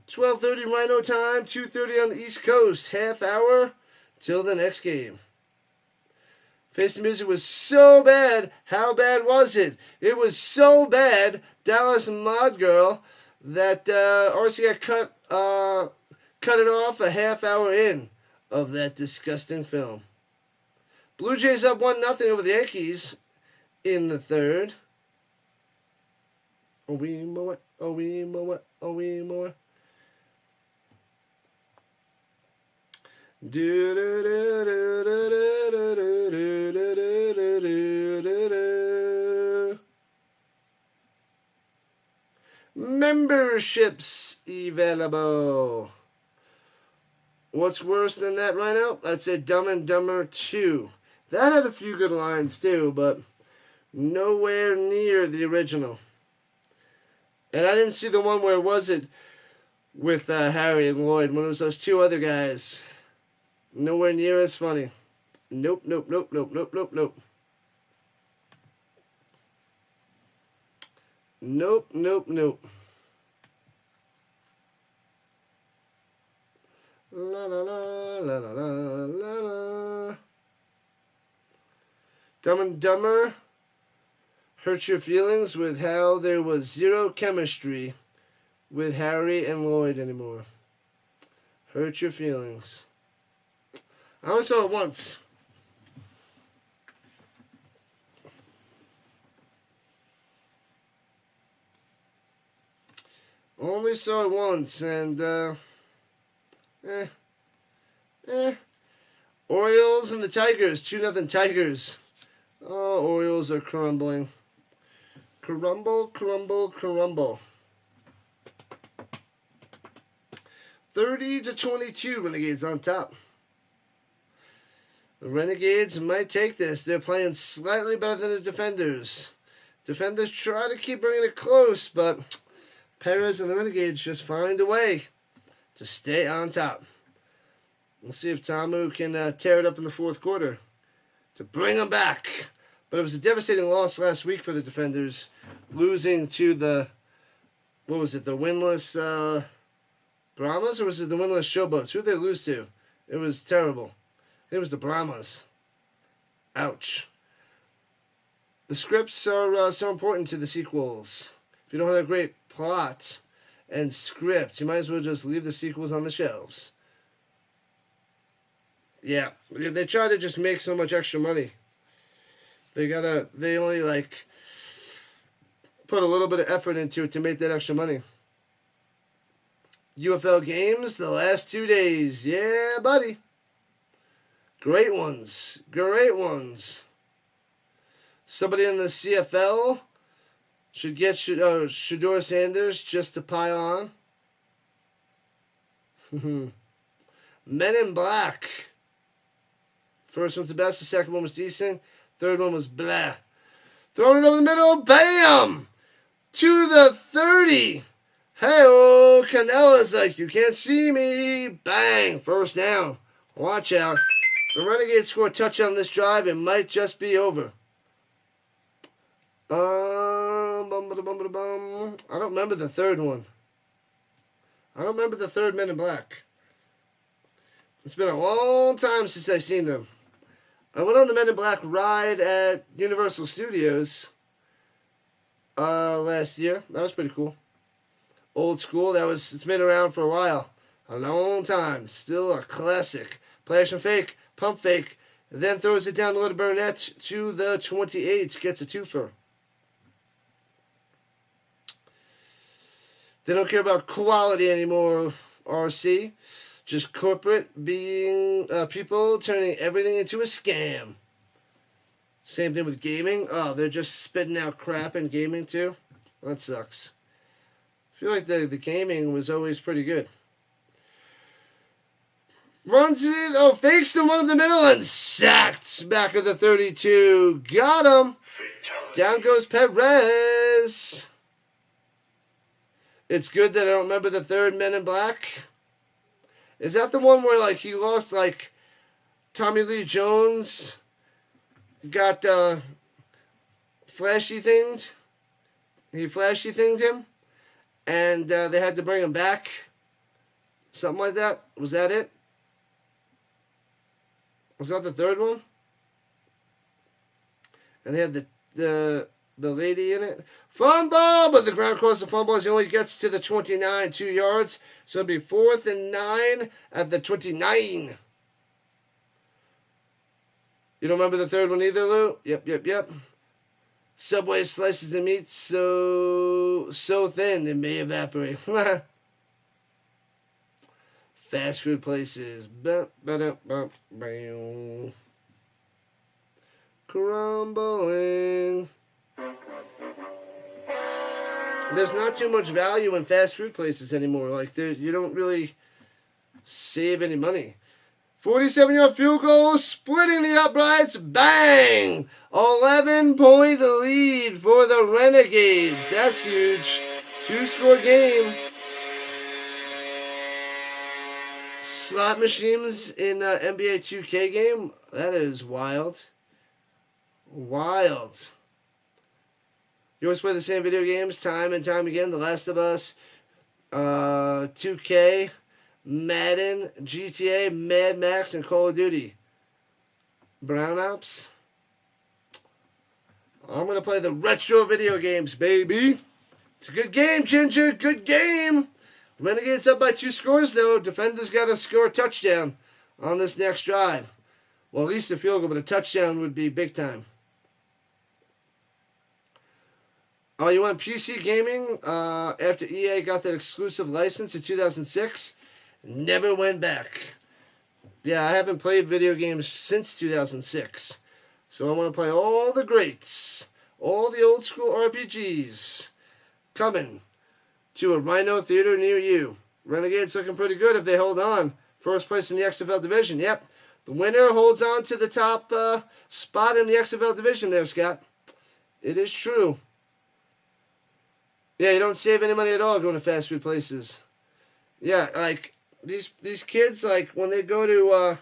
12:30 Rhino time, 2:30 on the East Coast. Half hour till the next game. Face the Music was so bad. How bad was it? It was so bad, Dallas Mod Girl, that RC got cut it off a half hour in of that disgusting film. Blue Jays up 1-0 over the Yankees in the third. Oh, we more. Memberships available. What's worse than that right now? I'd say Dumb and Dumber 2. That had a few good lines too, but nowhere near the original. And I didn't see the one where was it with Harry and Lloyd, when it was those two other guys. Nowhere near as funny. Nope. Nope. La la la la la la la. Dumb and Dumber hurt your feelings with how there was zero chemistry with Harry and Lloyd anymore. Hurt your feelings. I only saw it once. Only saw it once, and Orioles and the Tigers, 2-0 Tigers. Oh, Orioles are crumbling. Crumble. 30-22, Renegades on top. The Renegades might take this. They're playing slightly better than the Defenders. Defenders try to keep bringing it close, but Perez and the Renegades just find a way to stay on top. We'll see if Tamu can tear it up in the fourth quarter to bring them back. But it was a devastating loss last week for the Defenders, losing to the, what was it, the winless Brahmas, or was it the winless Showboats? Who did they lose to? It was terrible. It was the Brahmas. Ouch. The scripts are so important to the sequels. If you don't have a great plot and script, you might as well just leave the sequels on the shelves. Yeah, they try to just make so much extra money. They only like put a little bit of effort into it to make that extra money. UFL games the last 2 days. Yeah, buddy. Great ones. Great ones. Somebody in the CFL should get Shedeur Sanders just to pile on. Men in Black. First one's the best. The second one was decent. Third one was blah. Throwing it over the middle. Bam! To the 30. Hey-oh, Canella's like, you can't see me. Bang. First down. Watch out. The Renegades score a touchdown this drive. It might just be over. I don't remember the third one. I don't remember the third Men in Black. It's been a long time since I've seen them. I went on the Men in Black ride at Universal Studios last year. That was pretty cool. Old school. It's been around for a while. A long time. Still a classic. Play action fake. Pump fake. Then throws it down the road to Burnett to the 28. Gets a twofer. They don't care about quality anymore, RC. Just corporate being people turning everything into a scam. Same thing with gaming. Oh, they're just spitting out crap in gaming too. That sucks. I feel like the gaming was always pretty good. Runs it. Fakes the one up the middle and sacked. Back of the 32. Got him. Down goes Perez. It's good that I don't remember the third Men in Black. Is that the one where, like, he lost, like, Tommy Lee Jones got flashy thinged? He flashy thinged him? And they had to bring him back? Something like that? Was that it? Was that the third one? And they had the lady in it. Fumble! But the ground cross the fumble as he only gets to the 29, 2 yards. So it'll be 4th and 9 at the 29. You don't remember the third one either, Lou? Yep. Subway slices the meat so thin it may evaporate. Fast food places. Crumbling. There's not too much value in fast food places anymore. Like, you don't really save any money. 47-yard field goal, splitting the uprights. Bang! 11-point lead for the Renegades. That's huge. 2-score game. Slot machines in NBA 2K game. That is wild. Wild. You always play the same video games time and time again. The Last of Us, 2K, Madden, GTA, Mad Max, and Call of Duty. Brown Ops. I'm going to play the retro video games, baby. It's a good game, Ginger. Good game. Renegades up by 2 scores, though. Defenders got to score a touchdown on this next drive. Well, at least a field goal, but a touchdown would be big time. Oh, you want PC gaming? After EA got that exclusive license in 2006, never went back. Yeah, I haven't played video games since 2006. So I want to play all the greats, all the old school RPGs. Coming to a Rhino theater near you. Renegades looking pretty good if they hold on. First place in the XFL division. Yep. The winner holds on to the top spot in the XFL division there, Scott. It is true. Yeah, you don't save any money at all going to fast food places. Yeah, like these kids, like when they go to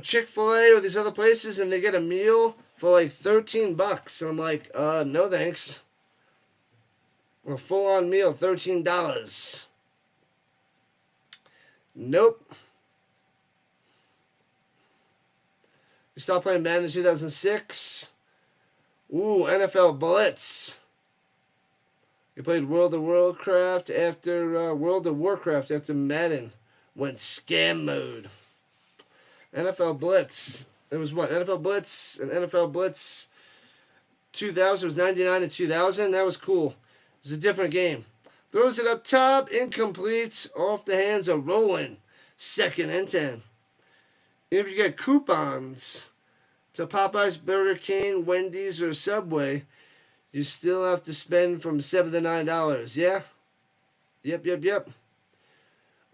Chick-fil-A or these other places and they get a meal for like $13. And I'm like, no thanks. A full-on meal, $13. Nope. We stopped playing Madden in 2006. Ooh, NFL Blitz. We played World of Warcraft after Madden went scam mode. NFL Blitz. It was what? NFL Blitz and NFL Blitz 2000. It was 99 and 2000. That was cool. It was a different game. Throws it up top. Incomplete. Off the hands of Roland. 2nd and 10. If you get coupons to Popeyes, Burger King, Wendy's, or Subway, you still have to spend from $7 to $9. Yeah? Yep.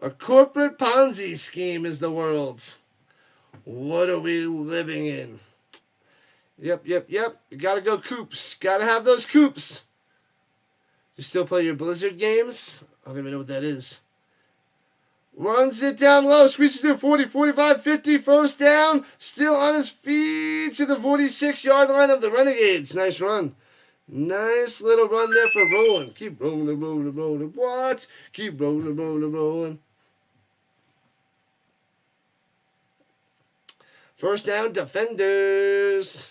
A corporate Ponzi scheme is the world. What are we living in? Yep. You gotta go Coops. Gotta have those Coops. You still play your Blizzard games? I don't even know what that is. Runs it down low, squeezes through 40, 45, 50, first down. Still on his feet to the 46-yard line of the Renegades. Nice run. Nice little run there for Roland. Keep rolling. What? Keep rolling. First down, Defenders.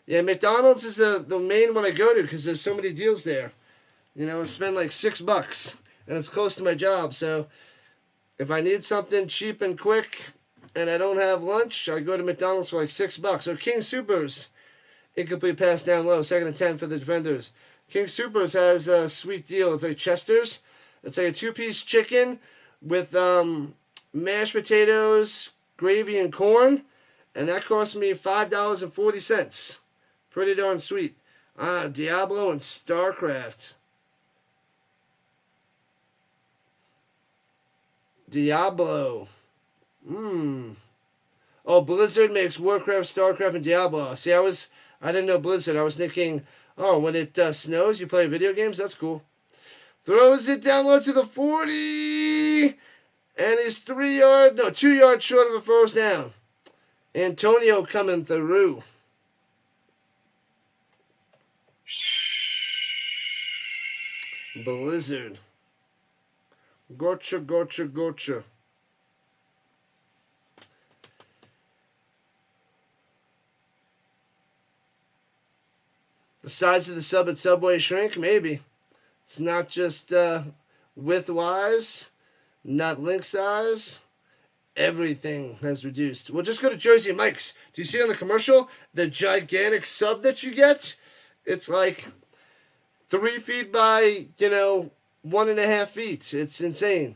Yeah, McDonald's is the main one I go to because there's so many deals there. I spend like $6. And it's close to my job, so if I need something cheap and quick and I don't have lunch, I go to McDonald's for like $6. So King Supers, incomplete pass down low, 2nd and 10 for the Defenders. King Supers has a sweet deal. It's like Chester's. It's like a 2-piece chicken with mashed potatoes, gravy, and corn, and that cost me $5.40. Pretty darn sweet. Diablo and StarCraft. Diablo. Oh, Blizzard makes Warcraft, StarCraft, and Diablo. See, I didn't know Blizzard. I was thinking, when it snows, you play video games? That's cool. Throws it down low to the 40. And he's 2 yards short of a first down. Antonio coming through. Blizzard. Gotcha. The size of the sub at Subway shrink? Maybe. It's not just width-wise, not link size. Everything has reduced. Well, just go to Jersey Mike's. Do you see on the commercial the gigantic sub that you get? It's like 3 feet by, 1.5 feet. It's insane.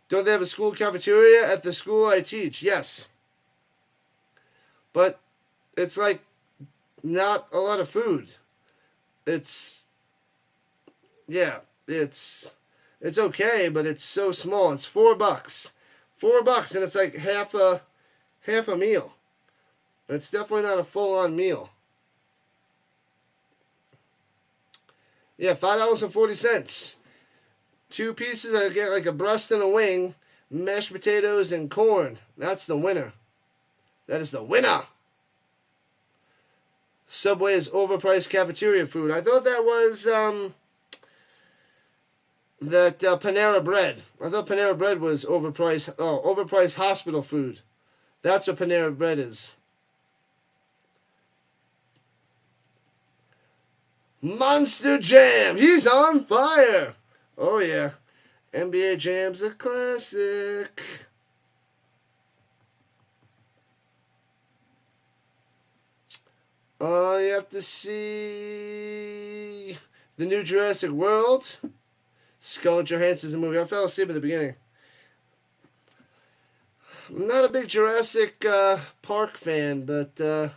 Don't they have a school cafeteria at the school I teach? Yes. But it's like not a lot of food. It's okay, but it's so small. It's $4. $4, and it's like half a meal. It's definitely not a full-on meal. Yeah, $5.40. 2 pieces, I get like a breast and a wing, mashed potatoes and corn. That's the winner. That is the winner. Subway is overpriced cafeteria food. I thought that was Panera Bread. I thought Panera Bread was overpriced. Oh, overpriced hospital food. That's what Panera Bread is. Monster Jam. He's on fire. Oh, yeah. NBA Jam's a classic. Oh, you have to see the new Jurassic World. Scarlett Johansson's movie. I fell asleep at the beginning. I'm not a big Jurassic Park fan, but I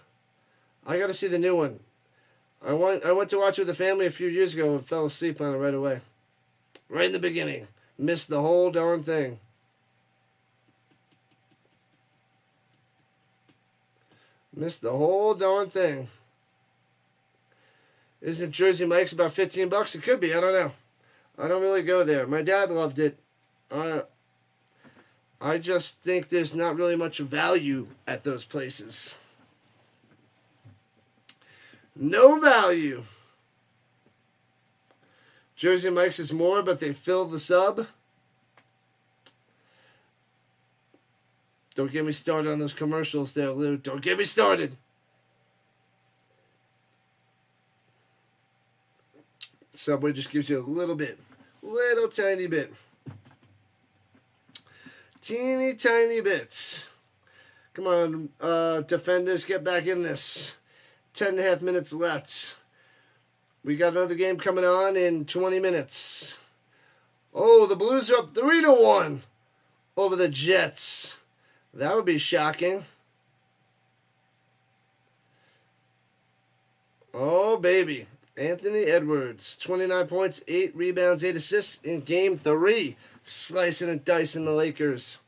got to see the new one. I went to watch with the family a few years ago and fell asleep on it right away. Right in the beginning. Missed the whole darn thing. Missed the whole darn thing. Isn't Jersey Mike's about $15? It could be. I don't know. I don't really go there. My dad loved it. I just think there's not really much value at those places. No value. Jersey Mike's is more, but they filled the sub. Don't get me started on those commercials there, Lou. Don't get me started. Subway just gives you a little bit. Little tiny bit. Teeny tiny bits. Come on, defenders, get back in this. 10.5 minutes left. We got another game coming on in 20 minutes. Oh, the Blues are up 3-1 over the Jets. That would be shocking. Oh, baby. Anthony Edwards, 29 points, 8 rebounds, 8 assists in Game 3. Slicing and dicing the Lakers.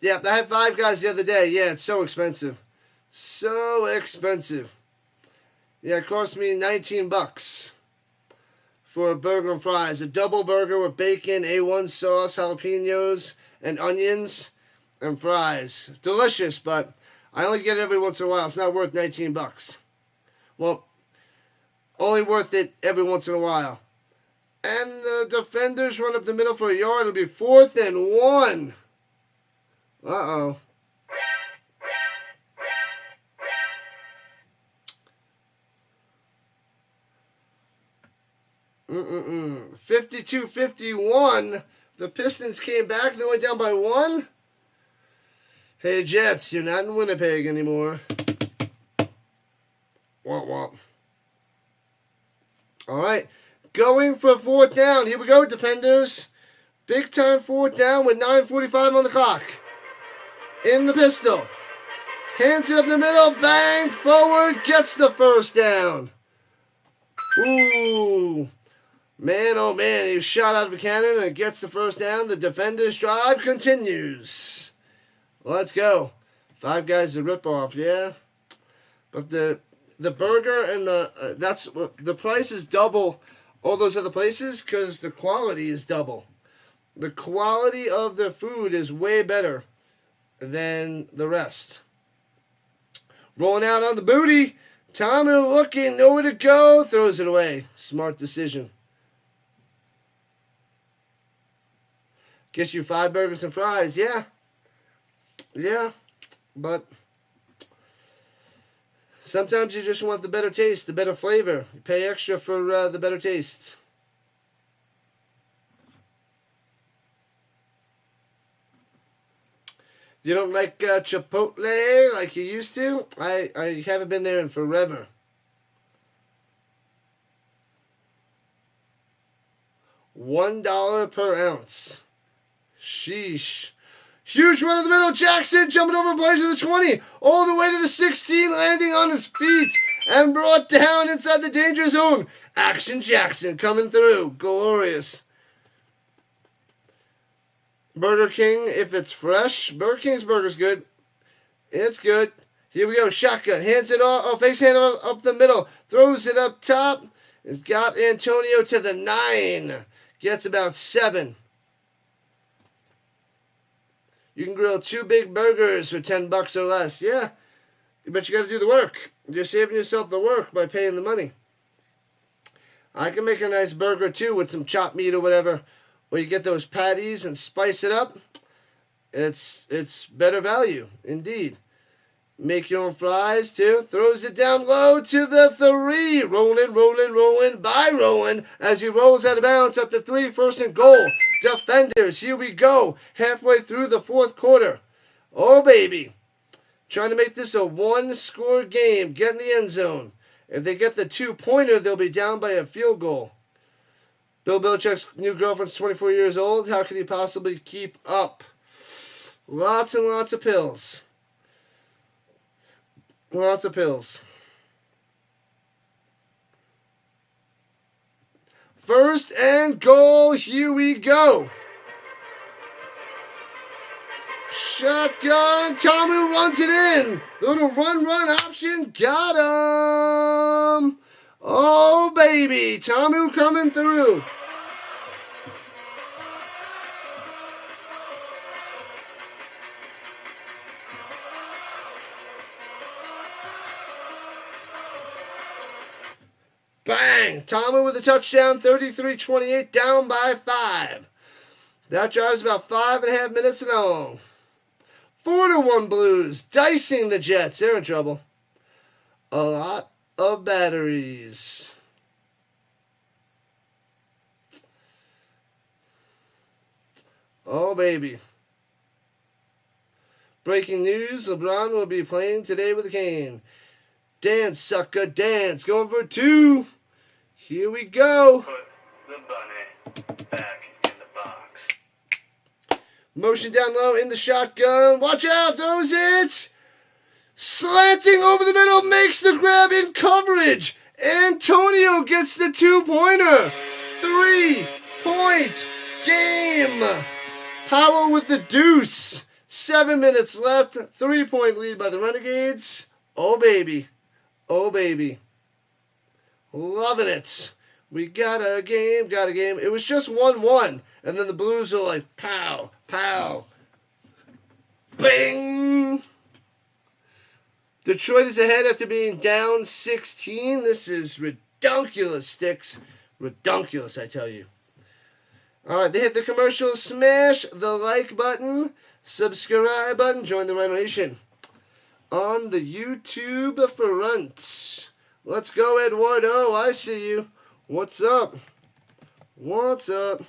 Yeah, I had 5 guys the other day. Yeah, it's so expensive. So expensive. Yeah, it cost me $19 for a burger and fries. A double burger with bacon, A1 sauce, jalapenos, and onions, and fries. Delicious, but I only get it every once in a while. It's not worth $19. Well, only worth it every once in a while. And the defenders run up the middle for a yard. It'll be 4th and 1. Uh-oh. 52-51. The Pistons came back. They went down by 1. Hey, Jets, you're not in Winnipeg anymore. Womp womp. All right. Going for 4th down. Here we go, defenders. Big time 4th down with 9:45 on the clock. In the pistol. Hands it up the middle. Bang. Forward. Gets the 1st down. Ooh. Man, oh man. He was shot out of a cannon and gets the 1st down. The defender's drive continues. Let's go. 5 guys to rip off, yeah. But the burger and the price is double all those other places because the quality is double. The quality of the food is way better than the rest. Rolling out on the booty. Tommy looking, nowhere to go. Throws it away. Smart decision. Gets you 5 burgers and fries. Yeah. Yeah. But sometimes you just want the better taste, the better flavor. You pay extra for the better taste. You don't like Chipotle like you used to? I haven't been there in forever. $1 per ounce. Sheesh. Huge run in the middle. Jackson jumping over players to the 20. All the way to the 16. Landing on his feet. And brought down inside the danger zone. Action Jackson coming through. Glorious. Burger King, if it's fresh. Burger King's burger's good. It's good. Here we go. Shotgun. Hands it off. Fakes hand up the middle. Throws it up top. It's got Antonio to the 9. Gets about 7. You can grill 2 big burgers for $10 or less. Yeah. But you got to do the work. You're saving yourself the work by paying the money. I can make a nice burger too with some chopped meat or whatever. Where you get those patties and spice it up. It's better value, indeed. Make your own fries too. Throws it down low to the 3. Rolling by Rowan as he rolls out of bounds at the 3. 1st and goal. Defenders, here we go. Halfway through the 4th quarter. Oh, baby. Trying to make this a 1-score game. Get in the end zone. If they get the 2-pointer, they'll be down by a field goal. Bill Belichick's new girlfriend's 24 years old. How could he possibly keep up? Lots and lots of pills. Lots of pills. First and goal. Here we go. Shotgun. Tamu runs it in. Little run option. Got him. Oh, baby. Tamu coming through. Bang! Tamu with a touchdown, 33-28, down by 5. That drive's about 5.5 minutes long. 4-1 Blues, dicing the Jets. They're in trouble. A lot of batteries. Oh, baby. Breaking news, LeBron will be playing today with a cane. Dance, sucker, dance. Going for 2. Here we go. Put the bunny back in the box. Motion down low in the shotgun. Watch out. Throws it. Slanting over the middle. Makes the grab in coverage. Antonio gets the 2-pointer. 3-point game. Power with the deuce. 7 minutes left. 3-point lead by the Renegades. Oh, baby. Oh, baby. Loving it. We got a game, It was just 1-1. And then the Blues are like, pow, pow. Bing! Detroit is ahead after being down 16. This is redunculous, Sticks. Redunculous, I tell you. All right, they hit the commercial. Smash the like button, subscribe button, join the Rhino Nation on the YouTube front. Let's go, Eduardo. I see you. What's up? What's up?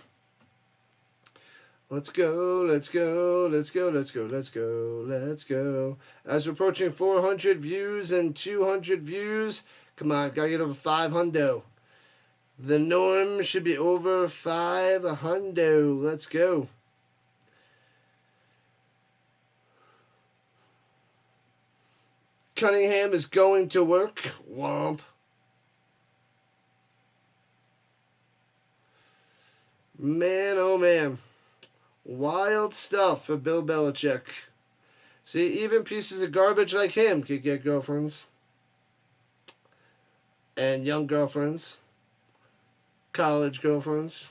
Let's go, let's go, let's go, let's go, let's go, let's go. As we're approaching 400 views and 200 views, come on, gotta get over 500. The norm should be over 500. Let's go. Cunningham is going to work. Womp. Man, oh man. Wild stuff for Bill Belichick. See, even pieces of garbage like him could get girlfriends. And young girlfriends. College girlfriends.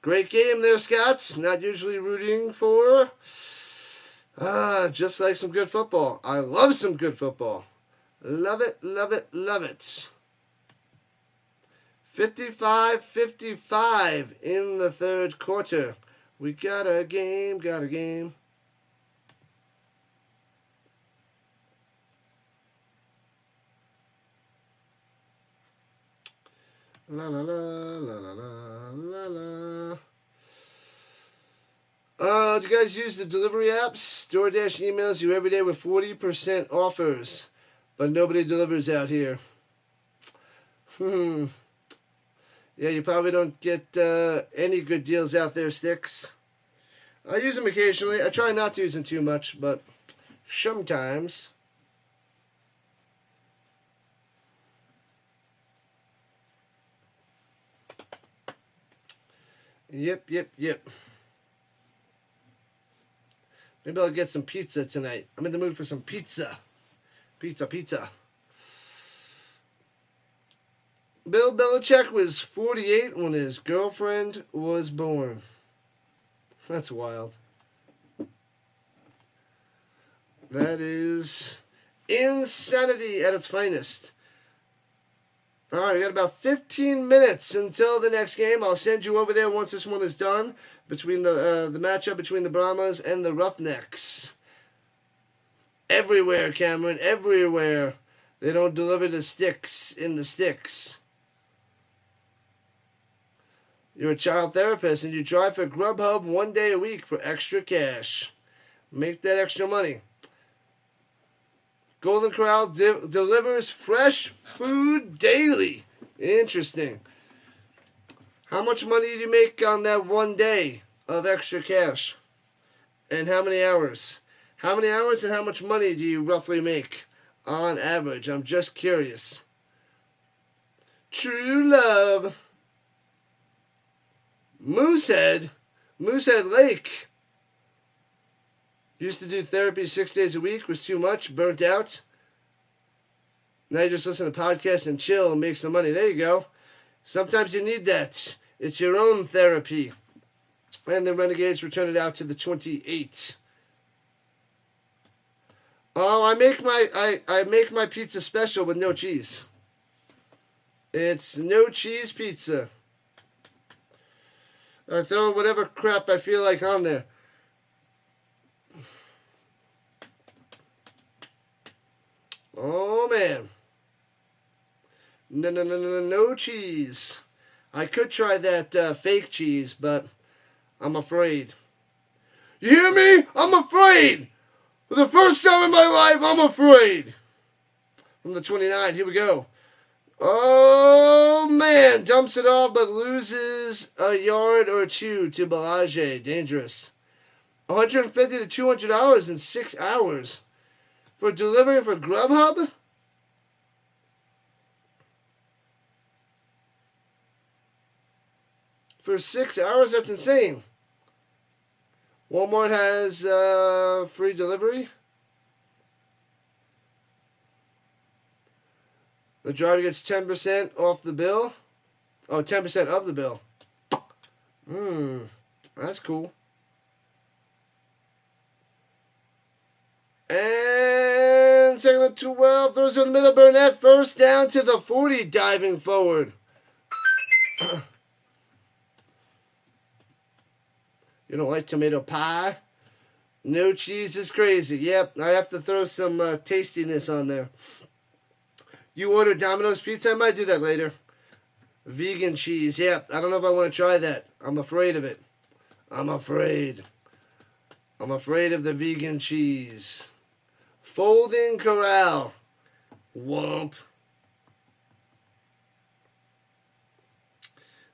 Great game there, Scots. Not usually rooting for. Just like some good football. I love some good football. Love it, love it, love it. 55-55 in the third quarter. We got a game, got a game. La la la la la la la la. Do you guys use the delivery apps? DoorDash emails you every day with 40% offers, but nobody delivers out here. Yeah, you probably don't get any good deals out there, Sticks. I use them occasionally. I try not to use them too much, but sometimes. Yep. Maybe I'll get some pizza tonight. I'm in the mood for some pizza. Pizza. Bill Belichick was 48 when his girlfriend was born. That's wild. That is insanity at its finest. All right, we got about 15 minutes until the next game. I'll send you over there once this one is done, between the matchup between the Brahmas and the Roughnecks. Everywhere, Cameron, everywhere. They don't deliver the sticks in the sticks. You're a child therapist and you drive for Grubhub 1 day a week for extra cash. Make that extra money. Golden Corral delivers fresh food daily. Interesting. How much money did you make on that one day of extra cash? And how many hours? How many hours and how much money do you roughly make on average? I'm just curious. True love. Moosehead Lake. Used to do therapy 6 days a week. Was too much. Burnt out. Now you just listen to podcasts and chill and make some money. There you go. Sometimes you need that. It's your own therapy. And the Renegades return it out to the 28. Oh, I make my pizza special with no cheese. It's no cheese pizza. I throw whatever crap I feel like on there. Oh man. No cheese. I could try that fake cheese, but I'm afraid. You hear me? I'm afraid. For the first time in my life, I'm afraid. From the 29, here we go. Oh, man. Dumps it off, but loses a yard or two to Balaje. Dangerous. $150 to $200 in 6 hours. For delivering for Grubhub? For 6 hours? That's insane. Walmart has free delivery. The driver gets 10% off the bill. Oh, 10% of the bill. That's cool. And second and 12. Throws in the middle. Burnett first down to the 40. Diving forward. You don't like tomato pie? No cheese is crazy. Yep, I have to throw some tastiness on there. You order Domino's pizza? I might do that later. Vegan cheese. Yep, I don't know if I want to try that. I'm afraid of it. I'm afraid of the vegan cheese. Folding Corral. Womp.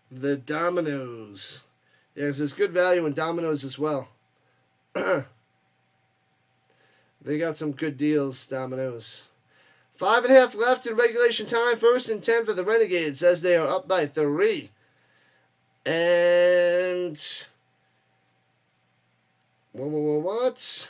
The Domino's. Yeah, because there's good value in Domino's as well. They got some good deals, Domino's. 5.5 left in regulation time. 1st and 10 for the Renegades as they are up by 3. And... What?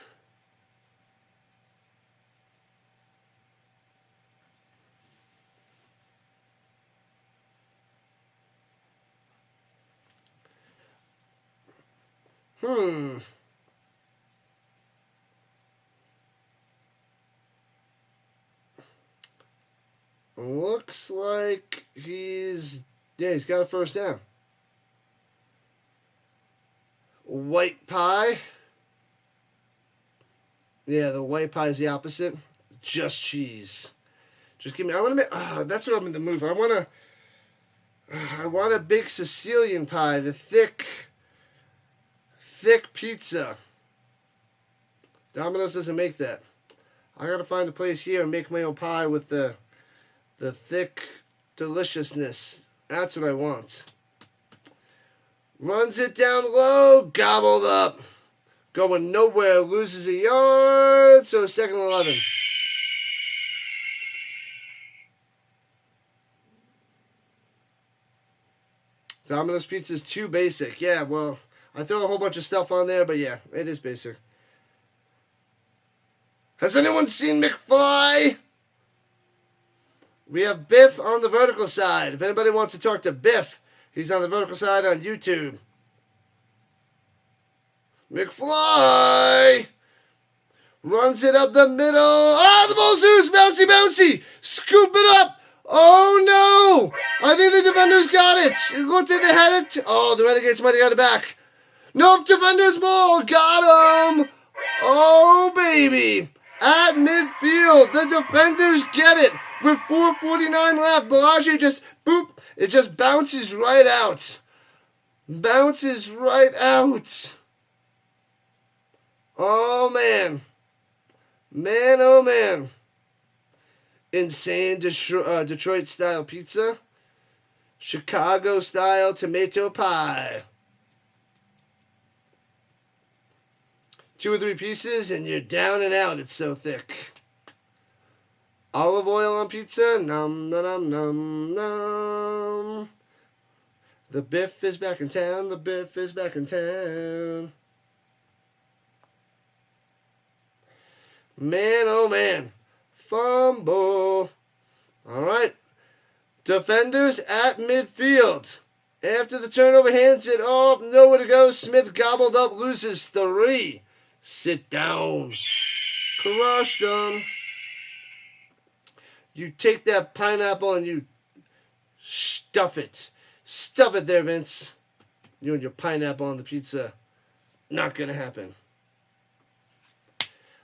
Looks like he's got a first down. White pie. Yeah, the white pie is the opposite. Just cheese. Just give me, I want to make, that's what I'm in the mood for. I want a big Sicilian pie, the thick pizza. Domino's doesn't make that. I gotta find a place here and make my own pie with the thick deliciousness. That's what I want. Runs it down low, gobbled up. Going nowhere, loses a yard, so 2nd and 11. Domino's pizza is too basic. Yeah, well, I throw a whole bunch of stuff on there, but yeah, it is basic. Has anyone seen McFly? We have Biff on the vertical side. If anybody wants to talk to Biff, he's on the vertical side on YouTube. McFly runs it up the middle. Ah, the ball's loose. Bouncy, bouncy. Scoop it up. Oh, no. I think the defenders got it. It looked like they had it. Oh, the Renegades might have got it back. Nope, defenders ball. Got him. Oh, baby. At midfield, the defenders get it. With 4:49 left, Balaji just, boop, it just bounces right out. Bounces right out. Oh, man. Man, oh, man. Insane Detroit-style pizza. Chicago-style tomato pie. 2 or 3 pieces, and you're down and out. It's so thick. Olive oil on pizza. Nom, nom, nom, nom. The Biff is back in town. The Biff is back in town. Man, oh man. Fumble. All right. Defenders at midfield. After the turnover, hands it off. Nowhere to go. Smith gobbled up. Loses 3. Sit down. Crushed them. You take that pineapple and you stuff it. Stuff it there, Vince. You and your pineapple on the pizza. Not going to happen.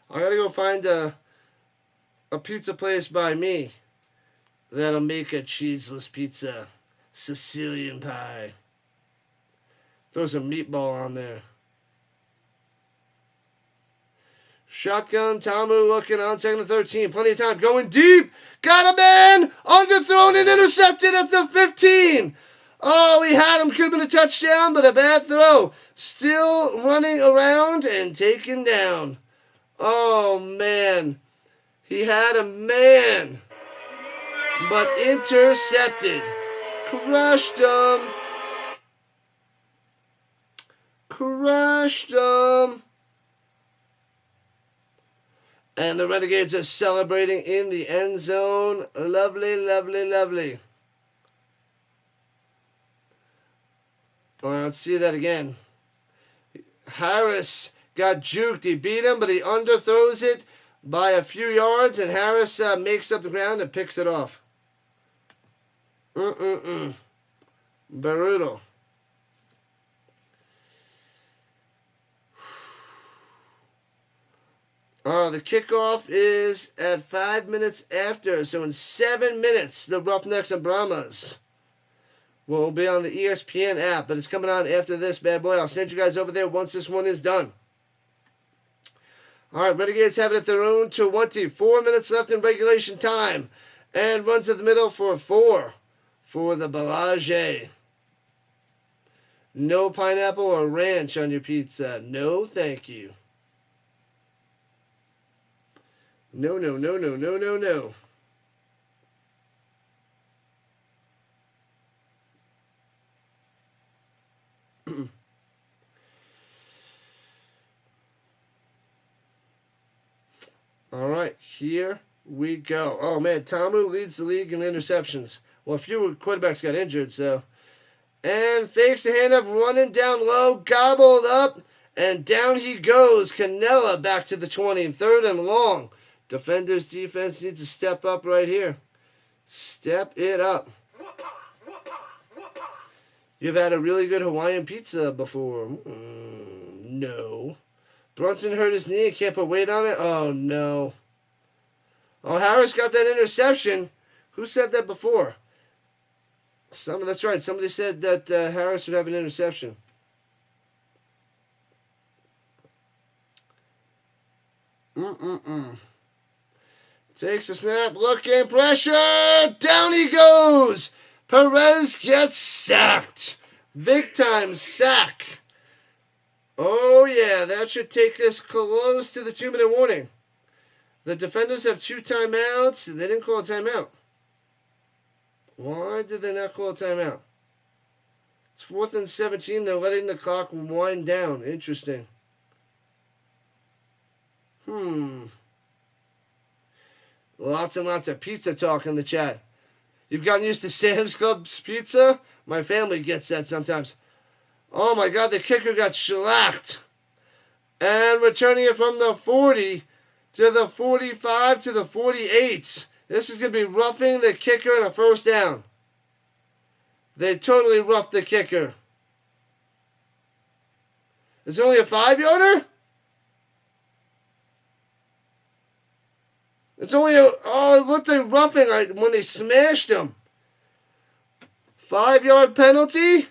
I got to go find a pizza place by me that'll make a cheeseless pizza. Sicilian pie. Throw some meatball on there. Shotgun, Tamu looking on second and 13. Plenty of time. Going deep. Got a man. Underthrown and intercepted at the 15. Oh, he had him. Could have been a touchdown, but a bad throw. Still running around and taken down. Oh, man. He had a man. But intercepted. Crushed him. Crushed him. And the Renegades are celebrating in the end zone. Lovely, lovely, lovely. All right, let's see that again. Harris got juked. He beat him, but he underthrows it by a few yards, and Harris makes up the ground and picks it off. Brutal. The kickoff is at 5 minutes after. So in 7 minutes, the Roughnecks and Brahmas will be on the ESPN app. But it's coming on after this bad boy. I'll send you guys over there once this one is done. All right, Renegades have it at their own 24 minutes left in regulation time. And runs to the middle for 4 for the barrage. No pineapple or ranch on your pizza. No, thank you. No, no, no, no, no, no, no. All right, here we go. Oh, man, Tamu leads the league in interceptions. Well, a few quarterbacks got injured, so. And fakes the handoff, running down low, gobbled up, and down he goes. Canella back to the 20, 3rd and long. Defenders' defense needs to step up right here. Step it up. You've had a really good Hawaiian pizza before. No. Brunson hurt his knee. Can't put weight on it. Oh, no. Oh, Harris got that interception. Who said that before? That's right. Somebody said that Harris would have an interception. Takes a snap, looking, pressure, down he goes. Perez gets sacked. Big time sack. Oh yeah, that should take us close to the 2-minute warning. The defenders have 2 timeouts. They didn't call a timeout. Why did they not call a timeout? It's 4th and 17. They're letting the clock wind down. Interesting. Lots and lots of pizza talk in the chat. You've gotten used to Sam's Club's pizza? My family gets that sometimes. Oh my God, the kicker got shellacked. And returning it from the 40 to the 45 to the 48. This is going to be roughing the kicker and a 1st down. They totally roughed the kicker. It's only a 5-yarder? It's only it looked like roughing when they smashed him. 5-yard penalty?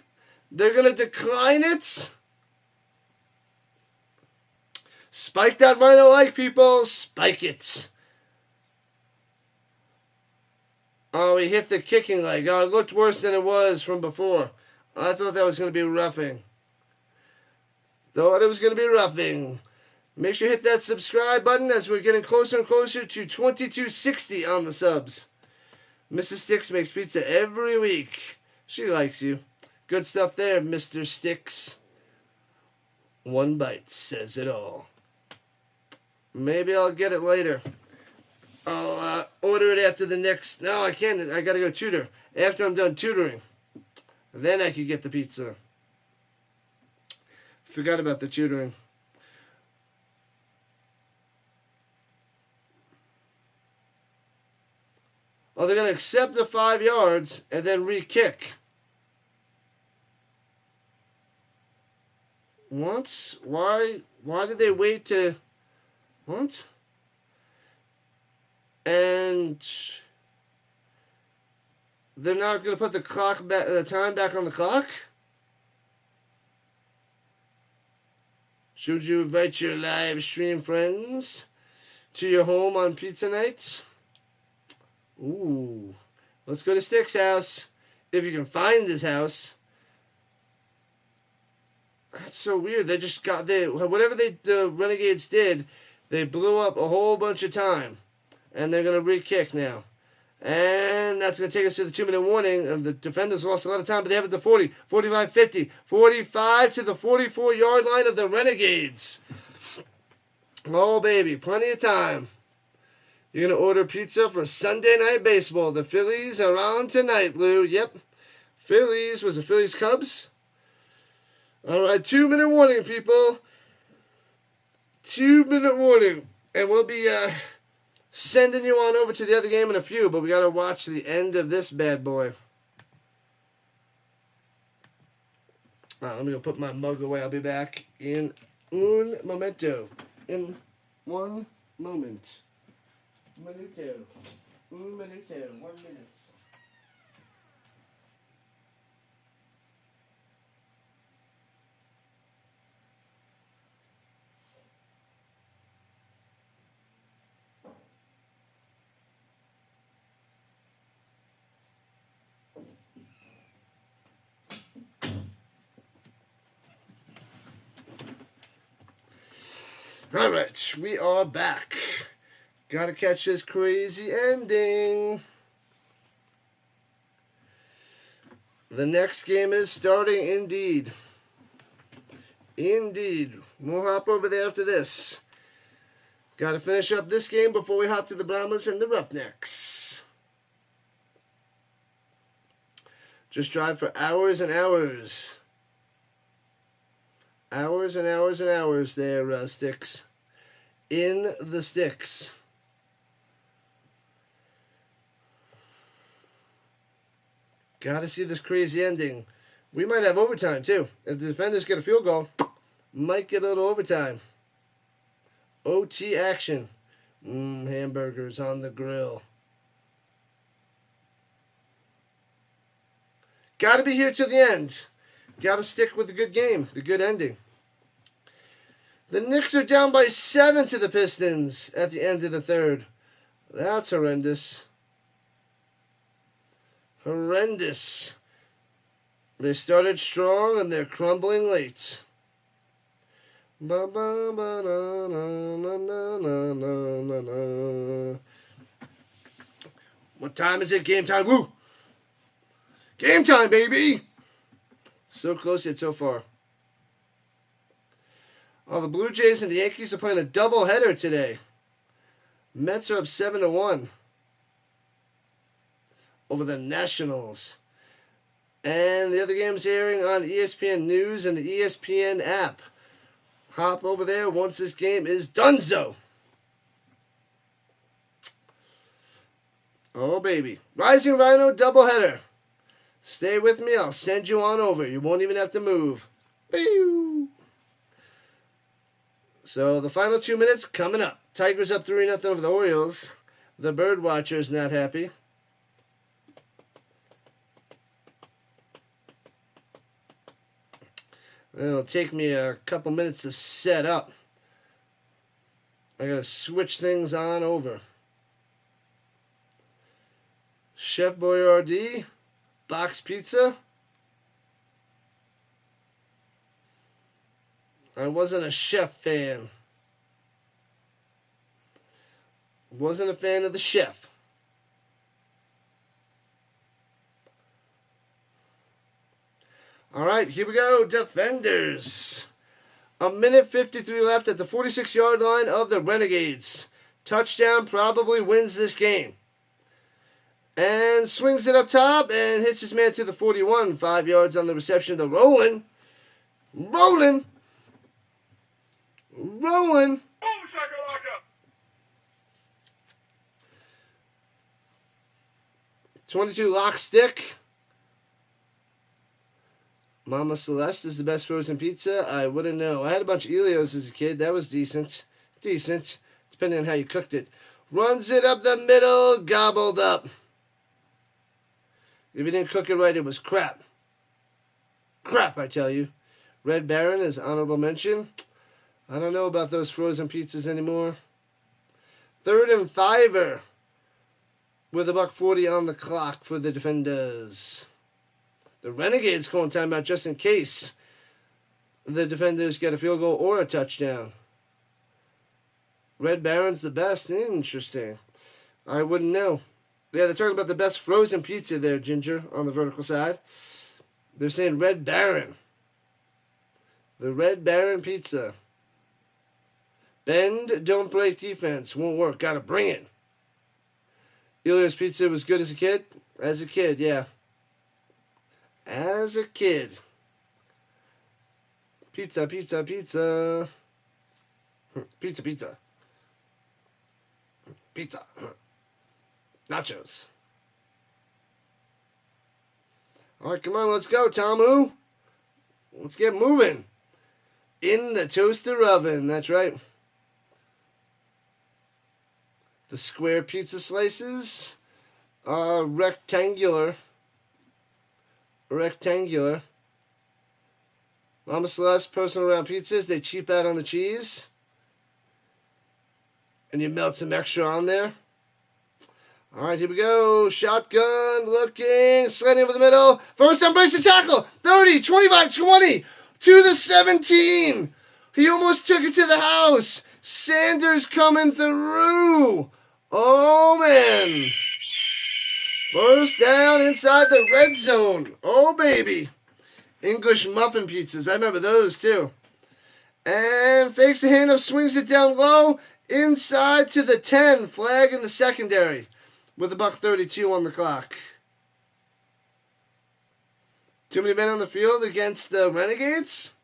They're going to decline it? Spike that rhino like, people. Spike it. Oh, he hit the kicking leg. Oh, it looked worse than it was from before. I thought that was going to be roughing. Thought it was going to be roughing. Make sure you hit that subscribe button as we're getting closer and closer to 2260 on the subs. Mrs. Sticks makes pizza every week. She likes you. Good stuff there, Mr. Sticks. One bite says it all. Maybe I'll get it later. I'll order it after the next... No, I can't. I got to go tutor. After I'm done tutoring. Then I can get the pizza. Forgot about the tutoring. Oh, they're going to accept the 5 yards and then re-kick. What? Why did they wait to... What? And they're not going to put the time back on the clock? Should you invite your live stream friends to your home on pizza night? Ooh. Let's go to Stick's house. If you can find his house. That's so weird. They just got... whatever the Renegades did, they blew up a whole bunch of time. And they're going to re-kick now. And that's going to take us to the 2-minute warning. And the defenders lost a lot of time, but they have it to 40, 45, 50, 45 to the 44-yard line of the Renegades. Oh, baby, plenty of time. You're going to order pizza for Sunday Night Baseball. The Phillies are on tonight, Lou. Yep. Phillies. Was it Phillies Cubs? All right, 2-minute warning, people. 2-minute warning. And we'll be sending you on over to the other game in a few, but we got to watch the end of this bad boy. All right, let me go put my mug away. I'll be back in un momento. In 1 moment. Minuto. Un minuto. 1 minute. All right, we are back. Gotta catch this crazy ending. The next game is starting indeed. Indeed. We'll hop over there after this. Gotta finish up this game before we hop to the Brahmas and the Roughnecks. Just drive for hours and hours. Hours and hours and hours there, Sticks. In the sticks. Gotta see this crazy ending. We might have overtime, too. If the defenders get a field goal, might get a little overtime. OT action. Hamburgers on the grill. Gotta be here till the end. Gotta stick with the good game, the good ending. The Knicks are down by 7 to the Pistons at the end of the third. That's horrendous. Horrendous. They started strong and they're crumbling late. What time is it? Game time. Woo! Game time, baby! So close yet so far. Oh, the Blue Jays and the Yankees are playing a doubleheader today. Mets are up 7-1 over the Nationals. And the other game's airing on ESPN News and the ESPN app. Hop over there once this game is donezo. Oh, baby. Rising Rhino doubleheader. Stay with me. I'll send you on over. You won't even have to move. Pew! So the final 2 minutes coming up. Tigers up 3-0 over the Orioles. The bird watcher's not happy. It'll take me a couple minutes to set up. I gotta switch things on over. Chef Boyardee. Box pizza. I wasn't a chef fan. Wasn't a fan of the chef. All right, here we go. Defenders. A minute 53 left at the 46-yard line of the Renegades. Touchdown probably wins this game. And swings it up top and hits his man to the 41. 5 yards on the reception to Rolling. Rolling. 22 lock stick. Mama Celeste is the best frozen pizza. I wouldn't know. I had a bunch of Elios as a kid. That was decent. Decent. Depending on how you cooked it. Runs it up the middle. Gobbled up. If you didn't cook it right, it was crap. Crap, I tell you. Red Baron is honorable mention. I don't know about those frozen pizzas anymore. 3rd and 5 with a $1:40 on the clock for the defenders. The Renegades calling timeout just in case the defenders get a field goal or a touchdown. Red Baron's the best. Interesting. I wouldn't know. Yeah, they're talking about the best frozen pizza there, Ginger, on the vertical side. They're saying Red Baron. The Red Baron pizza. Bend, don't break defense. Won't work. Gotta bring it. Elios pizza was good as a kid? As a kid, yeah. As a kid. Pizza, pizza, pizza. Pizza, pizza. Pizza. Nachos. All right, come on, let's go, Tomu. Let's get moving. In the toaster oven, that's right. The square pizza slices are rectangular. Rectangular. Mama Celeste personal round pizzas, they cheap out on the cheese. And you melt some extra on there. All right, here we go. Shotgun, looking, sliding over the middle. First time, brace the tackle. 30, 25, 20, to the 17. He almost took it to the house. Sanders coming through. Oh, man. First down inside the red zone. Oh, baby. English muffin pizzas. I remember those, too. And fakes the handoff, swings it down low. Inside to the 10. Flag in the secondary. With a $1:32 on the clock. Too many men on the field against the Renegades.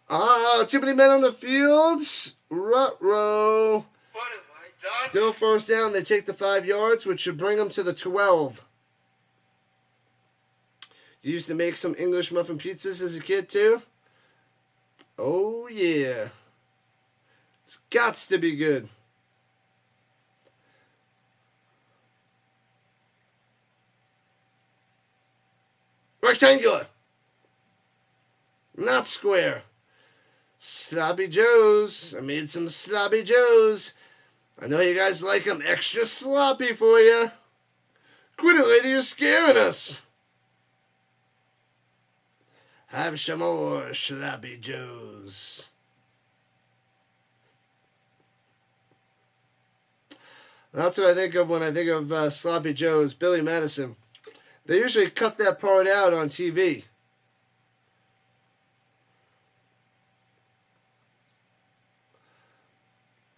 Too many men on the fields. Ruh-roh. What have I done? Still first down. They take the 5 yards, which should bring them to the 12. You used to make some English muffin pizzas as a kid, too? Oh, yeah. It's gots to be good. Rectangular. Not square. Sloppy Joes. I made some Sloppy Joes. I know you guys like them extra sloppy for you. Quit it, lady. You're scaring us. Have some more Sloppy Joes. That's what I think of when I think of Sloppy Joes. Billy Madison. They usually cut that part out on TV.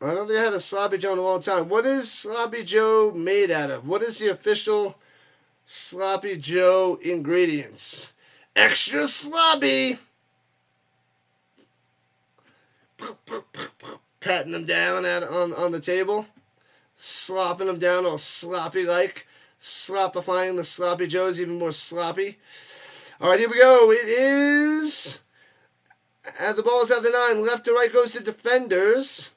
I know they had a Sloppy Joe in a long time. What is Sloppy Joe made out of? What is the official Sloppy Joe ingredients? Extra sloppy. Patting them down on the table. Slopping them down all sloppy-like. Sloppifying the Sloppy Joes even more sloppy. All right, here we go. It is... the ball's at the 9. Left to right goes to defenders.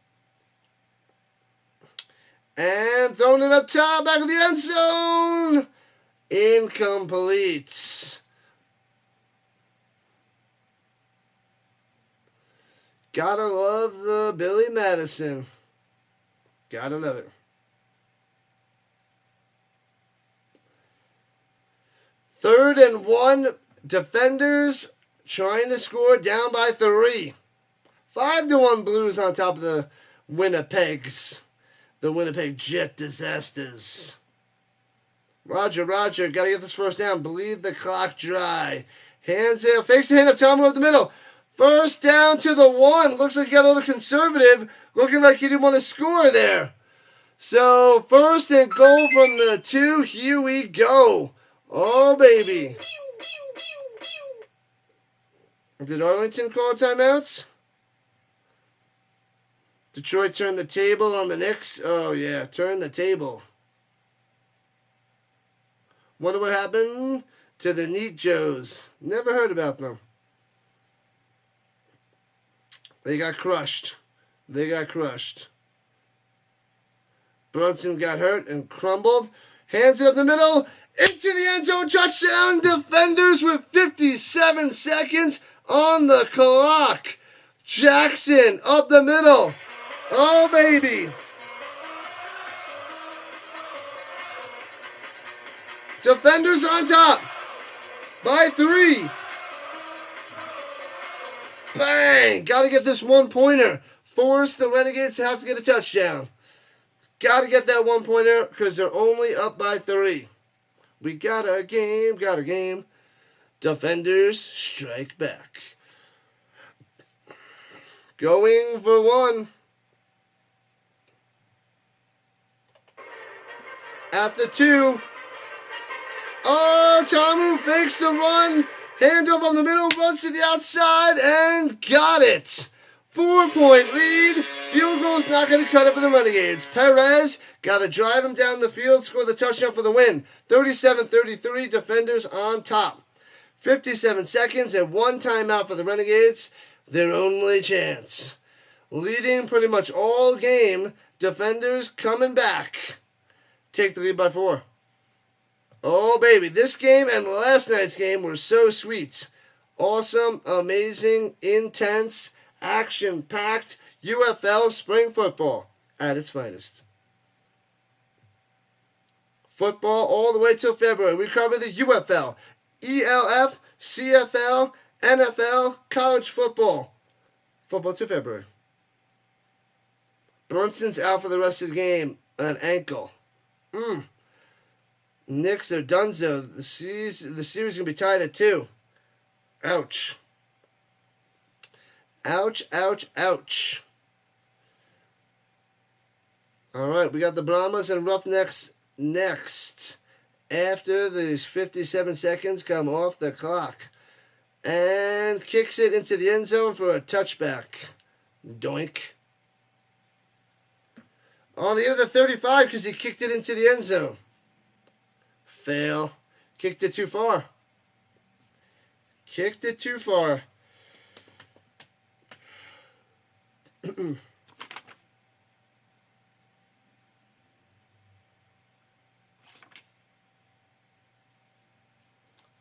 And throwing it up top. Back of the end zone. Incomplete. Gotta love the Billy Madison. Gotta love it. 3rd and 1. Defenders trying to score, down by 3. 5-1 Blues on top of the Winnipegs. The Winnipeg Jet Disasters. Roger, got to get this first down. Bleed the clock dry. Hands in, fakes the hand of Tom over the middle. First down to the 1. Looks like he got a little conservative. Looking like he didn't want to score there. So, 1st and goal from the 2. Here we go. Oh, baby. Did Arlington call timeouts? Detroit turned the table on the Knicks. Oh, yeah, turn the table. Wonder what happened to the Neat Joes. Never heard about them. They got crushed. Brunson got hurt and crumbled. Hands up the middle. Into the end zone. Touchdown. Defenders with 57 seconds on the clock. Jackson up the middle. Oh, baby. Defenders on top by 3. Bang! Got to get this 1-pointer. Force the Renegades to have to get a touchdown. Got to get that 1-pointer because they're only up by 3. We got a game. Defenders strike back. Going for 1. At the 2. Oh, Tamu fakes the run. Handoff on the middle, runs to the outside, and got it. 4-point lead. Field goal's not going to cut it for the Renegades. Perez got to drive him down the field, score the touchdown for the win. 37-33, defenders on top. 57 seconds and 1 timeout for the Renegades. Their only chance. Leading pretty much all game. Defenders coming back. Take the lead by 4. Oh, baby. This game and last night's game were so sweet. Awesome, amazing, intense, action-packed UFL spring football at its finest. Football all the way till February. We cover the UFL, ELF, CFL, NFL, college football. Football to February. Brunson's out for the rest of the game. An ankle. Knicks are donezo. The series is going to be tied at 2. Ouch. Ouch, ouch, ouch. All right, we got the Brahmas and Roughnecks next. After these 57 seconds come off the clock. And kicks it into the end zone for a touchback. Doink. On the other 35 because he kicked it into the end zone. Fail. Kicked it too far. Kicked it too far.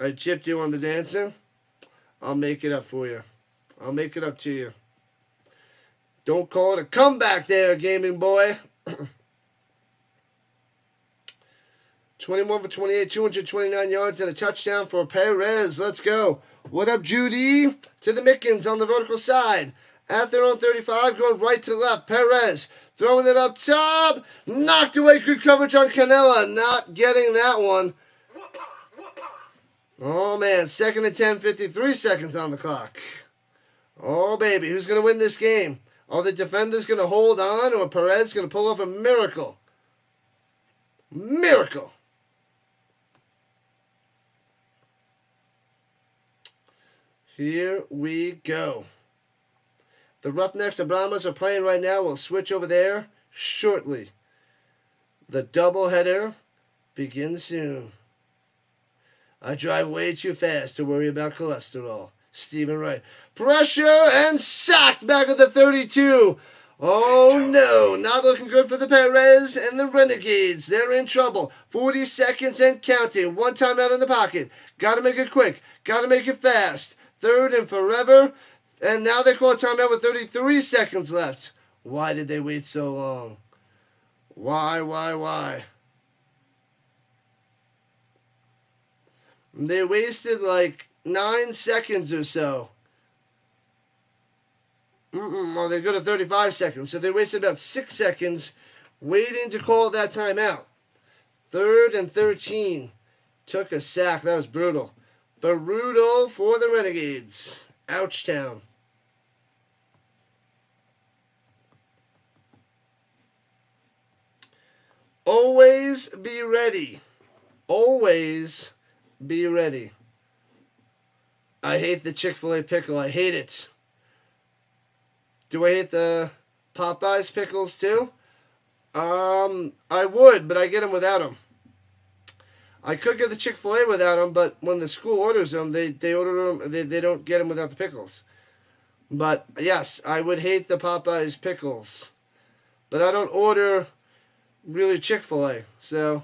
I chipped you on the dancing. I'll make it up for you. I'll make it up to you. Don't call it a comeback there, gaming boy. 21 for 28, 229 yards and a touchdown for Perez. Let's go. What up, Judy? To the Mickens on the vertical side. At their own 35, going right to left. Perez throwing it up top. Knocked away. Good coverage on Canella. Not getting that one. Oh, man. 2nd and 10, 53 seconds on the clock. Oh, baby. Who's going to win this game? Are the defenders going to hold on, or Perez going to pull off a miracle? Miracle. Here we go. The Roughnecks and Brahmas are playing right now. We'll switch over there shortly. The doubleheader begins soon. I drive way too fast to worry about cholesterol. Stephen Wright. Pressure and sacked back at the 32. Oh no, not looking good for the Perez and the Renegades. They're in trouble. 40 seconds and counting. 1 timeout in the pocket. Got to make it quick. Got to make it fast. 3rd and forever. And now they call a timeout with 33 seconds left. Why did they wait so long? Why? They wasted like 9 seconds or so. Well, they go to 35 seconds. So they wasted about 6 seconds waiting to call that timeout. 3rd and 13. Took a sack. That was brutal. Brutal for the Renegades. Ouchtown. Always be ready. Always be ready. I hate the Chick-fil-A pickle. I hate it. Do I hate the Popeyes pickles too? I would, but I get them without them. I could get the Chick-fil-A without them, but when the school orders them, they order them. They don't get them without the pickles. But yes, I would hate the Popeyes pickles, but I don't order really Chick-fil-A. So,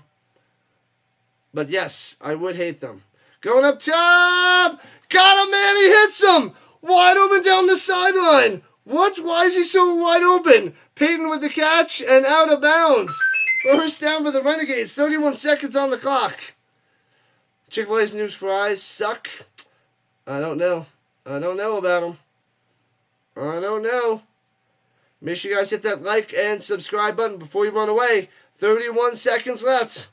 but yes, I would hate them. Going up top, got him, man! He hits him wide open down the sideline. What? Why is he so wide open? Peyton with the catch and out of bounds. First down for the Renegades. 31 seconds on the clock. Chick-fil-A's new fries suck. I don't know. I don't know about them. I don't know. Make sure you guys hit that like and subscribe button before you run away. 31 seconds left.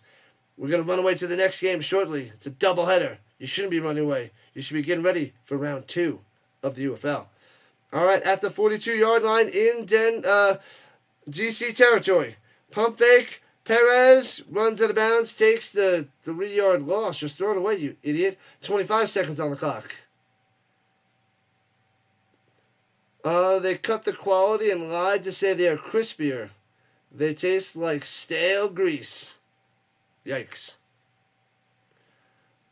We're going to run away to the next game shortly. It's a doubleheader. You shouldn't be running away. You should be getting ready for round 2 of the UFL. All right, at the 42-yard line in DC territory. Pump fake. Perez runs out of bounds, takes the 3-yard loss. Just throw it away, you idiot. 25 seconds on the clock. They cut the quality and lied to say they are crispier. They taste like stale grease. Yikes.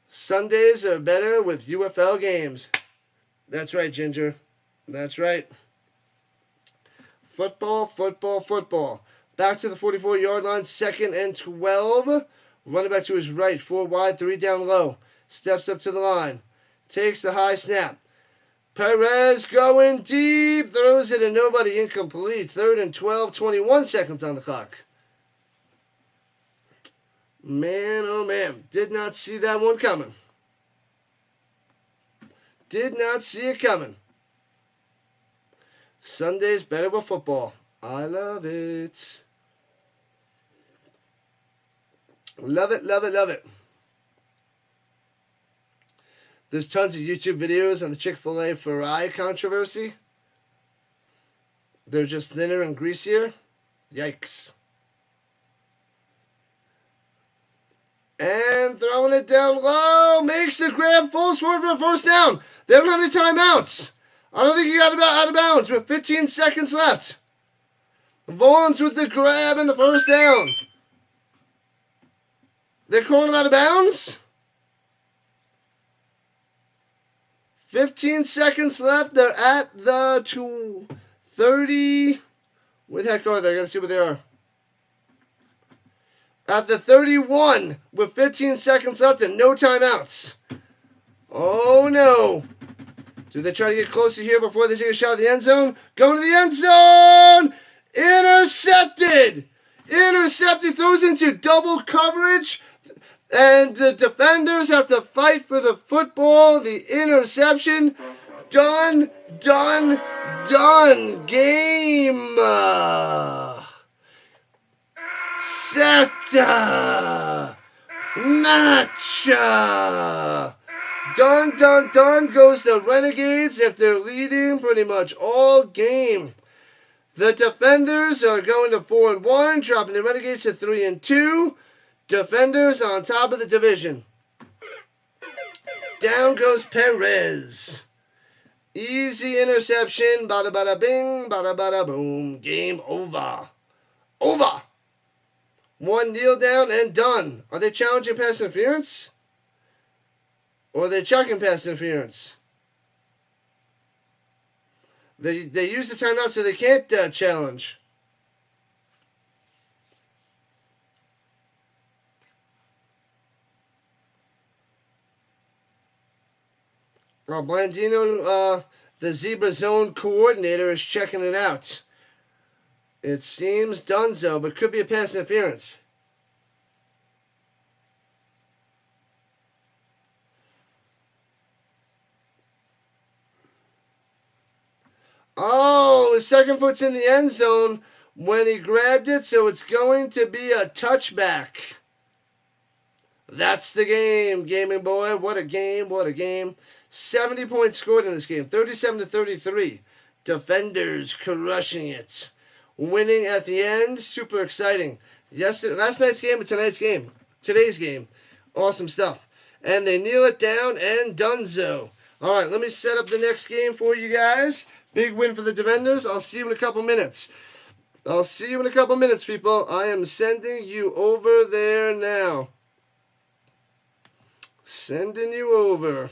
Sundays are better with UFL games. That's right, Ginger. That's right. Football, football, football. Back to the 44-yard line, 2nd and 12. Running back to his right, 4 wide, 3 down low. Steps up to the line. Takes the high snap. Perez going deep. Throws it and nobody, incomplete. 3rd and 12, 21 seconds on the clock. Man, oh man. Did not see that one coming. Did not see it coming. Sunday's better with football. I love it. Love it, love it, love it. There's tons of YouTube videos on the Chick-fil-A fry controversy. They're just thinner and greasier. Yikes. And throwing it down low. Makes the grab, full swerve for a first down. They don't have any timeouts. I don't think he got out of bounds with 15 seconds left. Vaughn's with the grab and the first down. They're calling him out of bounds. 15 seconds left. They're at the 30. Where the heck are they? I gotta see where they are. At the 31 with 15 seconds left and no timeouts. Oh no. Do they try to get closer here before they take a shot at the end zone? Going to the end zone! Intercepted! Intercepted, throws into double coverage. And the defenders have to fight for the football. The interception. Done, done, done. Game. Set. Match. Done, done, done goes the Renegades after leading pretty much all game. The defenders are going to 4-1, dropping the Renegades to 3-2. Defenders on top of the division. Down goes Perez. Easy interception. Bada bada bing, bada bada boom. Game over. Over. 1 kneel down and done. Are they challenging pass interference? Or are they chucking pass interference? They use the timeout so they can't challenge. Well, Blandino, the Zebra Zone coordinator, is checking it out. It seems donezo, but could be a pass interference. Oh, his second foot's in the end zone when he grabbed it, so it's going to be a touchback. That's the game, gaming boy. What a game, what a game. 70 points scored in this game, 37-33. Defenders crushing it. Winning at the end, super exciting. Last night's game and tonight's game. Today's game. Awesome stuff. And they kneel it down and donezo. All right, let me set up the next game for you guys. Big win for the Defenders. I'll see you in a couple minutes. I'll see you in a couple minutes, people. I am sending you over there now. Sending you over.